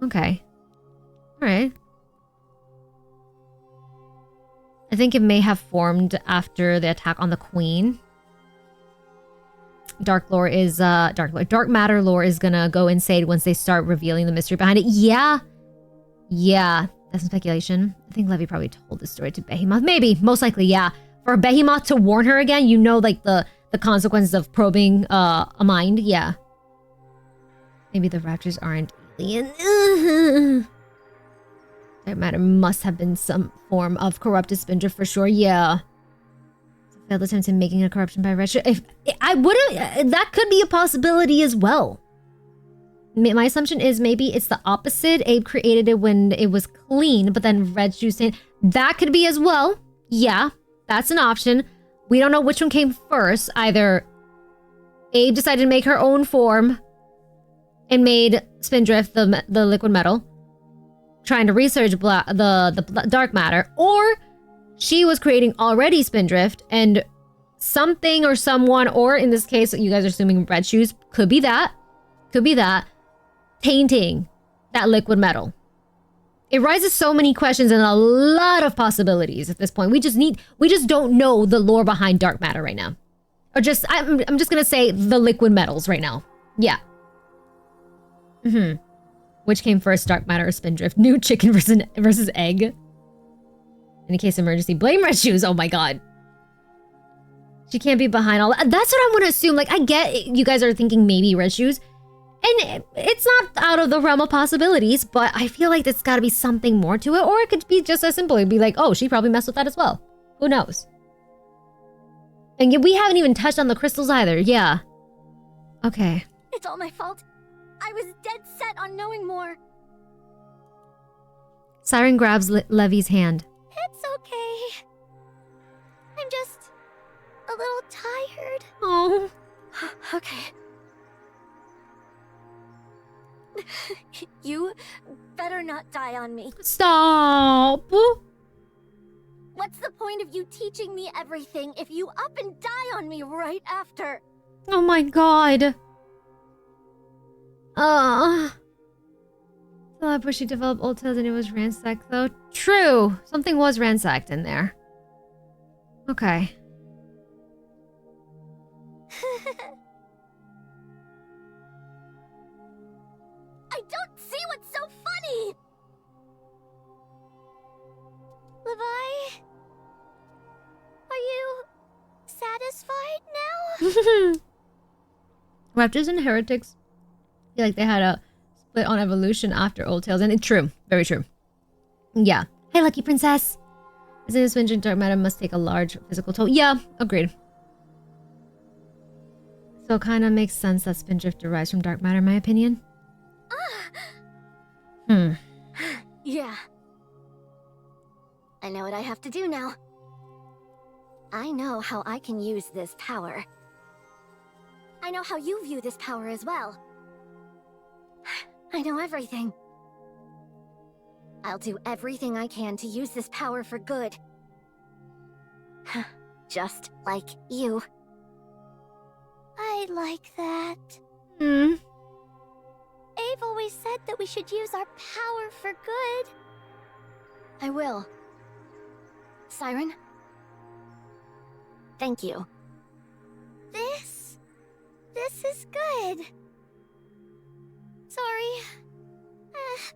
Okay. Alright. I think it may have formed after the attack on the Queen. Dark matter lore is gonna go insane once they start revealing the mystery behind it. Yeah, that's some speculation. I think Levy probably told this story to Behemoth. Maybe, most likely, yeah. For Behemoth to warn her again, you know, like the consequences of probing a mind. Yeah. Maybe the Raptors aren't alien. Dark matter must have been some form of corrupted Spindrift for sure. Yeah. Failed attempt in making a corruption by Red Shoes. If I wouldn't, that could be a possibility as well. My assumption is maybe it's the opposite. Abe created it when it was clean, but then Red Shoes saying that could be as well. Yeah, that's an option. We don't know which one came first. Either Abe decided to make her own form and made Spindrift the liquid metal, trying to research the dark matter, or she was creating already Spindrift and something or someone, or in this case, you guys are assuming Red Shoes, could be that, tainting that liquid metal. It raises so many questions and a lot of possibilities at this point. We just don't know the lore behind dark matter right now. Or just, I'm just gonna say the liquid metals right now. Yeah. Which came first, dark matter or Spindrift? New chicken versus egg. In case of emergency, blame Red Shoes. Oh my god. She can't be behind all that. That's what I'm gonna assume. Like, I get you guys are thinking maybe Red Shoes. And it's not out of the realm of possibilities, but I feel like there's gotta be something more to it. Or it could be just as simple. It'd be like, oh, she probably messed with that as well. Who knows? And yet we haven't even touched on the crystals either. Yeah. Okay. It's all my fault. I was dead set on knowing more. Siren grabs Levy's hand. It's okay. I'm just a little tired. Oh. Okay. You better not die on me. Stop. What's the point of you teaching me everything if you up and die on me right after? Oh my god. I wish she developed old tales and it was ransacked though. True. Something was ransacked in there. Okay. I don't see what's so funny! Levi? Are you satisfied now? Raptors and heretics feel like they had a split on evolution after old tales, and it's true. Very true. Yeah. Hey, lucky princess. Isn't this mentioned dark matter must take a large physical toll? Yeah, agreed. So it kind of makes sense that Spindrift derives from dark matter, in my opinion. Yeah. I know what I have to do now. I know how I can use this power. I know how you view this power as well. I know everything. I'll do everything I can to use this power for good. Just like you. I like that. Ave always said that we should use our power for good. I will. Siren? Thank you. This is good. Sorry.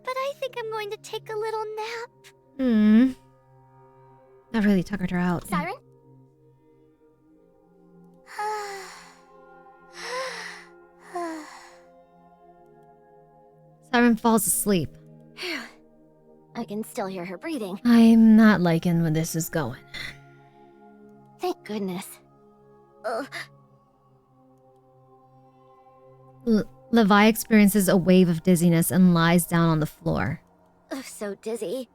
But I think I'm going to take a little nap. That really tuckered her out. Siren? Siren falls asleep. I can still hear her breathing. I'm not liking where this is going. Thank goodness. Levi experiences a wave of dizziness and lies down on the floor. Oh, so dizzy.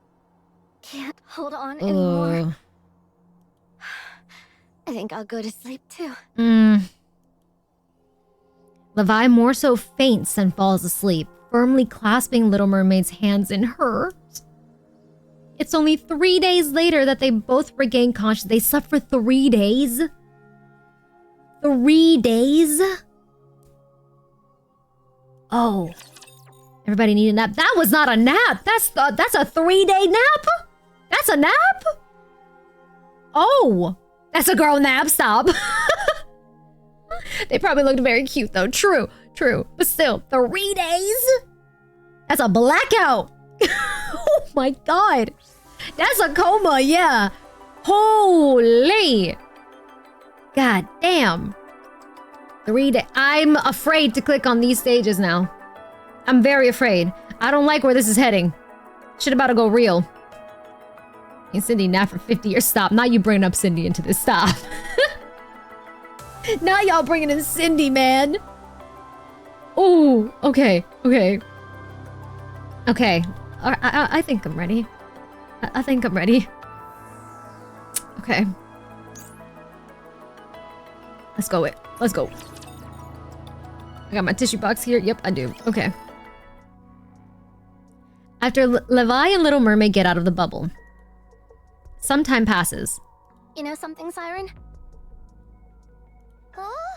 Can't hold on anymore. I think I'll go to sleep too. Levi more so faints than falls asleep, firmly clasping Little Mermaid's hands in hers. It's only 3 days later that they both regain consciousness. They slept for 3 days? 3 days? Oh. Everybody need a nap. That was not a nap. That's a 3-day nap? That's a nap? Oh. That's a girl nap. Stop. They probably looked very cute though. True. But still, 3 days? That's a blackout. Oh my god. That's a coma, yeah. Holy. God damn. 3 days. I'm afraid to click on these stages now. I'm very afraid. I don't like where this is heading. Shit about to go real. And Cindy, nap for 50 years. Stop. Now you bringing up Cindy into this. Stop. Now y'all bringing in Cindy, man. Oh, okay. I think I'm ready. I think I'm ready. Okay. Let's go. Let's go. I got my tissue box here. Yep, I do. Okay. After Levi and Little Mermaid get out of the bubble, some time passes. You know something, Siren? Oh?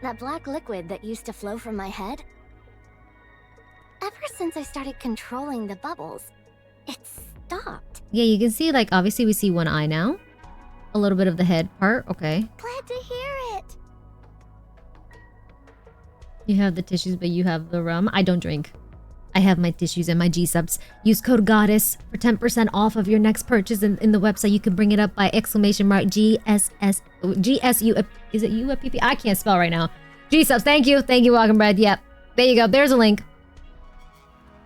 That black liquid that used to flow from my head? Ever since I started controlling the bubbles, it stopped. Yeah, you can see, like, obviously we see one eye now. A little bit of the head part. Okay. Glad to hear it. You have the tissues, but you have the rum. I don't drink. I have my tissues and my G-subs. Use code GODDESS for 10% off of your next purchase in the website. You can bring it up by exclamation mark GSU. Is it UPP? I can't spell right now. G-subs. Thank you. Welcome, Bread. Yep. There you go. There's a link.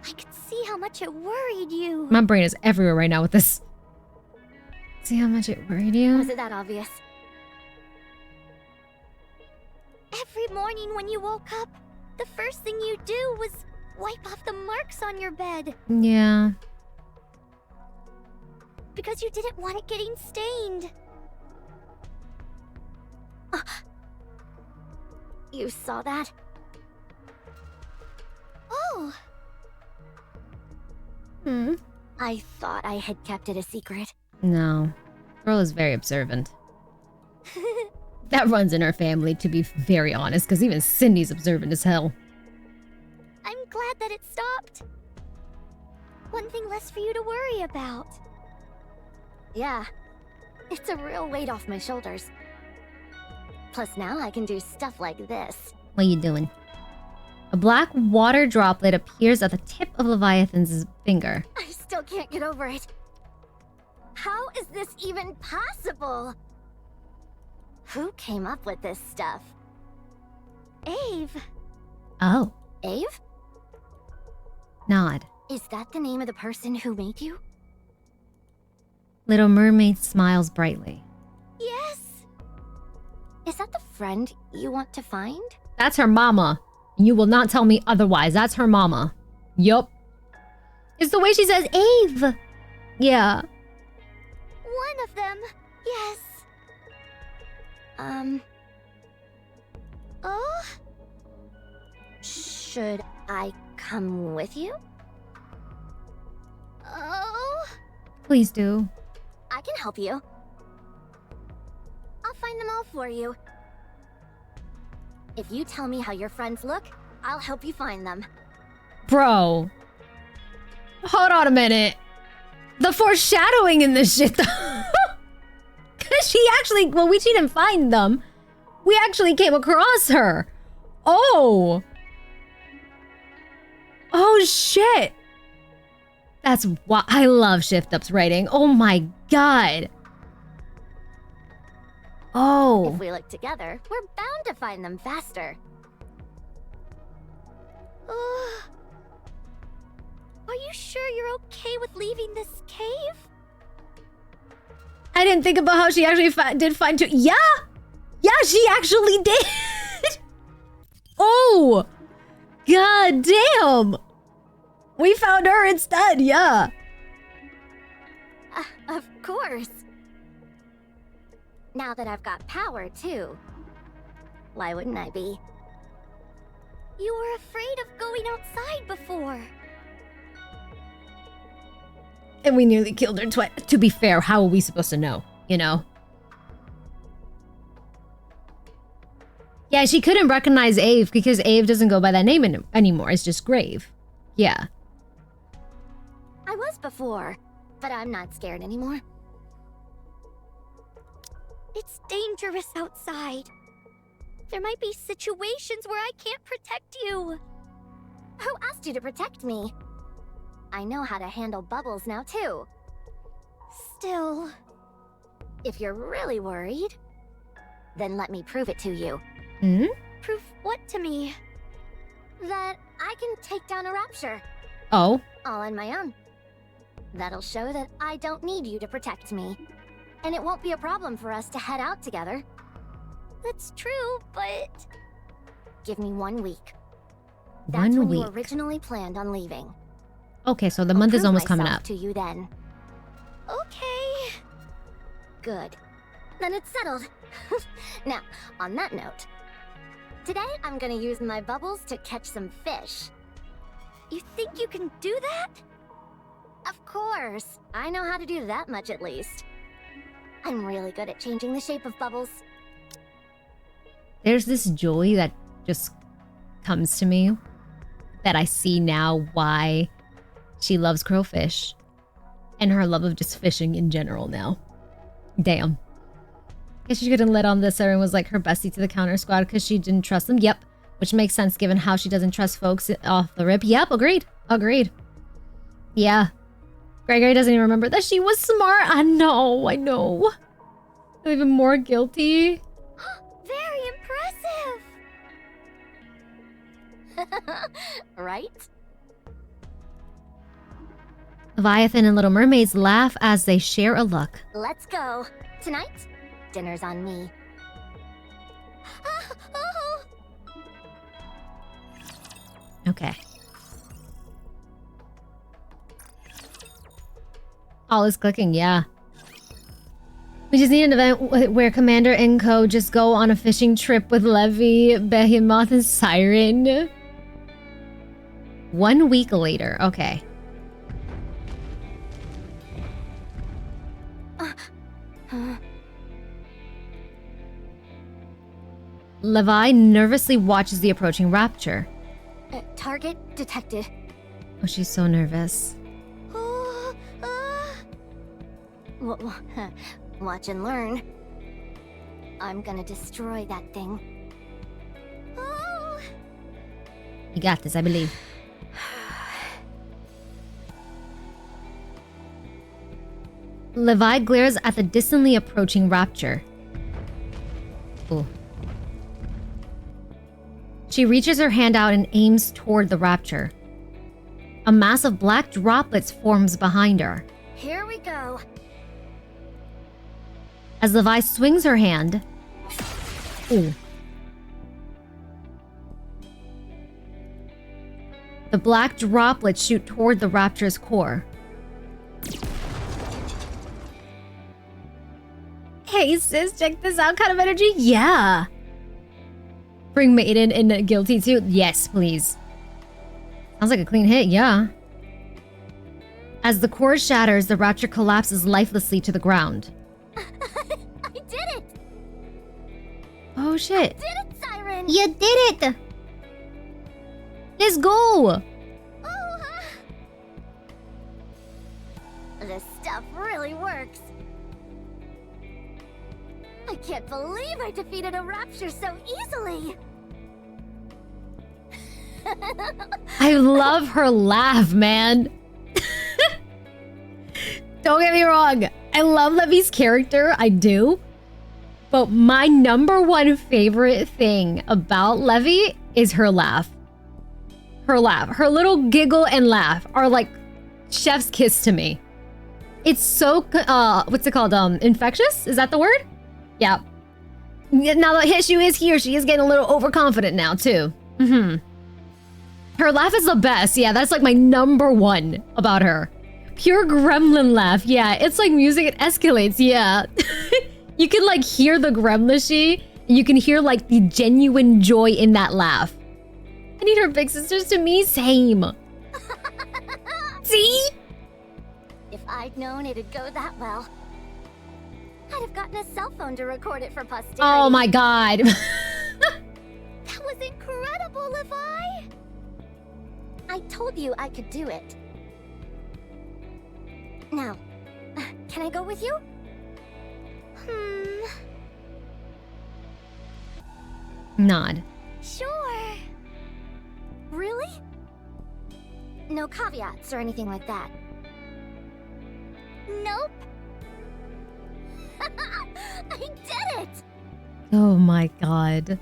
I could see how much it worried you. My brain is everywhere right now with this. See how much it worried you? Was it that obvious? Every morning when you woke up, the first thing you do was wipe off the marks on your bed. Yeah. Because you didn't want it getting stained. You saw that? Oh. I thought I had kept it a secret. No. Girl is very observant. That runs in her family, to be very honest, because even Cindy's observant as hell. I'm glad that it stopped. One thing less for you to worry about. Yeah, it's a real weight off my shoulders. Plus now I can do stuff like this. What are you doing? A black water droplet appears at the tip of Leviathan's finger. I still can't get over it. How is this even possible? Who came up with this stuff? Ave. Oh. Ave? Nod. Is that the name of the person who made you? Little Mermaid smiles brightly. Yes. Is that the friend you want to find? That's her mama. You will not tell me otherwise. That's her mama. Yup. It's the way she says Ave. Yeah. One of them. Yes. Oh? Should I come with you? Oh? Please do. I can help you. I'll find them all for you. If you tell me how your friends look, I'll help you find them. Bro. Hold on a minute. The foreshadowing in this shit, though. Because she actually, well, she didn't find them. We actually came across her. Oh. Oh, shit. That's why I love Shift Up's writing. Oh my god. Oh. If we look together, we're bound to find them faster. Are you sure you're okay with leaving this cave? I didn't think about how she actually did find two. Yeah! Yeah, she actually did! Oh too! God damn! We found her instead, yeah. Of course. Now that I've got power, too. Why wouldn't I be? You were afraid of going outside before. And we nearly killed her twice. To be fair, how are we supposed to know, you know? Yeah, she couldn't recognize Ave because Ave doesn't go by that name anymore. It's just Grave. Yeah. I was before, but I'm not scared anymore. It's dangerous outside. There might be situations where I can't protect you. Who asked you to protect me? I know how to handle bubbles now, too. Still, if you're really worried, then let me prove it to you. Hmm? Prove what to me? That I can take down a rapture. Oh. All on my own. That'll show that I don't need you to protect me. And it won't be a problem for us to head out together. That's true, but... Give me 1 week. That's when you originally planned on leaving. Okay, so the month is almost coming up. To you then. Okay. Good. Then it's settled. Now, on that note, today I'm gonna use my bubbles to catch some fish. You think you can do that? Of course. I know how to do that much at least. I'm really good at changing the shape of bubbles. There's this joy that just comes to me that I see now why she loves crowfish and her love of just fishing in general now. Damn. Guess she couldn't let on this. Siren was like her bestie to the counter squad because she didn't trust them. Yep. Which makes sense given how she doesn't trust folks off the rip. Yep, agreed. Agreed. Yeah. Gregory doesn't even remember that she was smart. I know. I'm even more guilty. Very impressive. Right? Leviathan and Little Mermaids laugh as they share a look. Let's go. Tonight, dinner's on me. Okay. All is clicking, yeah. We just need an event where Commander and Co. just go on a fishing trip with Levy, Behemoth, and Siren. 1 week later. Okay. Levi nervously watches the approaching rapture. Target detected. Oh, she's so nervous. Watch and learn. I'm gonna destroy that thing. You got this, I believe. Levi glares at the distantly approaching rapture. Ooh. She reaches her hand out and aims toward the rapture. A mass of black droplets forms behind her. Here we go. As Levi swings her hand... Ooh. The black droplets shoot toward the rapture's core. Hey sis, check this out. Kind of energy? Yeah. Bring Maiden in guilty too? Yes, please. Sounds like a clean hit, yeah. As the core shatters, the rapture collapses lifelessly to the ground. I did it! Oh shit. I did it, Siren! You did it! Let's go! This stuff really works. I can't believe I defeated a rapture so easily. I love her laugh, man. Don't get me wrong. I love Levy's character. I do. But my #1 favorite thing about Levy is her laugh. Her laugh. Her little giggle and laugh are like chef's kiss to me. It's so, what's it called? Infectious? Is that the word? Yeah. Now that Hishu is here, she is getting a little overconfident now, too. Her laugh is the best. Yeah, that's like my number one about her. Pure gremlin laugh. Yeah, it's like music. It escalates. Yeah. You can like hear the gremlishy. You can hear like the genuine joy in that laugh. I need her big sisters to me. Same. See? If I'd known it'd go that well, I'd have gotten a cell phone to record it for posterity. Oh my god. That was incredible, Levi! I told you I could do it. Now, can I go with you? Nod. Sure. Really? No caveats or anything like that? Nope. I did it! Oh my god.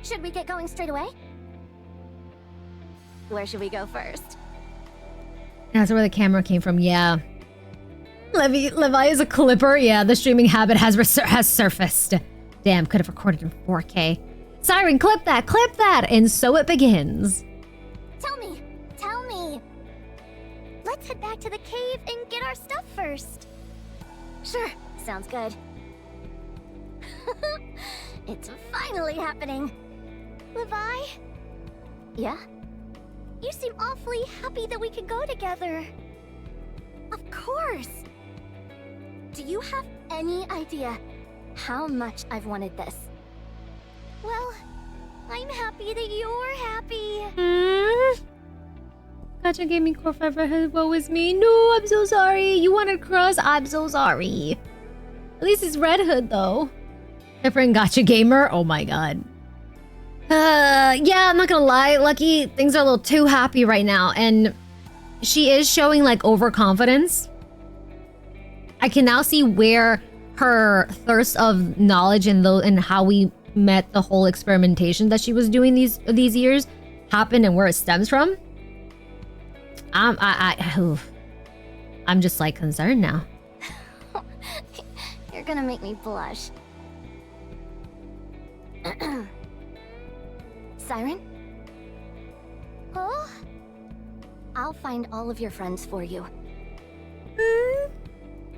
Should we get going straight away? Where should we go first? That's where the camera came from, yeah. Levi is a clipper. Yeah, the streaming habit has surfaced. Damn, could have recorded in 4K. Siren, clip that! And so it begins. Tell me! Let's head back to the cave and get our stuff first. Sure, sounds good. It's finally happening. Levi? Yeah? You seem awfully happy that we could go together. Of course! Do you have any idea how much I've wanted this? Well, I'm happy that you're happy. Gotcha gave me core fiber head. Woe is me. No, I'm so sorry. You wanted cross? I'm so sorry. At least it's Red Hood though. Different Gotcha gamer. Oh my god. Yeah, I'm not gonna lie, Lucky, things are a little too happy right now, and she is showing like overconfidence. I can now see where her thirst of knowledge and how we met the whole experimentation that she was doing these years happened and where it stems from. I'm just like concerned now. You're gonna make me blush. Siren? Oh? I'll find all of your friends for you.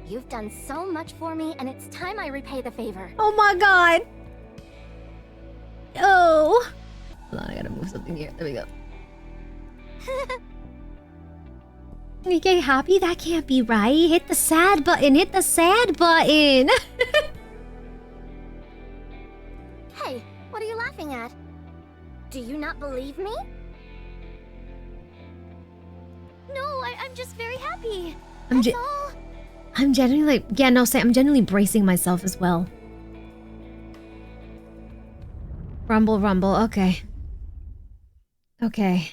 You've done so much for me, and it's time I repay the favor. Oh my god! Oh! Hold on, I gotta move something here. There we go. You get happy? That can't be right. Hit the sad button. Hit the sad button. Hey, what are you laughing at? Do you not believe me? No, I'm just very happy. That's all. I'm genuinely, yeah, no, say I'm genuinely bracing myself as well. Rumble, rumble. Okay. Okay.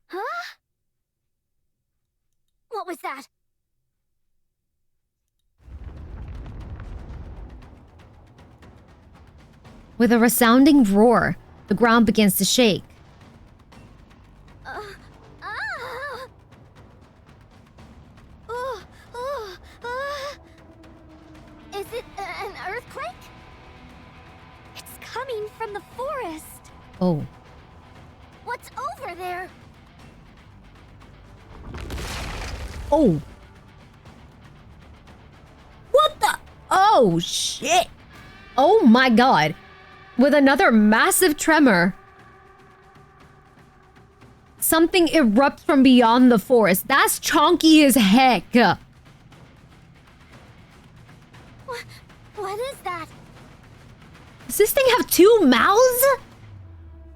Huh? What was that? With a resounding roar, the ground begins to shake. Is it an earthquake? It's coming from the forest. Oh. What's over there? Oh. What the? Oh, shit. Oh my god. With another massive tremor, something erupts from beyond the forest. That's chonky as heck. What is that? Does this thing have two mouths?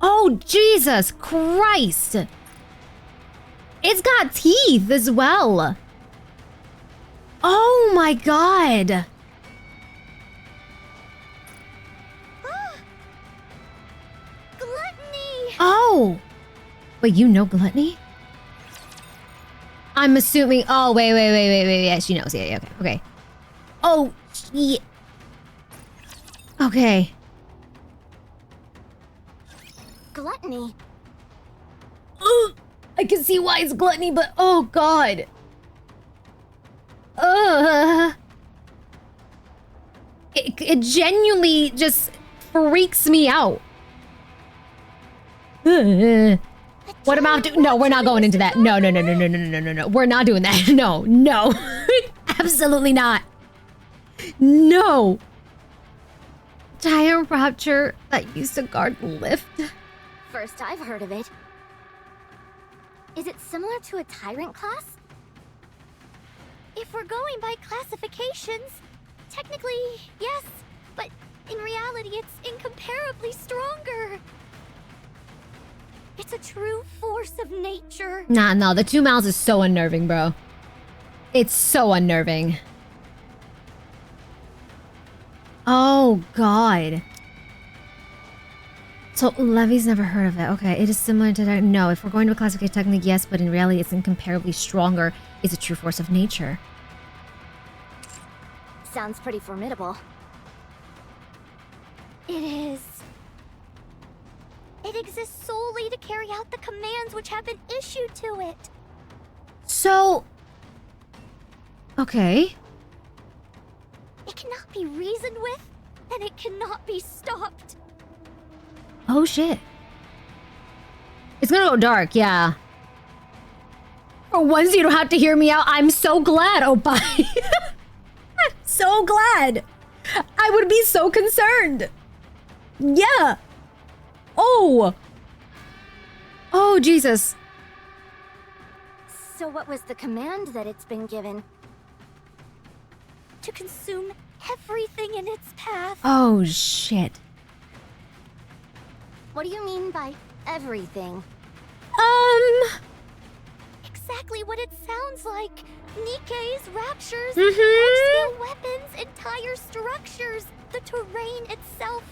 Oh, Jesus Christ. It's got teeth as well. Oh my god. Gluttony! Oh. Wait, you know Gluttony? I'm assuming. Oh, wait. Yeah, she knows. Yeah, okay. Oh, yeah. Okay. Gluttony. I can see why it's Gluttony, but oh god. It genuinely just freaks me out. What am I doing? No, we're not going into that. No. We're not doing that. No. Absolutely not. No. Giant rapture that used to guard the lift. First I've heard of it. Is it similar to a tyrant class? If we're going by classifications, technically, yes, but in reality, it's incomparably stronger. It's a true force of nature. Nah, the 2 miles is so unnerving, bro. It's so unnerving. Oh, God. So, Levy's never heard of it. Okay, it is similar to that. No, if we're going to a classification technique, yes, but in reality, it's incomparably stronger. It's a true force of nature. Sounds pretty formidable. It is. It exists solely to carry out the commands which have been issued to it. So... Okay. It cannot be reasoned with, and it cannot be stopped. Oh, shit. It's gonna go dark, yeah. For once you don't have to hear me out. I'm so glad, oh bye. I'm so glad. I would be so concerned. Yeah. Oh, Jesus. So what was the command that it's been given? To consume everything in its path. Oh, shit. What do you mean by everything? Exactly what it sounds like. NIKKE's, raptures, large-scale weapons, entire structures, the terrain itself.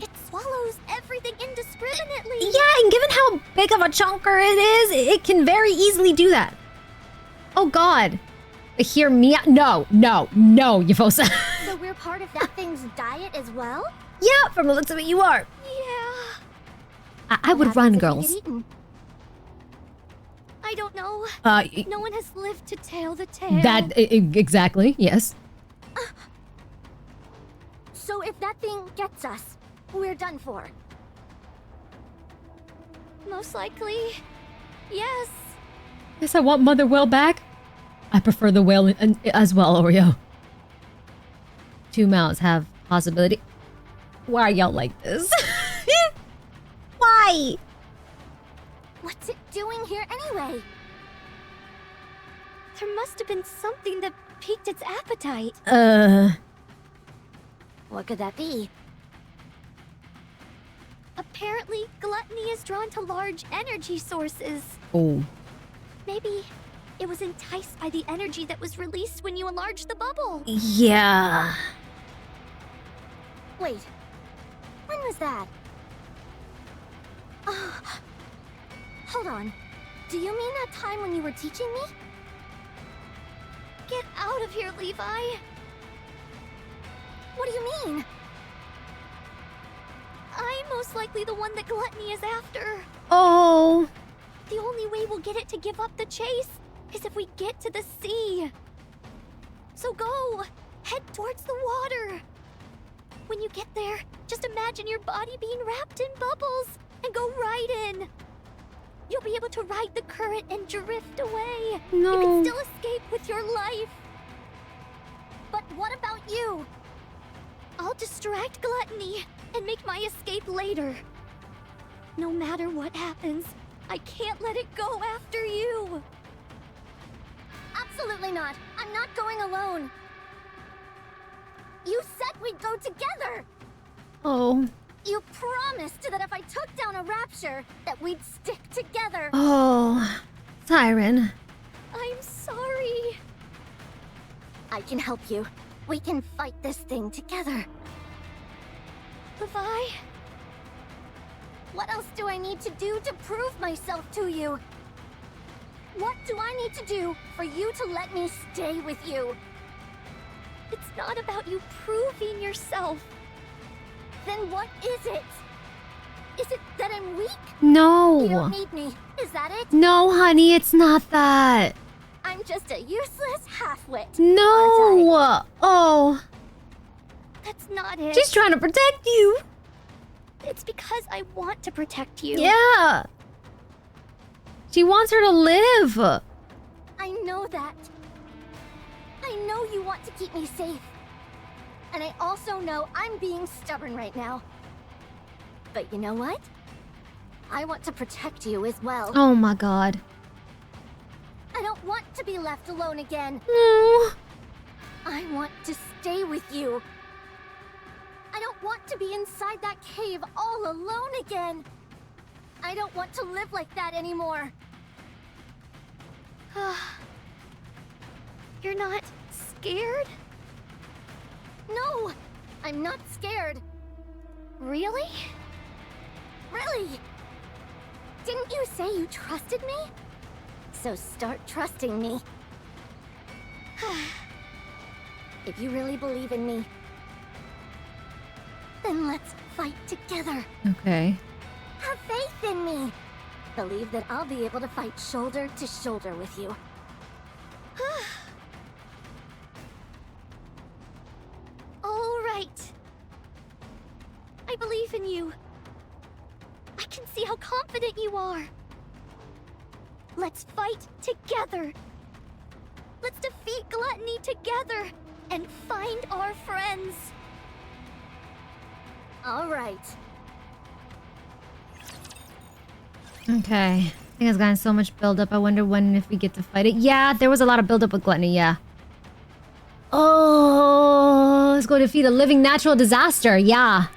It swallows everything indiscriminately. Yeah, and given how big of a chunker it is, it can very easily do that. Oh, God. Hear me out. No, Yufosa. So we're part of that thing's diet as well? Yeah, from the looks of it, you are. Yeah. I would run, girls. I don't know. No one has lived to tell the tale. Exactly, yes. So if that thing gets us, we're done for. Most likely, yes. Yes, I want Mother Whale back. I prefer the whale as well, Oreo. 2 mouths have possibility. Why are y'all like this? Why? What's it doing here anyway? There must have been something that piqued its appetite. What could that be? Apparently, gluttony is drawn to large energy sources. Oh. Maybe it was enticed by the energy that was released when you enlarged the bubble. Yeah. Wait, when was that? Hold on. Do you mean that time when you were teaching me? Get out of here, Levi. What do you mean? I'm most likely the one that gluttony is after. Oh. The only way we'll get it to give up the chase is if we get to the sea. So go, head towards the water. When you get there, just imagine your body being wrapped in bubbles and go right in. You'll be able to ride the current and drift away. No. You can still escape with your life. But what about you? I'll distract gluttony and make my escape later. No matter what happens, I can't let it go after you. Absolutely not. I'm not going alone. You said we'd go together. Oh. You promised that if I took down a rapture, that we'd stick together. Oh. Siren. I'm sorry. I can help you. We can fight this thing together. Levi? What else do I need to do to prove myself to you? What do I need to do for you to let me stay with you? It's not about you proving yourself. Then what is it? Is it that I'm weak? No. You don't need me. Is that it? No, honey, it's not that. I'm just a useless half-wit. No. Oh. That's not it. She's trying to protect you. It's because I want to protect you. Yeah. She wants her to live. I know that. I know you want to keep me safe. And I also know I'm being stubborn right now. But you know what? I want to protect you as well. Oh my god. I don't want to be left alone again. No. I want to stay with you. I don't want to be inside that cave all alone again. I don't want to live like that anymore. You're not scared? No, I'm not scared. Really? Really? Didn't you say you trusted me? So start trusting me. If you really believe in me, then let's fight together. Okay. Have faith in me. Believe that I'll be able to fight shoulder to shoulder with you. All right. I believe in you. I can see how confident you are. Let's fight together. Let's defeat gluttony together and find our friends. All right. Okay. I think it's gotten so much buildup. I wonder when if we get to fight it. Yeah, there was a lot of buildup with gluttony, yeah. Oh, let's go defeat a living natural disaster. Yeah.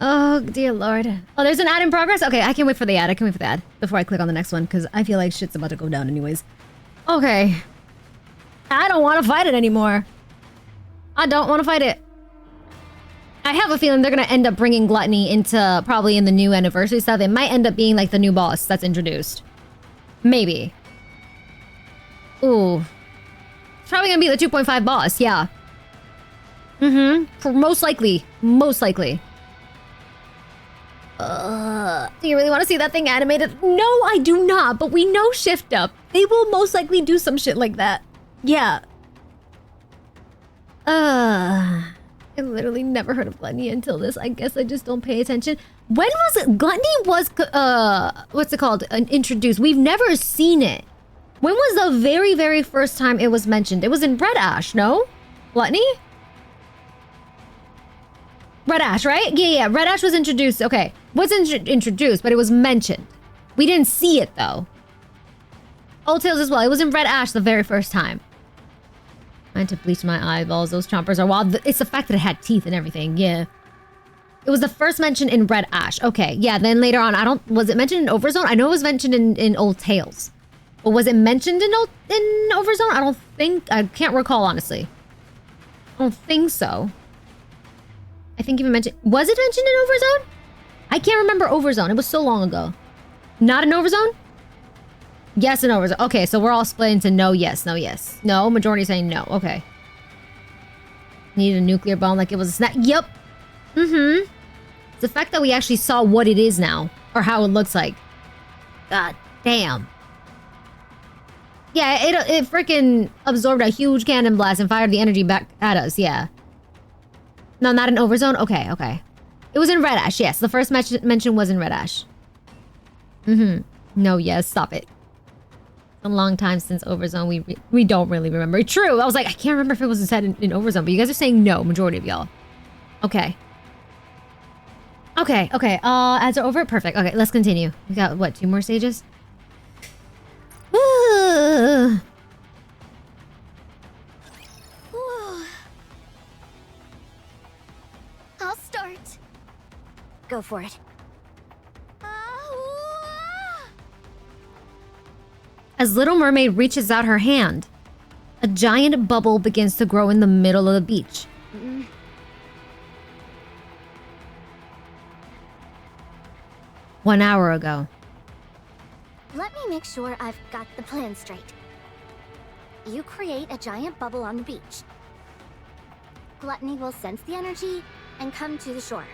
Oh, dear lord. Oh, there's an ad in progress? Okay, I can't wait for the ad. I can't wait for the ad before I click on the next one, because I feel like shit's about to go down anyways. Okay. I don't want to fight it anymore. I don't want to fight it. I have a feeling they're going to end up bringing gluttony into probably in the new anniversary stuff. It might end up being like the new boss that's introduced. Maybe. Ooh. It's probably going to be the 2.5 boss, yeah. Most likely. Most likely. Do you really want to see that thing animated? No, I do not, but we know Shift Up. They will most likely do some shit like that. Yeah. I literally never heard of gluttony until this. I guess I just don't pay attention. When was it? Gluttony was, what's it called? Introduced. We've never seen it. When was the very, very first time it was mentioned? It was in Red Ash, no? Gluttony? Red Ash, right? Yeah. Red Ash was introduced. Okay. Wasn't introduced, but it was mentioned. We didn't see it, though. Old Tales as well. It was in Red Ash the very first time. I had to bleach my eyeballs. Those chompers are wild. It's the fact that it had teeth and everything. Yeah. It was the first mention in Red Ash. Okay. Yeah, then later on, was it mentioned in Overzone? I know it was mentioned in Old Tales. But was it mentioned in Overzone? I can't recall, honestly. I don't think so. I think even mentioned... Was it mentioned in Overzone? I can't remember Overzone. It was so long ago. Not in Overzone? Yes, in Overzone. Okay, so we're all split into no, yes, no, yes. No, majority saying no. Okay. Needed a nuclear bomb like it was a snack. Yep. It's the fact that we actually saw what it is now. Or how it looks like. God damn. Yeah, it freaking absorbed a huge cannon blast and fired the energy back at us. Yeah. No, not in Overzone? Okay, okay. It was in Red Ash, yes. The first mention was in Red Ash. No, yes, stop it. A long time since Overzone. We don't really remember. True, I was like, I can't remember if it was said in Overzone, but you guys are saying no, majority of y'all. Okay. Okay, okay. Ads are over? Perfect. Okay, let's continue. We got, what, 2 more stages? I'll start. Go for it. As Little Mermaid reaches out her hand, a giant bubble begins to grow in the middle of the beach. 1 hour ago. Let me make sure I've got the plan straight. You create a giant bubble on the beach. Gluttony will sense the energy and come to the shore.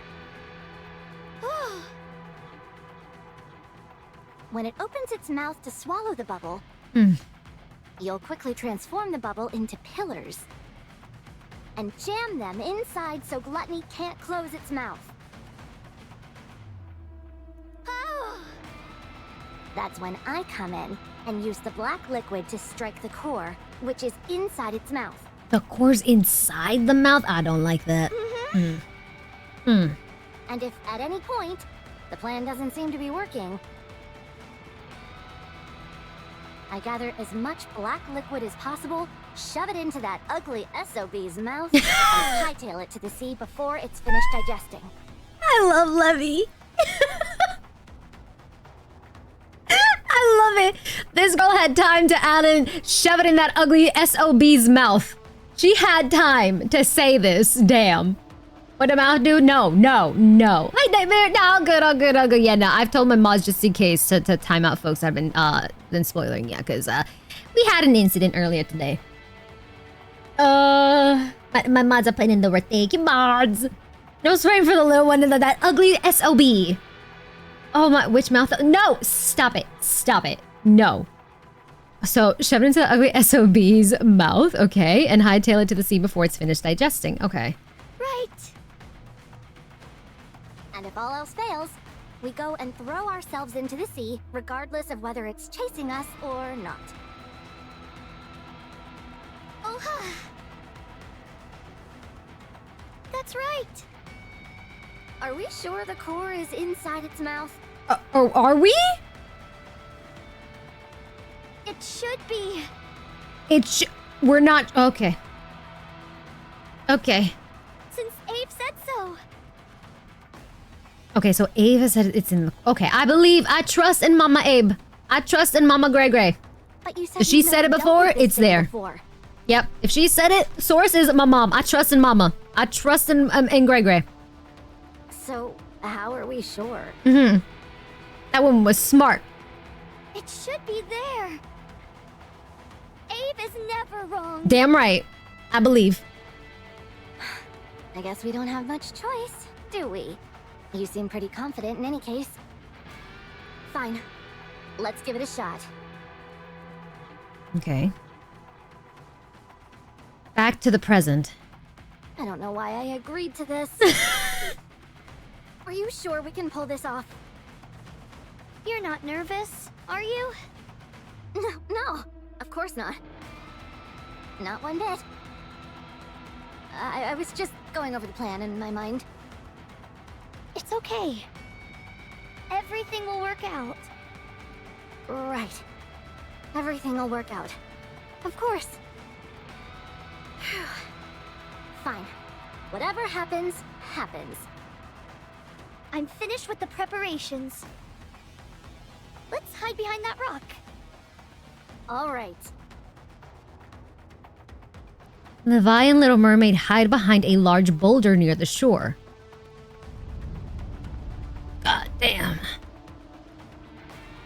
When it opens its mouth to swallow the bubble, you'll quickly transform the bubble into pillars. and jam them inside so Gluttony can't close its mouth. That's when I come in and use the black liquid to strike the core, which is inside its mouth. The core's inside the mouth? I don't like that. And if at any point the plan doesn't seem to be working, I gather as much black liquid as possible, shove it into that ugly SOB's mouth, and hightail it to the sea before it's finished digesting. I love Levy. I love it. This girl had time to add in, shove it in that ugly SOB's mouth. She had time to say this. Damn. What the mouth do? No. Hey, Nightmare. No, all good. Yeah, no, I've told my mods just in case to time out folks. I've been spoiling, yeah, because we had an incident earlier today. My mods are putting in the work. Thank you, mods. No swearing for the little one and that ugly SOB. Oh my, which mouth? No, stop it. No. So, shove it into the ugly SOB's mouth, okay, and hightail it to the sea before it's finished digesting, okay. Right. And if all else fails, we go and throw ourselves into the sea, regardless of whether it's chasing us or not. Oh, that's right. Are we sure the core is inside its mouth? Oh, are we? It should be. We're not. Okay. Since Abe said so. Okay, so Abe has said it's in the... Okay, I trust in Mama Abe. I trust in Mama Gray Gray. But you said If she said it before, it's there. Yep, if she said it, source is my mom. I trust in Mama. I trust in Gray Gray. So, how are we sure? That woman was smart. It should be there. Abe is never wrong. Damn right. I believe. I guess we don't have much choice, do we? You seem pretty confident in any case. Fine. Let's give it a shot. Okay. Back to the present. I don't know why I agreed to this. Are you sure we can pull this off? You're not nervous, are you? No, of course not. Not one bit. I was just going over the plan in my mind. It's okay. Everything will work out. Right. Everything will work out. Of course. Fine. Whatever happens, happens. I'm finished with the preparations. Let's hide behind that rock. All right. Levi and Little Mermaid hide behind a large boulder near the shore. God damn.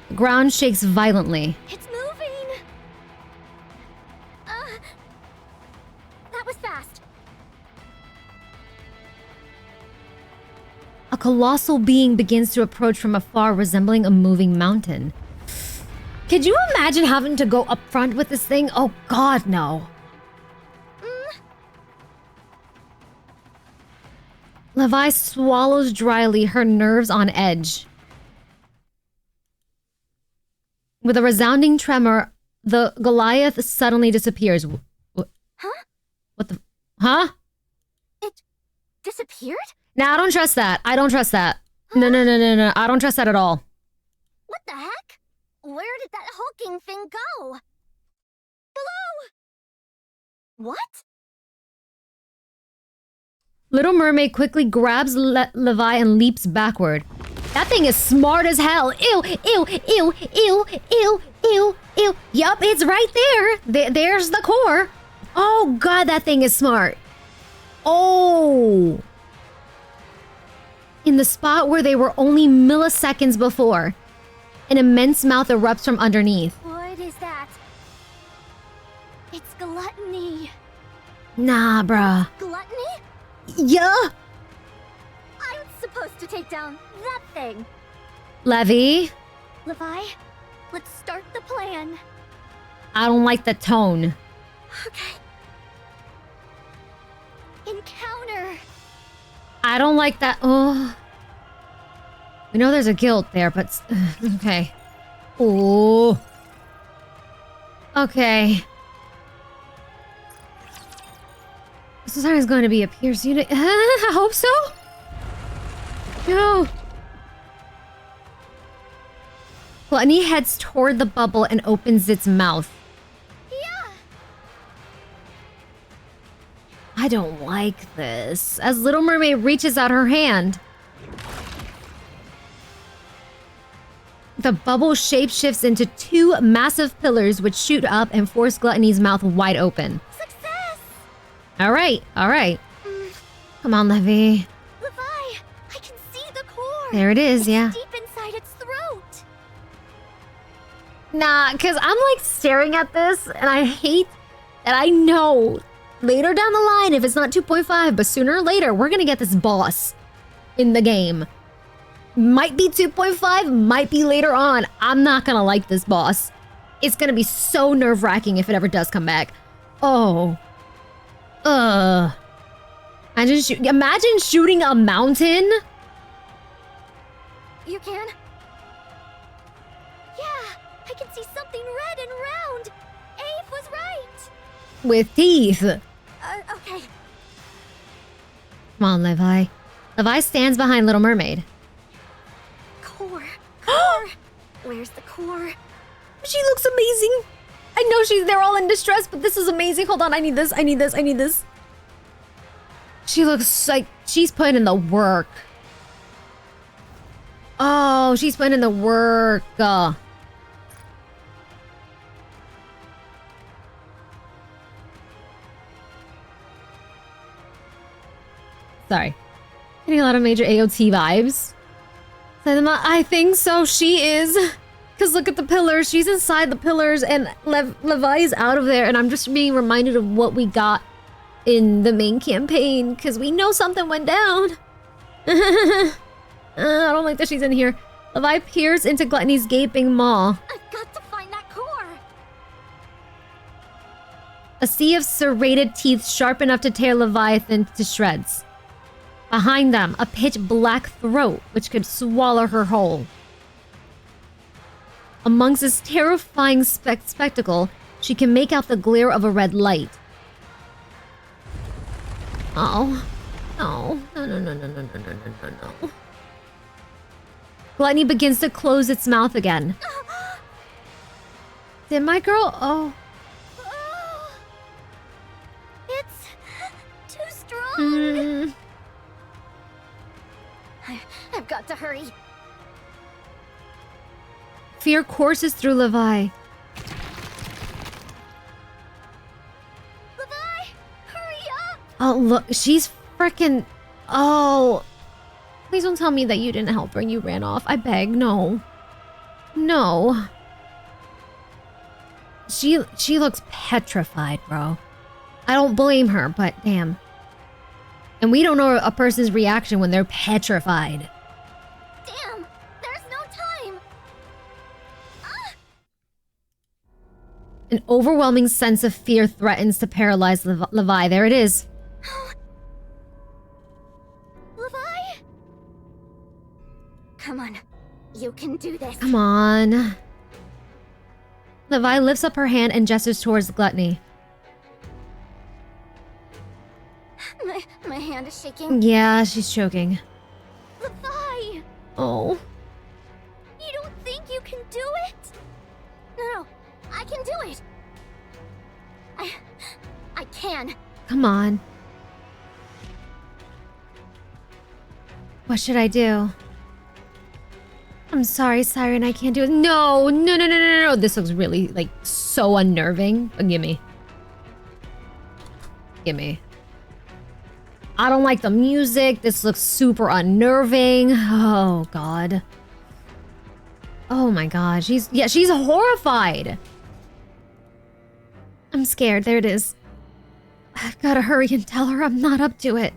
The ground shakes violently. It's moving! That was fast. A colossal being begins to approach from afar, resembling a moving mountain. Could you imagine having to go up front with this thing? Oh god, no. Levi swallows dryly, her nerves on edge. With a resounding tremor, the Goliath suddenly disappears. Huh? What the... Huh? It disappeared? Nah, I don't trust that. I don't trust that. No. I don't trust that at all. What the heck? Where did that hulking thing go? Below! What? Little Mermaid quickly grabs Levi and leaps backward. That thing is smart as hell. Ew. Yup, it's right there. There's the core. Oh god, that thing is smart. Oh. In the spot where they were only milliseconds before, an immense mouth erupts from underneath. What is that? It's Gluttony. Nah, bruh. Gluttony? Yeah. I'm supposed to take down that thing. Levy, Levi, let's start the plan. I don't like the tone. Okay. encounter. I don't like that. Oh. We know there's a guild there, but... okay. Oh. Okay. Siren's going to be a Pierce unit. I hope so. No. Gluttony heads toward the bubble and opens its mouth. Yeah. I don't like this. As Little Mermaid reaches out her hand, the bubble shapeshifts into two massive pillars which shoot up and force Gluttony's mouth wide open. Success. All right, all right. Come on, Levi. Levi, I can see the core. There it is, yeah. Deep inside its throat. Nah, because I'm like staring at this and I hate that I know later down the line, if it's not 2.5, but sooner or later, we're gonna get this boss in the game. Might be 2.5, might be later on. I'm not gonna like this boss. It's gonna be so nerve-wracking if it ever does come back. Oh. Imagine shooting a mountain. You can? Yeah, I can see something red and round. Abe was right. With teeth. Okay. Come on, Levi. Levi stands behind Little Mermaid. Core. Where's the core? She looks amazing. I know they're all in distress, but this is amazing. Hold on, I need this. She looks like she's putting in the work. Oh, she's putting in the work. Sorry. Getting a lot of major AOT vibes. I think so, she is. Because look at the pillars. She's inside the pillars and Levi is out of there. And I'm just being reminded of what we got in the main campaign. Because we know something went down. I don't like that she's in here. Levi peers into Gluttony's gaping maw. I've got to find that core. A sea of serrated teeth sharp enough to tear Leviathan to shreds. Behind them, a pitch black throat which could swallow her whole. Amongst this terrifying spectacle, she can make out the glare of a red light. Oh. No. No. Gluttony begins to close its mouth again. Did my girl? Oh. It's too strong. I've got to hurry. Fear courses through Levi. Levi, hurry up! Oh, look, she's freaking... Oh. Please don't tell me that you didn't help her and you ran off. I beg, no. No. She looks petrified, bro. I don't blame her, but damn. And we don't know a person's reaction when they're petrified. Damn, there's no time. An overwhelming sense of fear threatens to paralyze Levi. There it is. Levi? Come on, you can do this. Come on. Levi lifts up her hand and gestures towards Gluttony. My hand is shaking. Yeah, she's choking. Levi! Oh. You don't think you can do it? No, I can do it. I can. Come on. What should I do? I'm sorry, Siren, I can't do it. No. This looks really, like, so unnerving. But gimme. I don't like the music. This looks super unnerving. Oh, God. Oh, my God. She's horrified. I'm scared. There it is. I've got to hurry and tell her I'm not up to it.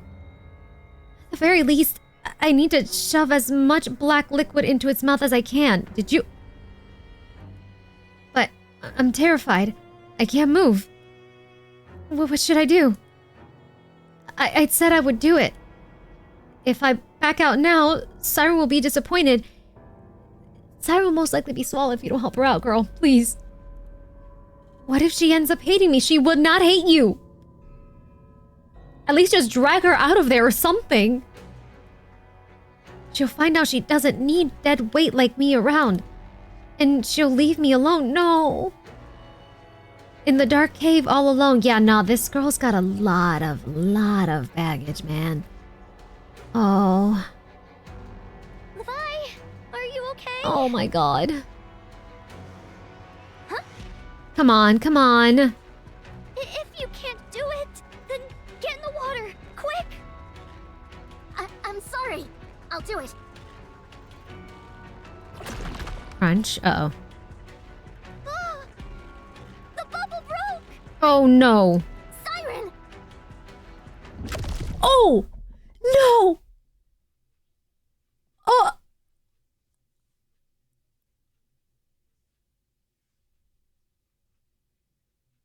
At the very least, I need to shove as much black liquid into its mouth as I can. Did you... But I'm terrified. I can't move. What should I do? I said I would do it. If I back out now, Siren will be disappointed. Siren will most likely be swallowed if you don't help her out, girl. Please. What if she ends up hating me? She would not hate you. At least just drag her out of there or something. She'll find out she doesn't need dead weight like me around. And she'll leave me alone. No. In the dark cave all alone. Yeah, nah, this girl's got a lot of baggage, man. Oh. Levi, are you okay? Oh my god. Huh? Come on, come on. If you can't do it, then get in the water, quick! I'm sorry. I'll do it. Crunch. Uh-oh. Ah, the bubble broke! Oh no. Siren! Oh! No! Oh!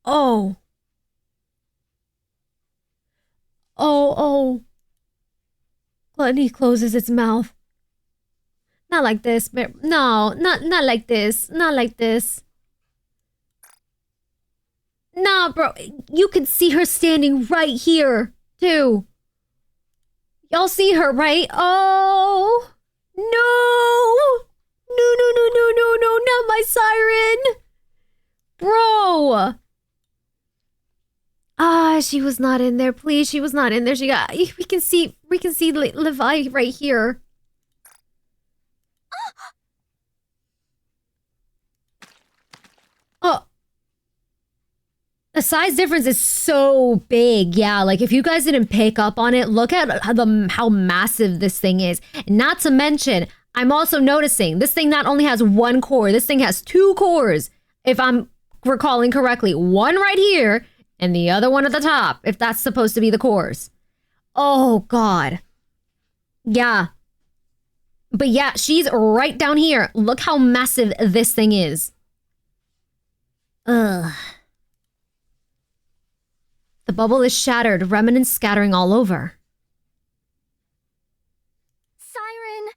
Oh. Oh. Gluttony closes its mouth. Not like this, but no, not like this. Not like this. Nah, bro. You can see her standing right here, too. Y'all see her, right? Oh. No. No, not my Siren. Bro. Ah, she was not in there. Please, she was not in there. She got. We can see Levi right here. Oh. The size difference is so big. Yeah, like if you guys didn't pick up on it, look at how massive this thing is. Not to mention, I'm also noticing this thing not only has one core, this thing has two cores. If I'm recalling correctly, one right here and the other one at the top, if that's supposed to be the cores. Oh, God. Yeah. But yeah, she's right down here. Look how massive this thing is. Ugh. The bubble is shattered, remnants scattering all over. Siren!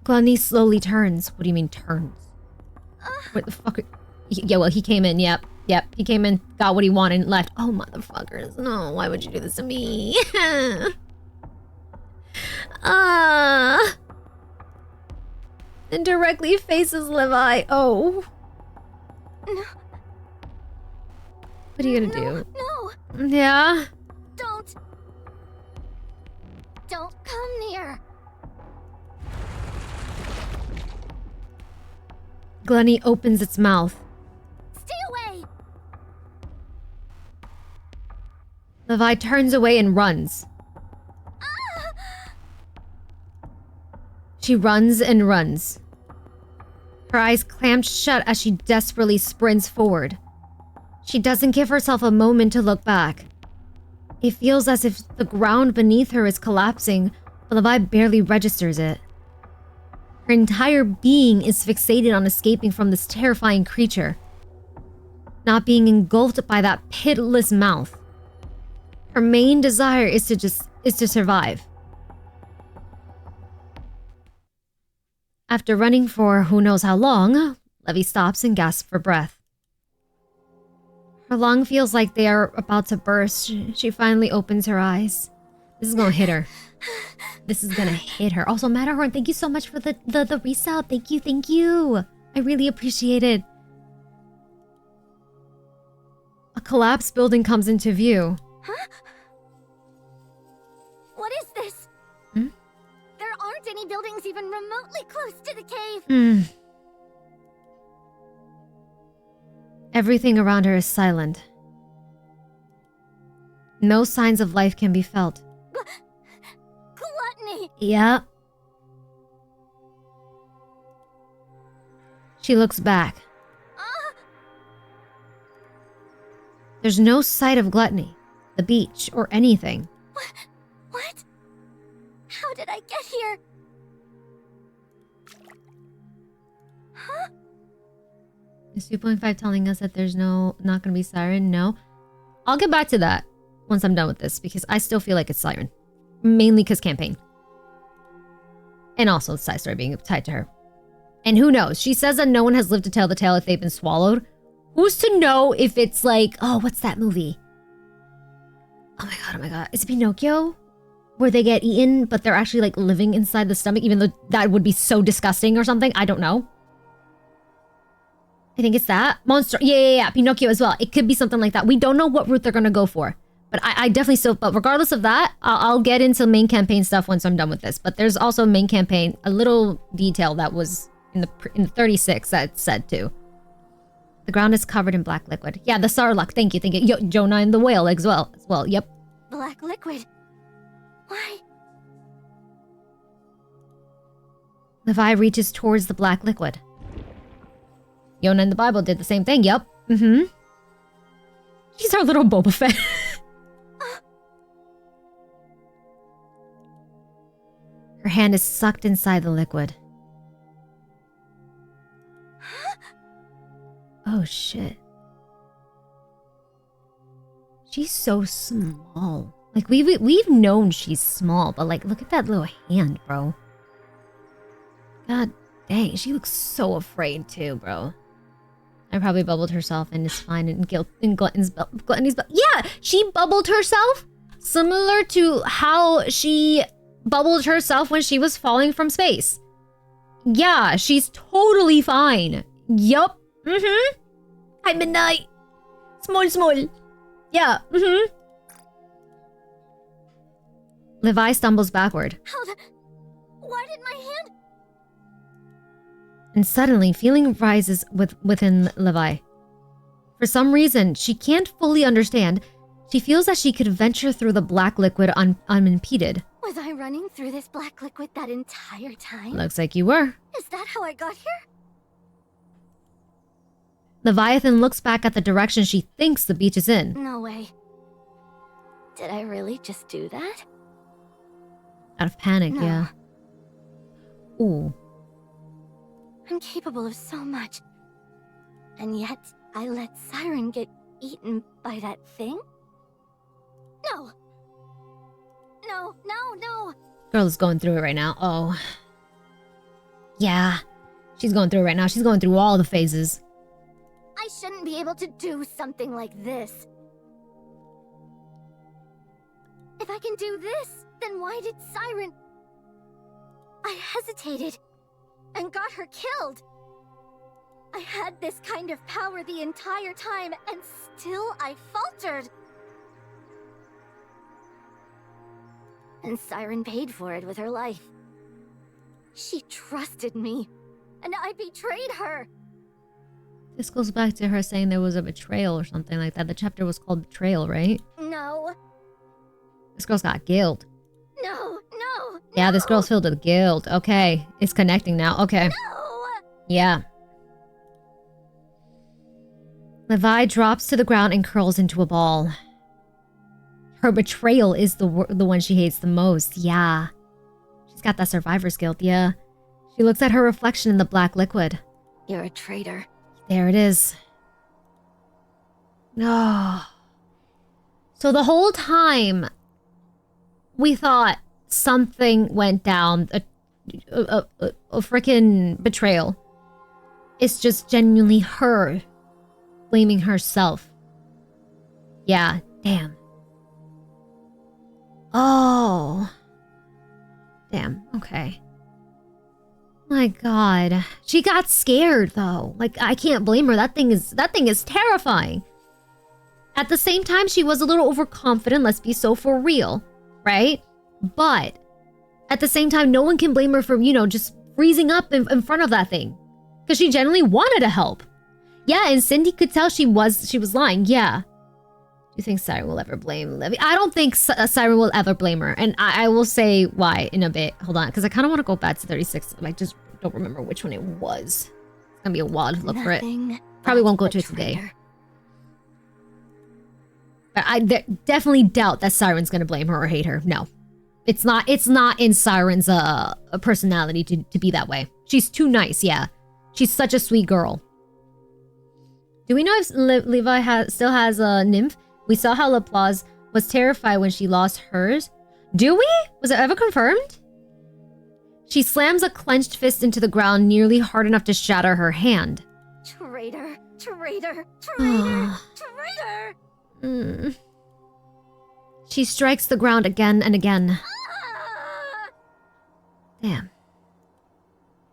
Gluttony slowly turns. What do you mean turns? What the fuck? Yeah, well, he came in. Yep. He came in, got what he wanted, and left. Oh, motherfuckers. No, why would you do this to me? And directly faces Levi. Oh. No. What are you gonna do? No! Yeah? Don't come near! Gluttony opens its mouth. Stay away! Levi turns away and runs. She runs and runs. Her eyes clamped shut as she desperately sprints forward. She doesn't give herself a moment to look back. It feels as if the ground beneath her is collapsing, but Levi barely registers it. Her entire being is fixated on escaping from this terrifying creature, not being engulfed by that pitiless mouth. Her main desire is to survive. After running for who knows how long, Levi stops and gasps for breath. Her lung feels like they are about to burst. She finally opens her eyes. This is gonna hit her. This is gonna hit her. Also, Matterhorn, thank you so much for the resub. Thank you. I really appreciate it. A collapsed building comes into view. Huh? What is this? Hmm? There aren't any buildings even remotely close to the cave. Everything around her is silent. No signs of life can be felt. Gluttony! Yeah. She looks back. There's no sight of Gluttony, the beach, or anything. What? How did I get here? Huh? Is 2.5 telling us that there's not gonna be Siren? No. I'll get back to that once I'm done with this because I still feel like it's Siren. Mainly because campaign. And also the side story being tied to her. And who knows? She says that no one has lived to tell the tale if they've been swallowed. Who's to know if it's like, oh, what's that movie? Oh my god. Is it Pinocchio? Where they get eaten, but they're actually like living inside the stomach, even though that would be so disgusting or something. I don't know. I think it's that. Monster. Yeah. Pinocchio as well. It could be something like that. We don't know what route they're gonna go for. But I definitely still, but regardless of that, I'll get into main campaign stuff once I'm done with this. But there's also main campaign, a little detail that was in the 36 that said too. The ground is covered in black liquid. Yeah, the Sarlacc. Thank you. Yo, Jonah and the whale as well. Yep. Black liquid. Why? Levi reaches towards the black liquid. Yona in the Bible did the same thing. Yep. Mm-hmm. She's our little Boba Fett. Her hand is sucked inside the liquid. Oh shit. She's so small. Like we've known she's small, but like look at that little hand, bro. God dang, she looks so afraid too, bro. I probably bubbled herself and is fine in Glutton's yeah, she bubbled herself similar to how she bubbled herself when she was falling from space. Yeah, she's totally fine. Yup. Mm-hmm. Hi, Midnight. Small. Yeah. Mm-hmm. Levi stumbles backward. Why did my hand? And suddenly, feeling rises within Levi. For some reason, she can't fully understand. She feels that she could venture through the black liquid unimpeded. Was I running through this black liquid that entire time? Looks like you were. Is that how I got here? Leviathan looks back at the direction she thinks the beach is in. No way. Did I really just do that? Out of panic, No. yeah. Ooh. I'm capable of so much. And yet, I let Siren get eaten by that thing? No! No! Girl is going through it right now. Oh. Yeah. She's going through it right now. She's going through all the phases. I shouldn't be able to do something like this. If I can do this, then why did Siren... I hesitated and got her killed. I had this kind of power the entire time and still I faltered. And Siren paid for it with her life. She trusted me, and I betrayed her. This goes back to her saying there was a betrayal or something like that. The chapter was called Betrayal, right? No. This girl's got guilt. No. Yeah, this girl's filled with guilt. Okay. It's connecting now. Okay. No. Yeah. Levi drops to the ground and curls into a ball. Her betrayal is the one she hates the most. Yeah. She's got that survivor's guilt, yeah. She looks at her reflection in the black liquid. You're a traitor. There it is. No. So the whole time, we thought something went down, a freaking betrayal. It's just genuinely her blaming herself. Yeah, damn. Oh. Damn, okay. My god. She got scared though. Like, I can't blame her. That thing is terrifying. At the same time, she was a little overconfident, let's be so for real, right? But at the same time, no one can blame her for, you know, just freezing up in front of that thing. Because she genuinely wanted to help. Yeah, and Cindy could tell she was lying, yeah. Do you think Siren will ever blame Livy? I don't think Siren will ever blame her. And I will say why in a bit. Hold on, because I kind of want to go back to 36. I just don't remember which one it was. It's going to be a while to look for it. Probably won't go to it today. But I definitely doubt that Siren's going to blame her or hate her. No. It's not in Siren's personality to be that way. She's too nice, yeah. She's such a sweet girl. Do we know if Levi still has a nymph? We saw how Laplace was terrified when she lost hers. Do we? Was it ever confirmed? She slams a clenched fist into the ground nearly hard enough to shatter her hand. Traitor! Traitor! Traitor! Traitor! She strikes the ground again and again. Damn.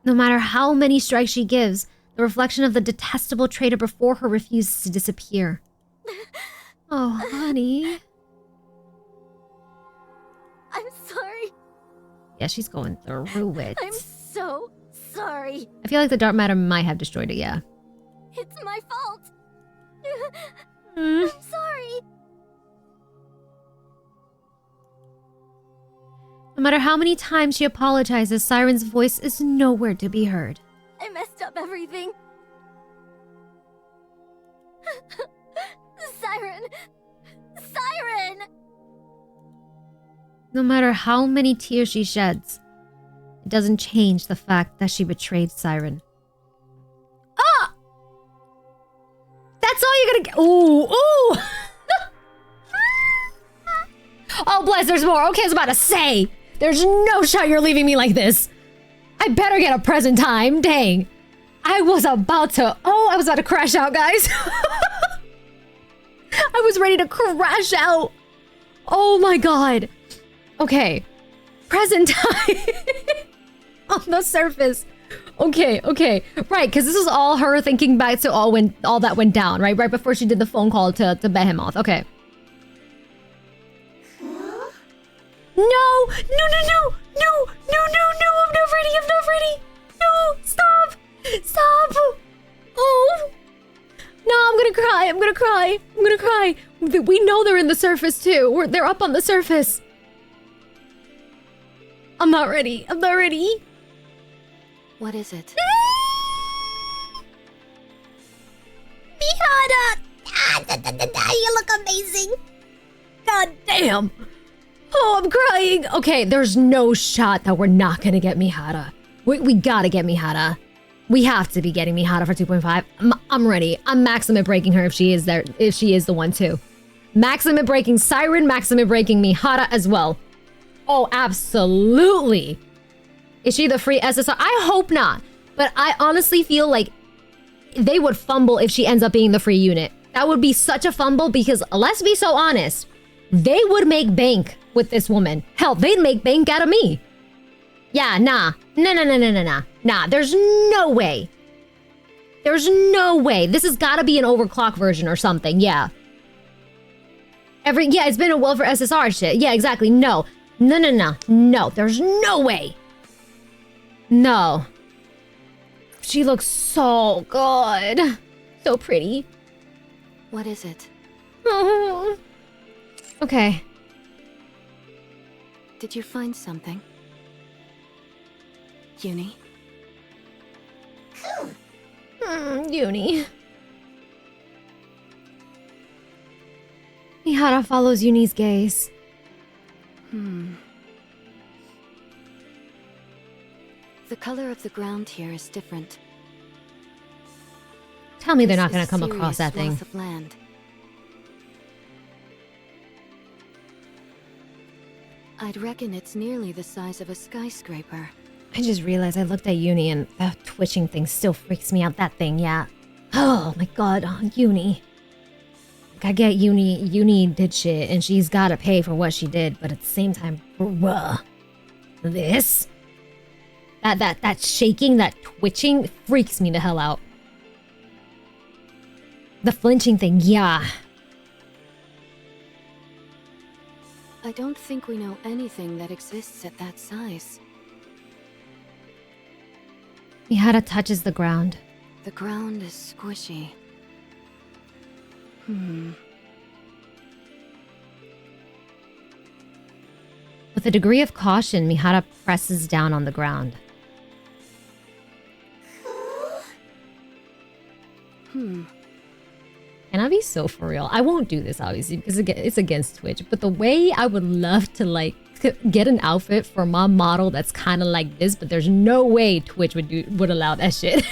No matter how many strikes she gives, the reflection of the detestable traitor before her refuses to disappear. Oh, honey. I'm sorry. Yeah, she's going through it. I'm so sorry. I feel like the dark matter might have destroyed it, yeah. It's my fault. I'm sorry. No matter how many times she apologizes, Siren's voice is nowhere to be heard. I messed up everything. Siren! Siren! No matter how many tears she sheds, it doesn't change the fact that she betrayed Siren. Ah! That's all you're gonna get. Ooh, ooh! Oh, bless, there's more. Okay, I was about to say. There's no shot you're leaving me like this. I better get a present time. Dang. I was about to crash out, guys. I was ready to crash out. Oh my god. Okay. Present time. On the surface. Okay. Right, because this is all her thinking back to all that went down, right? Right before she did the phone call to Behemoth. Okay. No! I'm not ready! No! Stop! Oh! No, I'm gonna cry! We know they're in the surface too. They're up on the surface. I'm not ready. What is it? Mihara! You look amazing! God damn! Oh, I'm crying! Okay, there's no shot that we're not gonna get Mihara. We gotta get Mihara. We have to be getting Mihara for 2.5. I'm ready. I'm maximum breaking her if she is there. If she is the one too. Maximum breaking Siren, maximum breaking Mihara as well. Oh, absolutely. Is she the free SSR? I hope not. But I honestly feel like they would fumble if she ends up being the free unit. That would be such a fumble because let's be so honest. They would make bank with this woman. Hell, they'd make bank out of me. Yeah, nah. Nah, there's no way. This has got to be an overclock version or something, yeah. It's been a while for SSR shit. Yeah, exactly. No, there's no way. No. She looks so good. So pretty. What is it? Oh. Okay. Did you find something? Uni? Uni. Mihara follows Uni's gaze. The color of the ground here is different. Tell me they're not gonna come across that thing. Of land. I'd reckon it's nearly the size of a skyscraper. I just realized I looked at Uni and that twitching thing still freaks me out. That thing, yeah. Oh my god, Uni. I get Uni did shit and she's gotta pay for what she did, but at the same time, bruh. This? That shaking, that twitching freaks me the hell out. The flinching thing, yeah. I don't think we know anything that exists at that size. Mihara touches the ground. The ground is squishy. With a degree of caution, Mihara presses down on the ground. Can I be so for real? I won't do this, obviously, because it's against Twitch. But the way I would love to, like, get an outfit for my model that's kind of like this, but there's no way Twitch would allow that shit.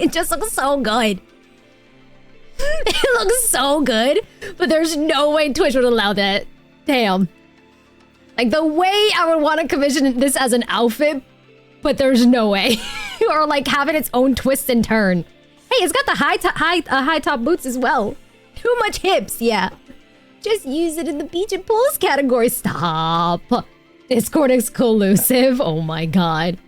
It just looks so good. It looks so good, but there's no way Twitch would allow that. Damn. Like, the way I would want to commission this as an outfit, but there's no way. Or, like, have it its own twist and turn. Hey, it's got the high top boots as well. Too much hips, yeah. Just use it in the beach and pools category. Stop. Discord exclusive. Oh my god.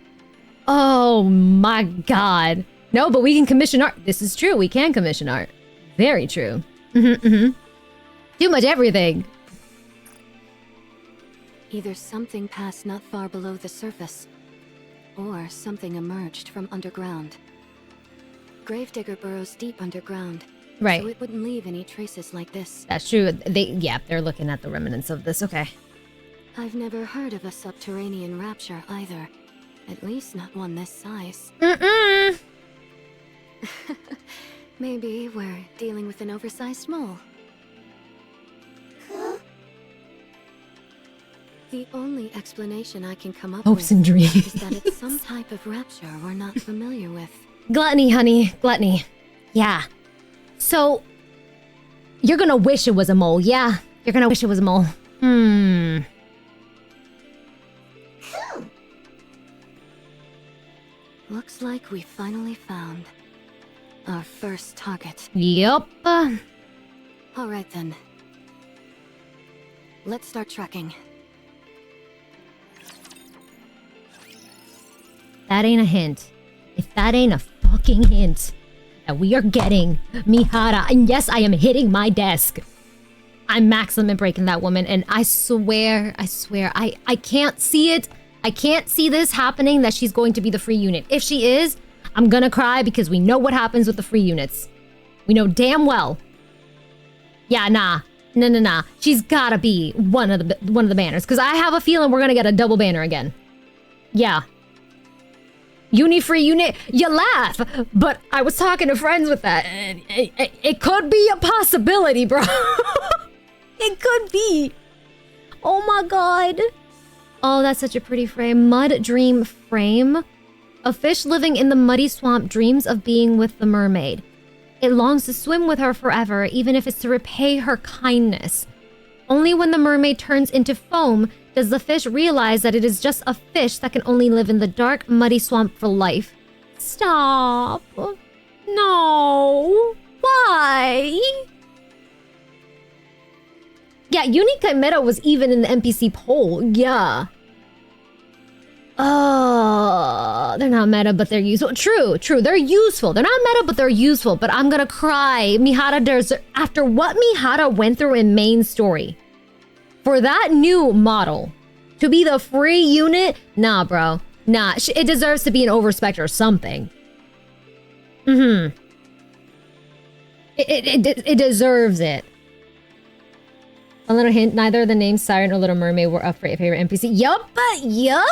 Oh my god. No, but we can commission art. This is true. We can commission art. Very true. Too much everything. Either something passed not far below the surface, or something emerged from underground. Gravedigger burrows deep underground. Right. So it wouldn't leave any traces like this. That's true. They're looking at the remnants of this. Okay. I've never heard of a subterranean rapture either. At least not one this size. Maybe we're dealing with an oversized mole. The only explanation I can come up Hopes with and dreams. is that it's some type of rapture we're not familiar with. Gluttony, honey. Gluttony. Yeah. So, you're gonna wish it was a mole, yeah? You're gonna wish it was a mole. Looks like we finally found our first target. Yup. Alright then. Let's start tracking. That ain't a hint. If that ain't a fucking hint that we are getting Mihara, and yes, I am hitting my desk. I'm max limit breaking that woman, and I swear, I can't see it. I can't see this happening, that she's going to be the free unit. If she is, I'm gonna cry, because we know what happens with the free units. We know damn well. Yeah, nah. She's gotta be one of the banners, because I have a feeling we're gonna get a double banner again. Yeah. Uni-free unit, you laugh, but I was talking to friends with that. It could be a possibility, bro. It could be. Oh my god. Oh, that's such a pretty frame. Mud dream frame. A fish living in the muddy swamp dreams of being with the mermaid. It longs to swim with her forever, even if it's to repay her kindness. Only when the mermaid turns into foam does the fish realize that it is just a fish that can only live in the dark, muddy swamp for life. Stop. No. Why? Yeah, Unique Meta was even in the NPC poll. Yeah. They're not meta, but they're useful. True. They're useful. They're not meta, but they're useful. But I'm gonna cry. Mihara, after what Mihara went through in main story, for that new model to be the free unit, nah, bro. Nah, it deserves to be an overspec or something. It deserves it. A little hint, neither the names Siren or Little Mermaid were up for a favorite NPC. Yup. Yup.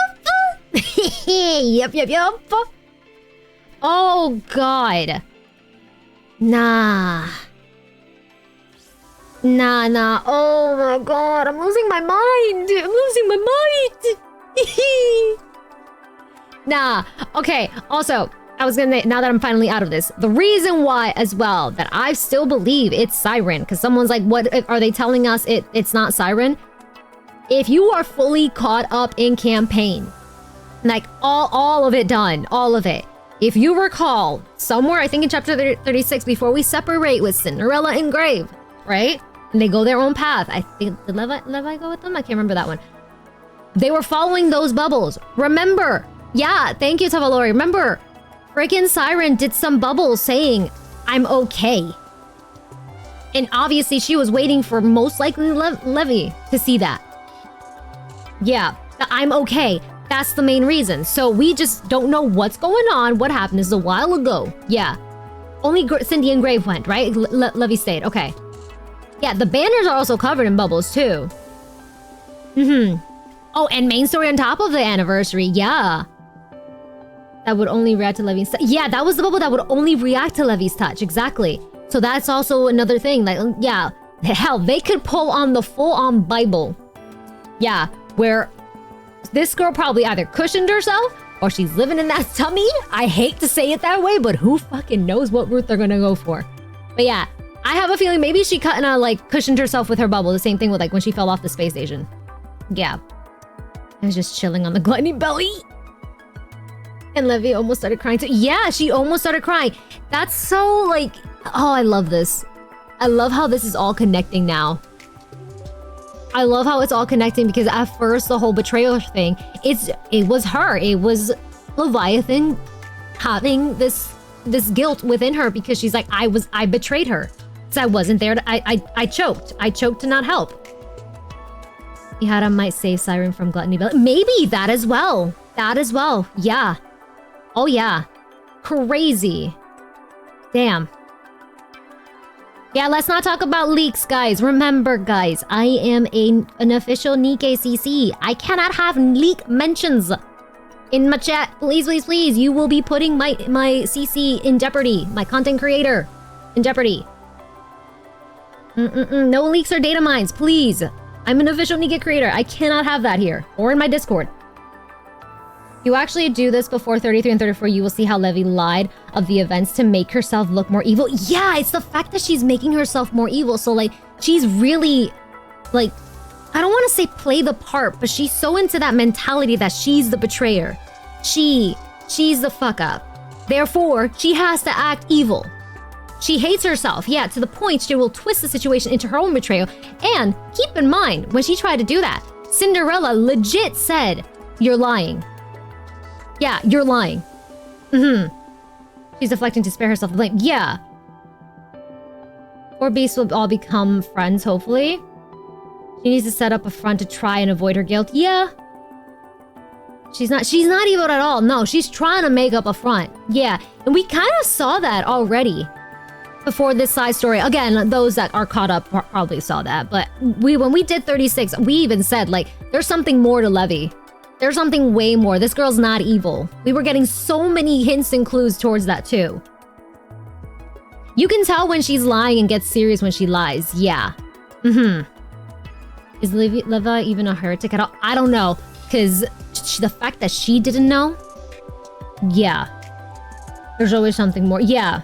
Oh, God. Nah. Oh, my God. I'm losing my mind. Nah. Okay. Also, I was gonna, now that I'm finally out of this, the reason why as well that I still believe it's Siren, because someone's like, what are they telling us it's not Siren? If you are fully caught up in campaign, like all of it done, all of it. If you recall, somewhere, I think in chapter 36, before we separate with Cinderella and Grave, right? And they go their own path. I think, did Levi go with them? I can't remember that one. They were following those bubbles. Remember? Yeah, thank you, Tavalori. Remember, freaking Siren did some bubbles saying, I'm okay. And obviously she was waiting for most likely Levi to see that. Yeah, I'm okay. That's the main reason. So we just don't know what's going on. What happened? This is a while ago. Yeah. Only Cindy and Grave went, right? Levi stayed. Okay. Yeah, the banners are also covered in bubbles too. Oh, and main story on top of the anniversary. Yeah. That would only react to Levi's touch. Yeah, that was the bubble that would only react to Levi's touch. Exactly. So that's also another thing. Like, yeah. Hell, they could pull on the full-on Bible. Yeah, where this girl probably either cushioned herself or she's living in that tummy. I hate to say it that way, but who fucking knows what route they're gonna go for. But yeah, I have a feeling maybe she kinda like cushioned herself with her bubble. The same thing with like when she fell off the space station. Yeah. I was just chilling on the gluttony belly. And Levy almost started crying too. Yeah, she almost started crying. That's so like, oh, I love this. I love how this is all connecting now. I love how it's all connecting because at first the whole betrayal thing, it was her. It was Leviathan having this guilt within her because she's like, I betrayed her. So I wasn't there I choked. I choked to not help. Ihara might save Siren from gluttony belly. Maybe that as well. That as well. Yeah. Oh yeah. Crazy. Damn. Yeah, let's not talk about leaks, guys. Remember, guys, I am an official NIKKE CC. I cannot have leak mentions in my chat. Please, please, please. You will be putting my CC in jeopardy. My content creator in jeopardy. No leaks or data mines, please. I'm an official NIKKE creator. I cannot have that here or in my Discord. You actually do this before 33 and 34, you will see how Levy lied of the events to make herself look more evil. Yeah, it's the fact that she's making herself more evil. So like, she's really like, I don't want to say play the part, but she's so into that mentality that she's the betrayer. She's the fuck up. Therefore, she has to act evil. She hates herself, yeah, to the point she will twist the situation into her own betrayal. And keep in mind, when she tried to do that, Cinderella legit said, "You're lying." Yeah, you're lying. She's deflecting to spare herself the blame. Yeah. Or Beast will all become friends, hopefully. She needs to set up a front to try and avoid her guilt. Yeah. She's not evil at all. No, she's trying to make up a front. Yeah. And we kind of saw that already before this side story. Again, those that are caught up probably saw that. But when we did 36, we even said, like, there's something more to Levy. There's something way more. This girl's not evil. We were getting so many hints and clues towards that too. You can tell when she's lying and gets serious when she lies. Yeah. Is Levi even a heretic at all? I don't know. Because the fact that she didn't know. Yeah. There's always something more. Yeah.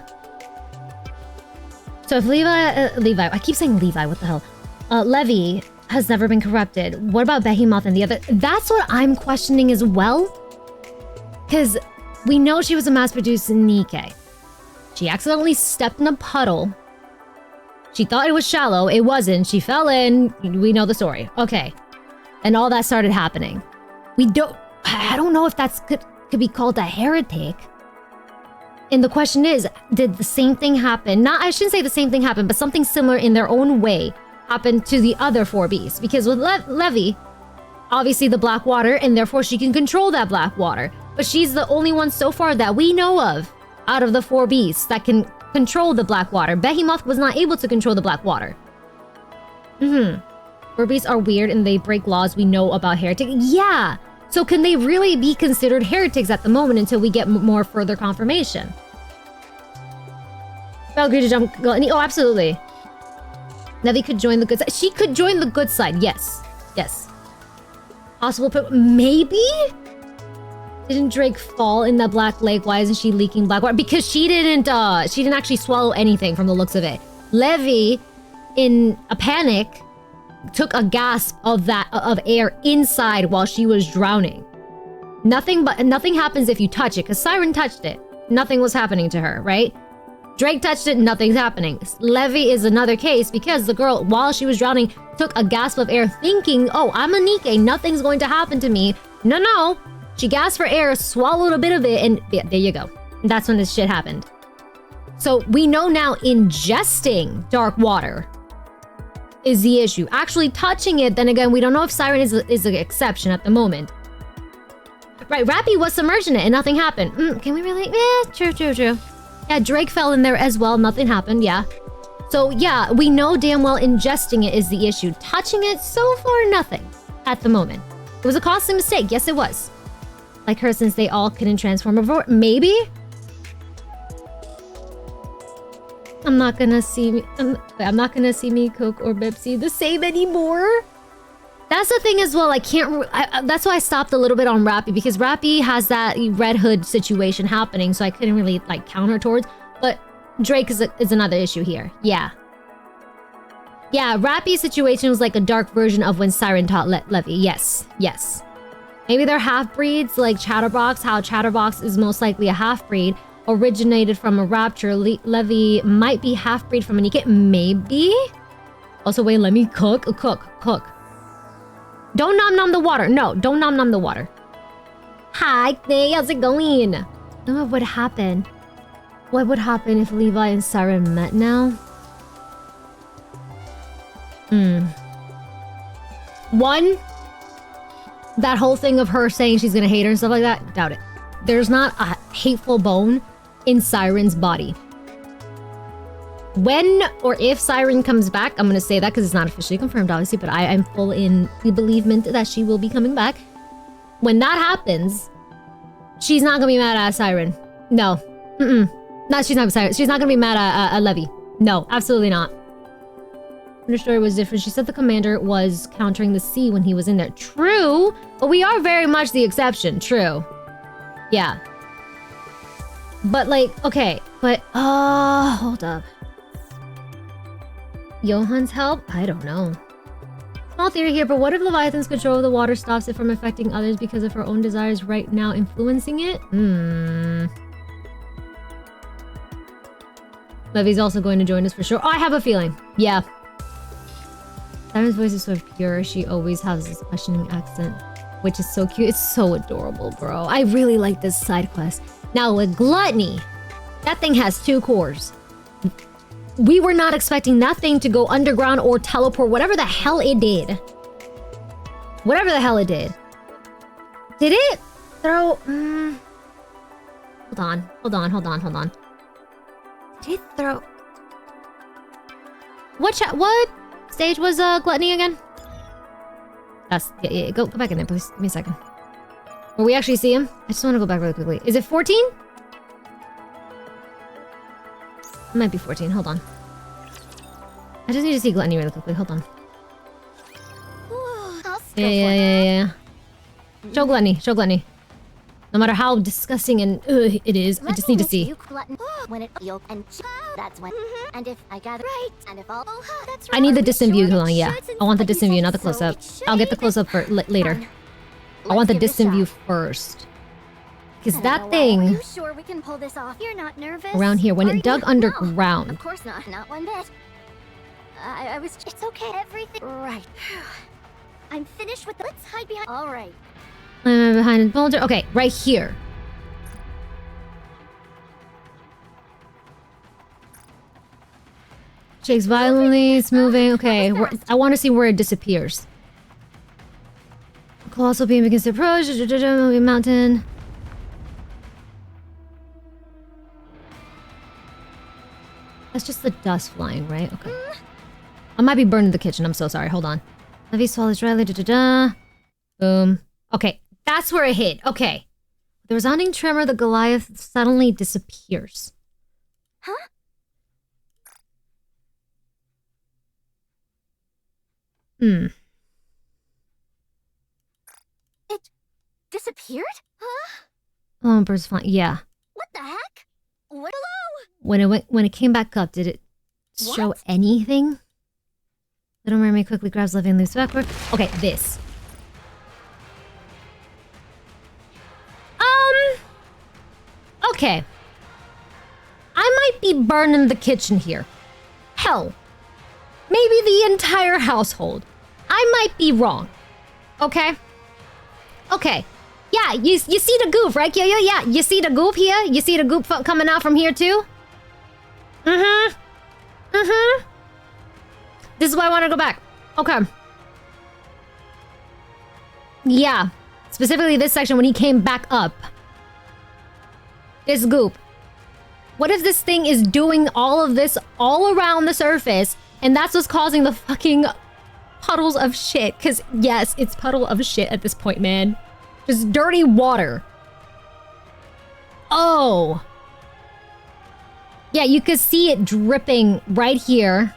So if Levi, I keep saying Levi, what the hell? Levy has never been corrupted. What about Behemoth and the other? That's what I'm questioning as well. Because we know she was a mass-produced NIKKE. She accidentally stepped in a puddle. She thought it was shallow. It wasn't. She fell in. We know the story. Okay. And all that started happening. I don't know if that's could be called a heretic. And the question is, did the same thing happen? I shouldn't say the same thing happened, but something similar in their own way happened to the other 4 beasts. Because with Levy, obviously the black water, and therefore she can control that black water. But she's the only one so far that we know of out of the 4 beasts that can control the black water. Behemoth was not able to control the black water. 4 beasts are weird and they break laws we know about heretics. Yeah! So can they really be considered heretics at the moment until we get more further confirmation? I'll agree to jump. Oh, absolutely. Levy could join the good side. She could join the good side. Yes. Yes. Possible. Maybe? Didn't Drake fall in the black lake? Why isn't she leaking black water? Because she didn't actually swallow anything from the looks of it. Levy, in a panic, took a gasp of air inside while she was drowning. Nothing happens if you touch it, because Siren touched it. Nothing was happening to her, right? Drake touched it, nothing's happening. Levy is another case because the girl, while she was drowning, took a gasp of air thinking, oh, I'm a NIKKE, nothing's going to happen to me. No. She gasped for air, swallowed a bit of it, and yeah, there you go. That's when this shit happened. So we know now ingesting dark water is the issue. Actually touching it, then again, we don't know if Siren is an exception at the moment. Right, Rappy was submerged in it and nothing happened. Can we really? True. Yeah, Drake fell in there as well. Nothing happened, yeah. So yeah, we know damn well ingesting it is the issue. Touching it, so far, nothing at the moment. It was a costly mistake. Yes, it was. Like her, since they all couldn't transform before. Maybe? I'm not gonna see me, Coke or Bipsy the same anymore. That's the thing as well. I can't. That's why I stopped a little bit on Rappy, because Rappy has that Red Hood situation happening, so I couldn't really like counter towards. But Drake is another issue here. Yeah. Yeah, Rappy's situation was like a dark version of when Siren taught Levy. Yes, yes. Maybe they're half-breeds, like Chatterbox, how Chatterbox is most likely a half-breed, originated from a rapture. Levy might be half-breed from a NIKKE. Maybe? Also, wait, let me cook. Cook. Don't nom-nom the water. No, don't nom-nom the water. Hi, hey, how's it going? What would happen? What would happen if Levi and Siren met now? One, that whole thing of her saying she's gonna hate her and stuff like that, doubt it. There's not a hateful bone in Siren's body. When or if Siren comes back, I'm gonna say that because it's not officially confirmed, obviously, but I am full in the believement that she will be coming back. When that happens, she's not gonna be mad at Siren. No. No, she's not Siren. She's not gonna be mad at Levy. No, absolutely not. Her story was different. She said the commander was countering the sea when he was in there. True, but we are very much the exception. True. Yeah. But like, okay, but hold up. Johan's help? I don't know. Small theory here, but what if Leviathan's control of the water stops it from affecting others because of her own desires right now influencing it? Levy's also going to join us for sure. Oh, I have a feeling. Yeah. Siren's voice is so pure. She always has this questioning accent, which is so cute. It's so adorable, bro. I really like this side quest. Now with Gluttony, that thing has 2 cores. We were not expecting that thing to go underground or teleport, whatever the hell it did. Whatever the hell it did. Did it throw... Hold on. Did it throw... What stage was Gluttony again? Yeah, go back in there, please. Give me a second. Will we actually see him? I just want to go back really quickly. Is it 14? It might be 14. Hold on. I just need to see Gluttony really quickly. Hold on. Yeah. Show Gluttony. No matter how disgusting and it is, I just need to see. I need the distant view. Hold on, yeah. I want the distant view, not the close-up. I'll get the close-up for later. I want the distant view first. Because that thing... Are you sure we can pull this off? You're not nervous? Around here, when it dug underground. Of course not. Not one bit. I was... It's okay. Everything... Right. I'm finished with the... Let's hide behind... All right. I'm behind the boulder. Okay, right here. Shakes violently. It's moving. Okay, I want to see where it disappears. Colossal beam begins to approach. Moving mountain. That's just the dust flying, right? Okay. I might be burning the kitchen. I'm so sorry. Hold on. Levy swallows Riley. Boom. Okay, that's where it hit. Okay. The resounding tremor, the Goliath suddenly disappears. Huh? It disappeared? Huh? Oh, bird's flying. Yeah. What the heck? What? When it came back up, did it show anything? Little Mermaid quickly grabs Levy and leaps backward. Okay, this. Okay. I might be burning the kitchen here. Hell. Maybe the entire household. I might be wrong. Okay? Okay. Yeah, you see the goop, right? Yeah. You see the goop here? You see the goop coming out from here too? This is why I want to go back. Okay. Yeah. Specifically this section when he came back up. This goop. What if this thing is doing all of this all around the surface and that's what's causing the fucking puddles of shit? Because yes, it's puddle of shit at this point, man. Just dirty water. Oh. Yeah, you could see it dripping right here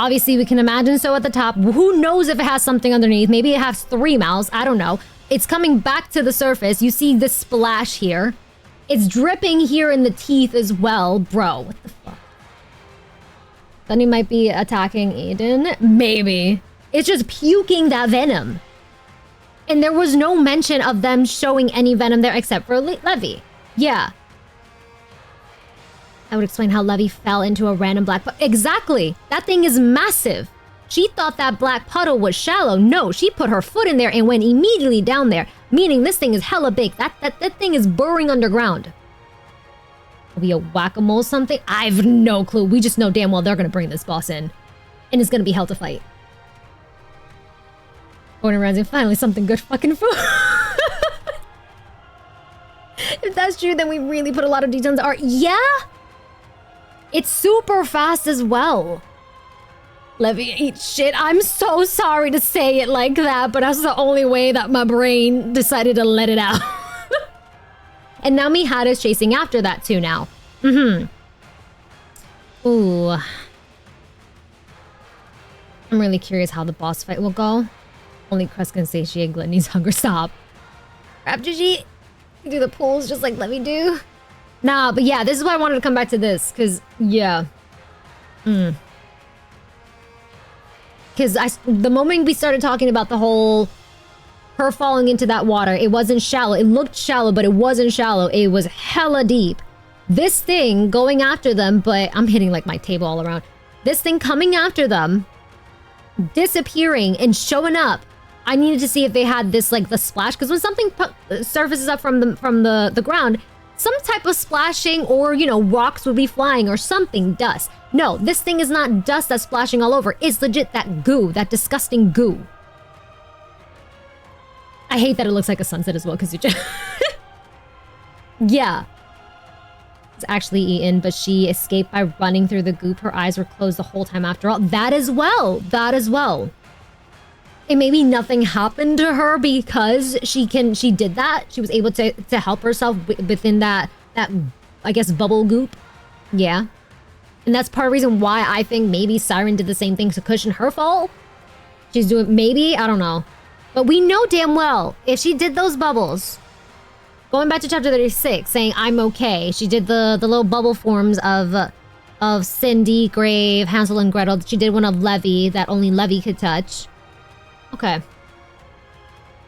Obviously, we can imagine so at the top. Who knows if it has something underneath? Maybe it has 3 mouths. I don't know. It's coming back to the surface. You see this splash here. It's dripping here in the teeth as well. Bro, what the fuck? Then he might be attacking Aiden. Maybe. It's just puking that venom. And there was no mention of them showing any venom there except for Levy. Yeah. I would explain how Levy fell into a random black puddle. Exactly. That thing is massive. She thought that black puddle was shallow. No, she put her foot in there and went immediately down there. Meaning this thing is hella big. That thing is burrowing underground. Will be a whack-a-mole something? I have no clue. We just know damn well they're gonna bring this boss in. And it's gonna be hell to fight. Gordon Ramsay, finally something good fucking food. If that's true, then we really put a lot of details in the art. Yeah? It's super fast as well. Levy eats shit. I'm so sorry to say it like that, but that's the only way that my brain decided to let it out. And now Mihada's chasing after that too now. Ooh. I'm really curious how the boss fight will go. Only Crest can satiate Gluttony's hunger. Stop. Raptor G, do the pulls just like Levy do. Nah, but yeah, this is why I wanted to come back to this, because, yeah. Because the moment we started talking about the whole... her falling into that water, it wasn't shallow. It looked shallow, but it wasn't shallow. It was hella deep. This thing going after them, but I'm hitting like my table all around. This thing coming after them, disappearing and showing up. I needed to see if they had this, like, the splash, because when something surfaces up from the ground, some type of splashing or, you know, rocks would be flying or something, dust. No, this thing is not dust that's splashing all over. It's legit that goo, that disgusting goo. I hate that it looks like a sunset as well, because you just... Yeah. It's actually eaten, but she escaped by running through the goop. Her eyes were closed the whole time after all. That as well. That as well. And maybe nothing happened to her because she did that. She was able to help herself within that I guess bubble goop. Yeah. And that's part of the reason why I think maybe Siren did the same thing to cushion her fall. She's doing, maybe, I don't know. But we know damn well if she did those bubbles, going back to chapter 36, saying I'm okay. She did the little bubble forms of Cindy, Grave, Hansel and Gretel. She did one of Levy that only Levy could touch. Okay.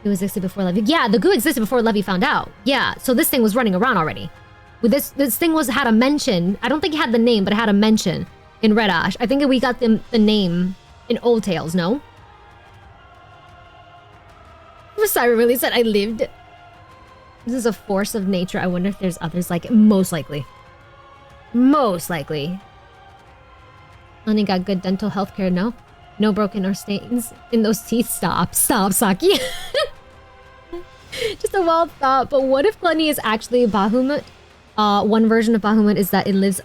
It existed before Levy. Yeah, the goo existed before Levy found out. Yeah, so this thing was running around already. With this thing had a mention. I don't think it had the name, but it had a mention in Red Ash. I think we got the name in Old Tales, no? Siren really said I lived. This is a force of nature. I wonder if there's others like it. Most likely. Most likely. Only got good dental health care, no? No broken or stains in those teeth. Stop, Saki. Just a wild thought, but what if Gluttony is actually a Bahamut? One version of Bahamut is that it lives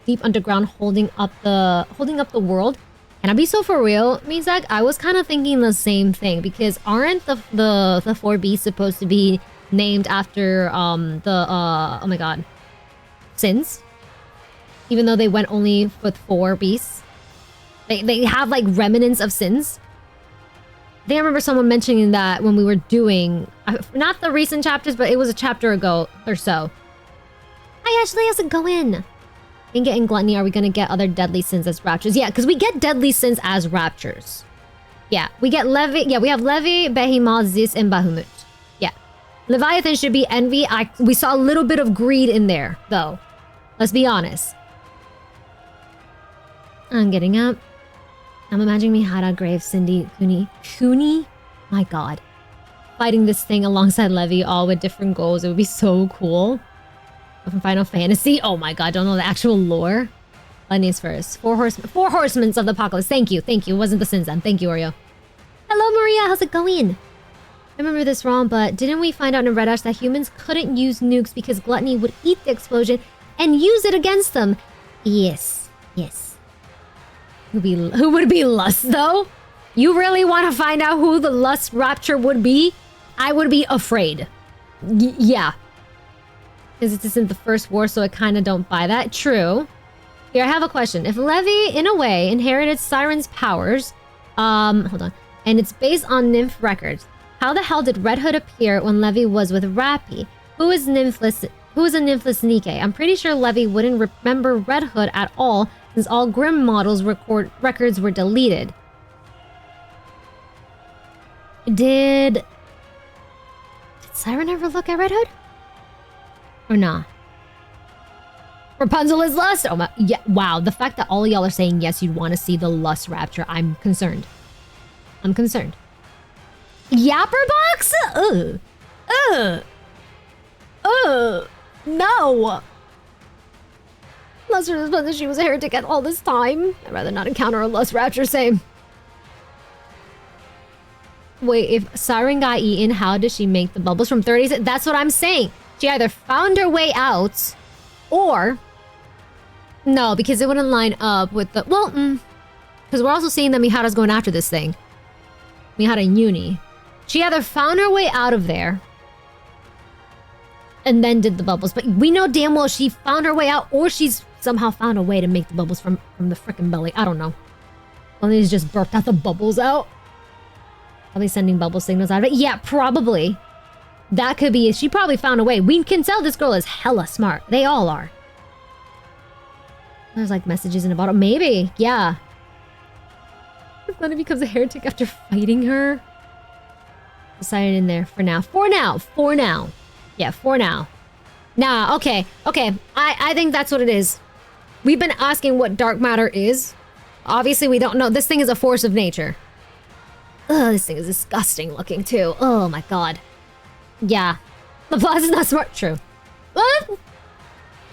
deep underground, holding up the world. Can I be so for real, Mizak? I was kind of thinking the same thing, because aren't the 4 beasts supposed to be named after oh my god, sins? Even though they went only with 4 beasts, they have like remnants of sins. I think I remember someone mentioning that when we were doing not the recent chapters, but it was a chapter ago or so. Hi Ashley, how's it going? In getting Gluttony, are we gonna get other deadly sins as raptures? Yeah, because we get deadly sins as raptures. Yeah, we get Levy. Yeah, we have Levy, Behemoth, Zeus, and Bahamut. Yeah. Leviathan should be Envy. We saw a little bit of greed in there, though. Let's be honest. I'm getting up. I'm imagining Mihara, Grave, Cindy, Kuni? My god. Fighting this thing alongside Levy, all with different goals. It would be so cool. From Final Fantasy. Oh my god, don't know the actual lore. Lenny's first. 4 horsemen of the apocalypse. Thank you. It wasn't the sins then. Thank you, Oreo. Hello, Maria. How's it going? I remember this wrong, but didn't we find out in Red Ash that humans couldn't use nukes because Gluttony would eat the explosion and use it against them? Yes. Who would be Lust, though? You really want to find out who the Lust Rapture would be? I would be afraid. Yeah. Because it isn't the first war, so I kind of don't buy that. True. Here, I have a question. If Levi, in a way, inherited Siren's powers, hold on, and it's based on nymph records, how the hell did Red Hood appear when Levi was with Rappy? Who is a nymphless NIKKE? I'm pretty sure Levi wouldn't remember Red Hood at all, since all Grimm models records were deleted. Did Siren ever look at Red Hood? Or nah? Rapunzel is lust? Oh my, yeah, wow. The fact that all of y'all are saying yes, you'd want to see the lust rapture, I'm concerned. I'm concerned. Yapper box? No! Lust responds that she was a heretic at all this time. I'd rather not encounter a lust rapture, same. Wait, if Siren got eaten, how does she make the bubbles from 30? That's what I'm saying. She either found her way out, or... No, because it wouldn't line up with the... Well, because we're also seeing that Mihara's going after this thing. Mihara and Uni. She either found her way out of there, and then did the bubbles. But we know damn well she found her way out, or she's somehow found a way to make the bubbles from the frickin' belly. I don't know. Well, he's just burped out the bubbles out. Probably sending bubble signals out of it. Yeah, probably. That could be... She probably found a way. We can tell this girl is hella smart. They all are. There's like messages in a bottle. Maybe. Yeah. If Glenna becomes a heretic after fighting her. Decided in there for now. For now. For now. Yeah, for now. Nah, okay. Okay. I think that's what it is. We've been asking what dark matter is. Obviously, we don't know. This thing is a force of nature. Ugh, this thing is disgusting looking too. Oh my god. Yeah. The boss is not smart. True. What?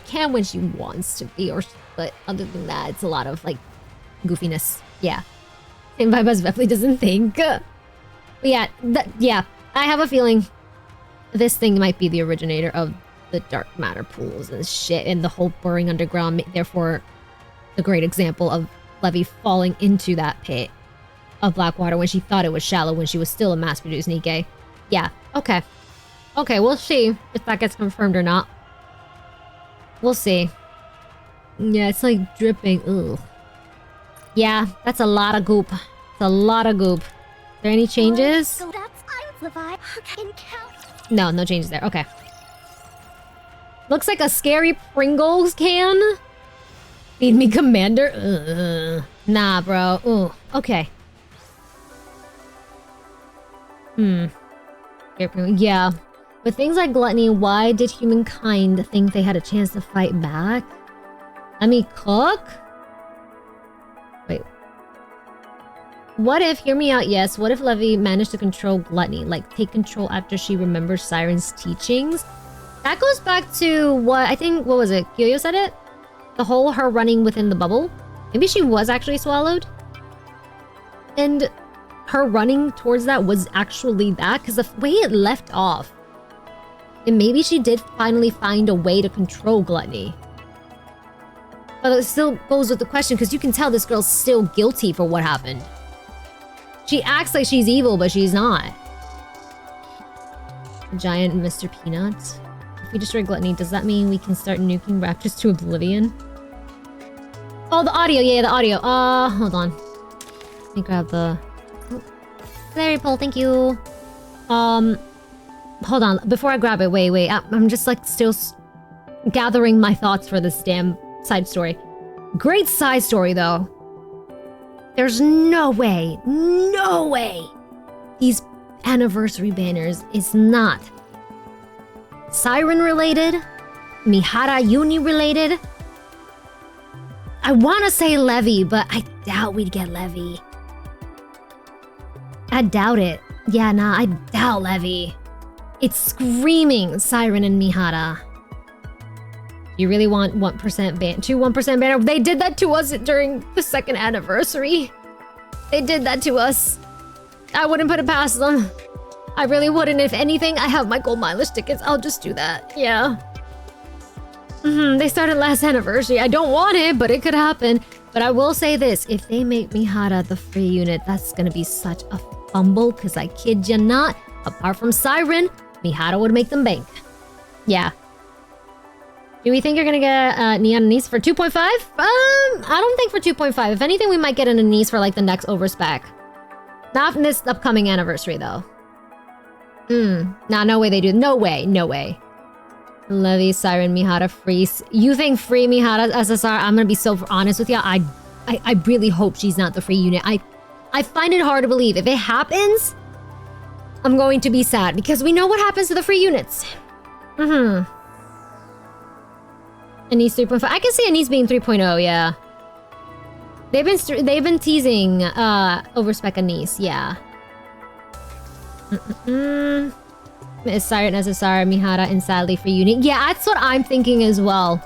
Can when she wants to be, but other than that, it's a lot of like goofiness. Yeah. Same vibe as Bepley doesn't think. But yeah, yeah. I have a feeling this thing might be the originator of the dark matter pools and shit, and the whole burrowing underground. Therefore, the great example of Levi falling into that pit of Blackwater when she thought it was shallow when she was still a mass-produced NIKKE. Yeah. Okay. Okay, we'll see if that gets confirmed or not. We'll see. Yeah, it's like dripping. Ugh. Yeah, that's a lot of goop. It's a lot of goop. Are there any changes? So that's Levi. No, no changes there. Okay. Looks like a scary Pringles can. Feed me, Commander. Nah, bro. Ooh. Okay. Yeah. With things like gluttony, why did humankind think they had a chance to fight back? Let me cook? Wait. What if, hear me out, yes, what if Levi managed to control gluttony? Like, take control after she remembers Siren's teachings? That goes back to what, I think, what was it? Kyoyo said it? The whole her running within the bubble? Maybe she was actually swallowed? And her running towards that was actually that? Because the way it left off, and maybe she did finally find a way to control gluttony. But it still goes with the question, because you can tell this girl's still guilty for what happened. She acts like she's evil, but she's not. Giant Mr. Peanuts. If we destroy gluttony, does that mean we can start nuking raptors to oblivion? Oh, the audio. Yeah, the audio. Hold on. Let me grab the... Very Paul, thank you. Hold on, before I grab it, wait. I'm just like still gathering my thoughts for this damn side story. Great side story though. There's no way these anniversary banners is not Siren related, Mihara Uni related. I want to say Levi, but I doubt we'd get Levi. I doubt it. Yeah, nah, I doubt Levi. It's screaming Siren and Mihara. You really want 1% ban? 1% banner? They did that to us during the 2nd anniversary. They did that to us. I wouldn't put it past them. I really wouldn't. If anything, I have my gold mileage tickets. I'll just do that. Yeah. They started last anniversary. I don't want it, but it could happen. But I will say this. If they make Mihara the free unit, that's gonna be such a fumble. Because I kid you not, apart from Siren, Mihara would make them bank. Yeah. Do we think you're gonna get Neon Anise for 2.5? I don't think for 2.5. If anything, we might get an Anise for like the next overspec. Not from this upcoming anniversary though. Nah, no way they do. No way, no way. Levy, Siren, Mihara, Freeze. You think free Mihara SSR? I'm gonna be so honest with you. I really hope she's not the free unit. I find it hard to believe. If it happens, I'm going to be sad because we know what happens to the free units. Anise 3.5. I can see Anise being 3.0, yeah. They've been teasing overspec Anise, yeah. Is Siren SSR, Mihara, and sadly free unit. Yeah, that's what I'm thinking as well.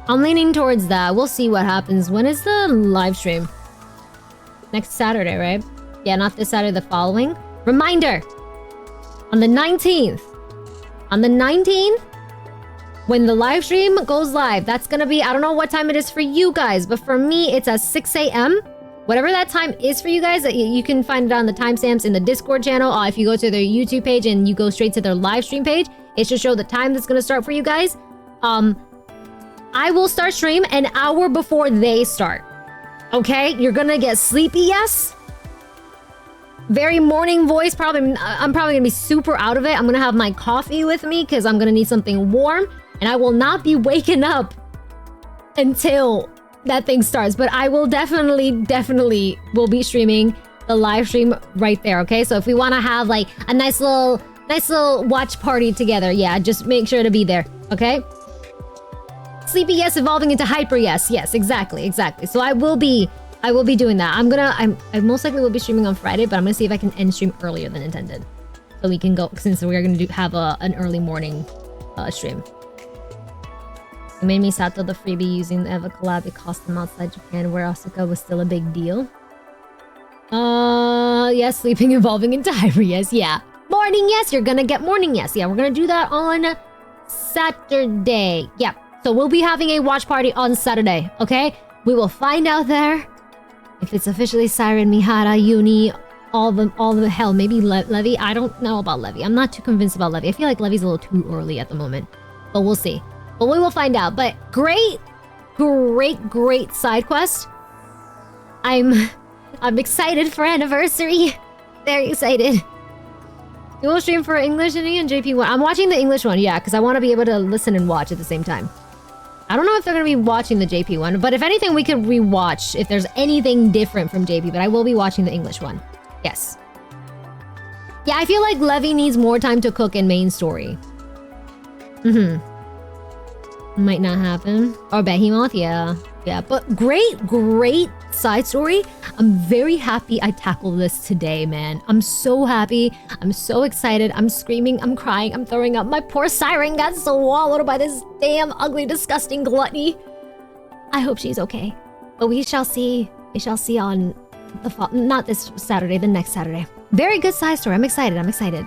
I'm leaning towards that. We'll see what happens. When is the live stream? Next Saturday, right? Yeah, not this Saturday, the following. Reminder! On the 19th. On the 19th, when the live stream goes live, that's gonna be, I don't know what time it is for you guys, but for me, it's at 6 a.m. Whatever that time is for you guys, you can find it on the timestamps in the Discord channel. If you go to their YouTube page and you go straight to their live stream page, it should show the time that's gonna start for you guys. I will start stream an hour before they start. Okay? You're gonna get sleepy, yes? Very morning voice, I'm probably gonna be super out of it. I'm gonna have my coffee with me because I'm gonna need something warm. And I will not be waking up until that thing starts. But I will definitely will be streaming the live stream right there, okay? So if we want to have like a nice little watch party together, yeah, just make sure to be there, okay? Sleepy yes evolving into hyper yes. Yes, exactly. So I will be doing that. I most likely will be streaming on Friday, but I'm gonna see if I can end stream earlier than intended. So we can go, since we're gonna have an early morning stream. It made me Sato the freebie using the Eva collab. It cost them outside Japan, where Asuka was still a big deal. Yes, sleeping evolving into hyper yes, yeah. Morning yes, you're gonna get morning yes. Yeah, we're gonna do that on Saturday. Yeah, so we'll be having a watch party on Saturday, okay? We will find out there if it's officially Siren, Mihara, Uni, all the hell, maybe Levy. I don't know about Levy. I'm not too convinced about Levy. I feel like Levy's a little too early at the moment, but we'll see. But we will find out. But great side quest. I'm excited for anniversary. Very excited. You will stream for English and JP1. I'm watching the English one, yeah, because I want to be able to listen and watch at the same time. I don't know if they're going to be watching the JP one, but if anything, we could rewatch if there's anything different from JP, but I will be watching the English one. Yes. Yeah, I feel like Levy needs more time to cook in main story. Might not happen. Or Behemoth, yeah. Yeah, but great side story. I'm very happy I tackled this today, man. I'm so happy. I'm so excited. I'm screaming. I'm crying. I'm throwing up. My poor Siren got swallowed by this damn ugly, disgusting gluttony. I hope she's okay. But we shall see. We shall see on the fall. Not this Saturday, the next Saturday. Very good side story. I'm excited.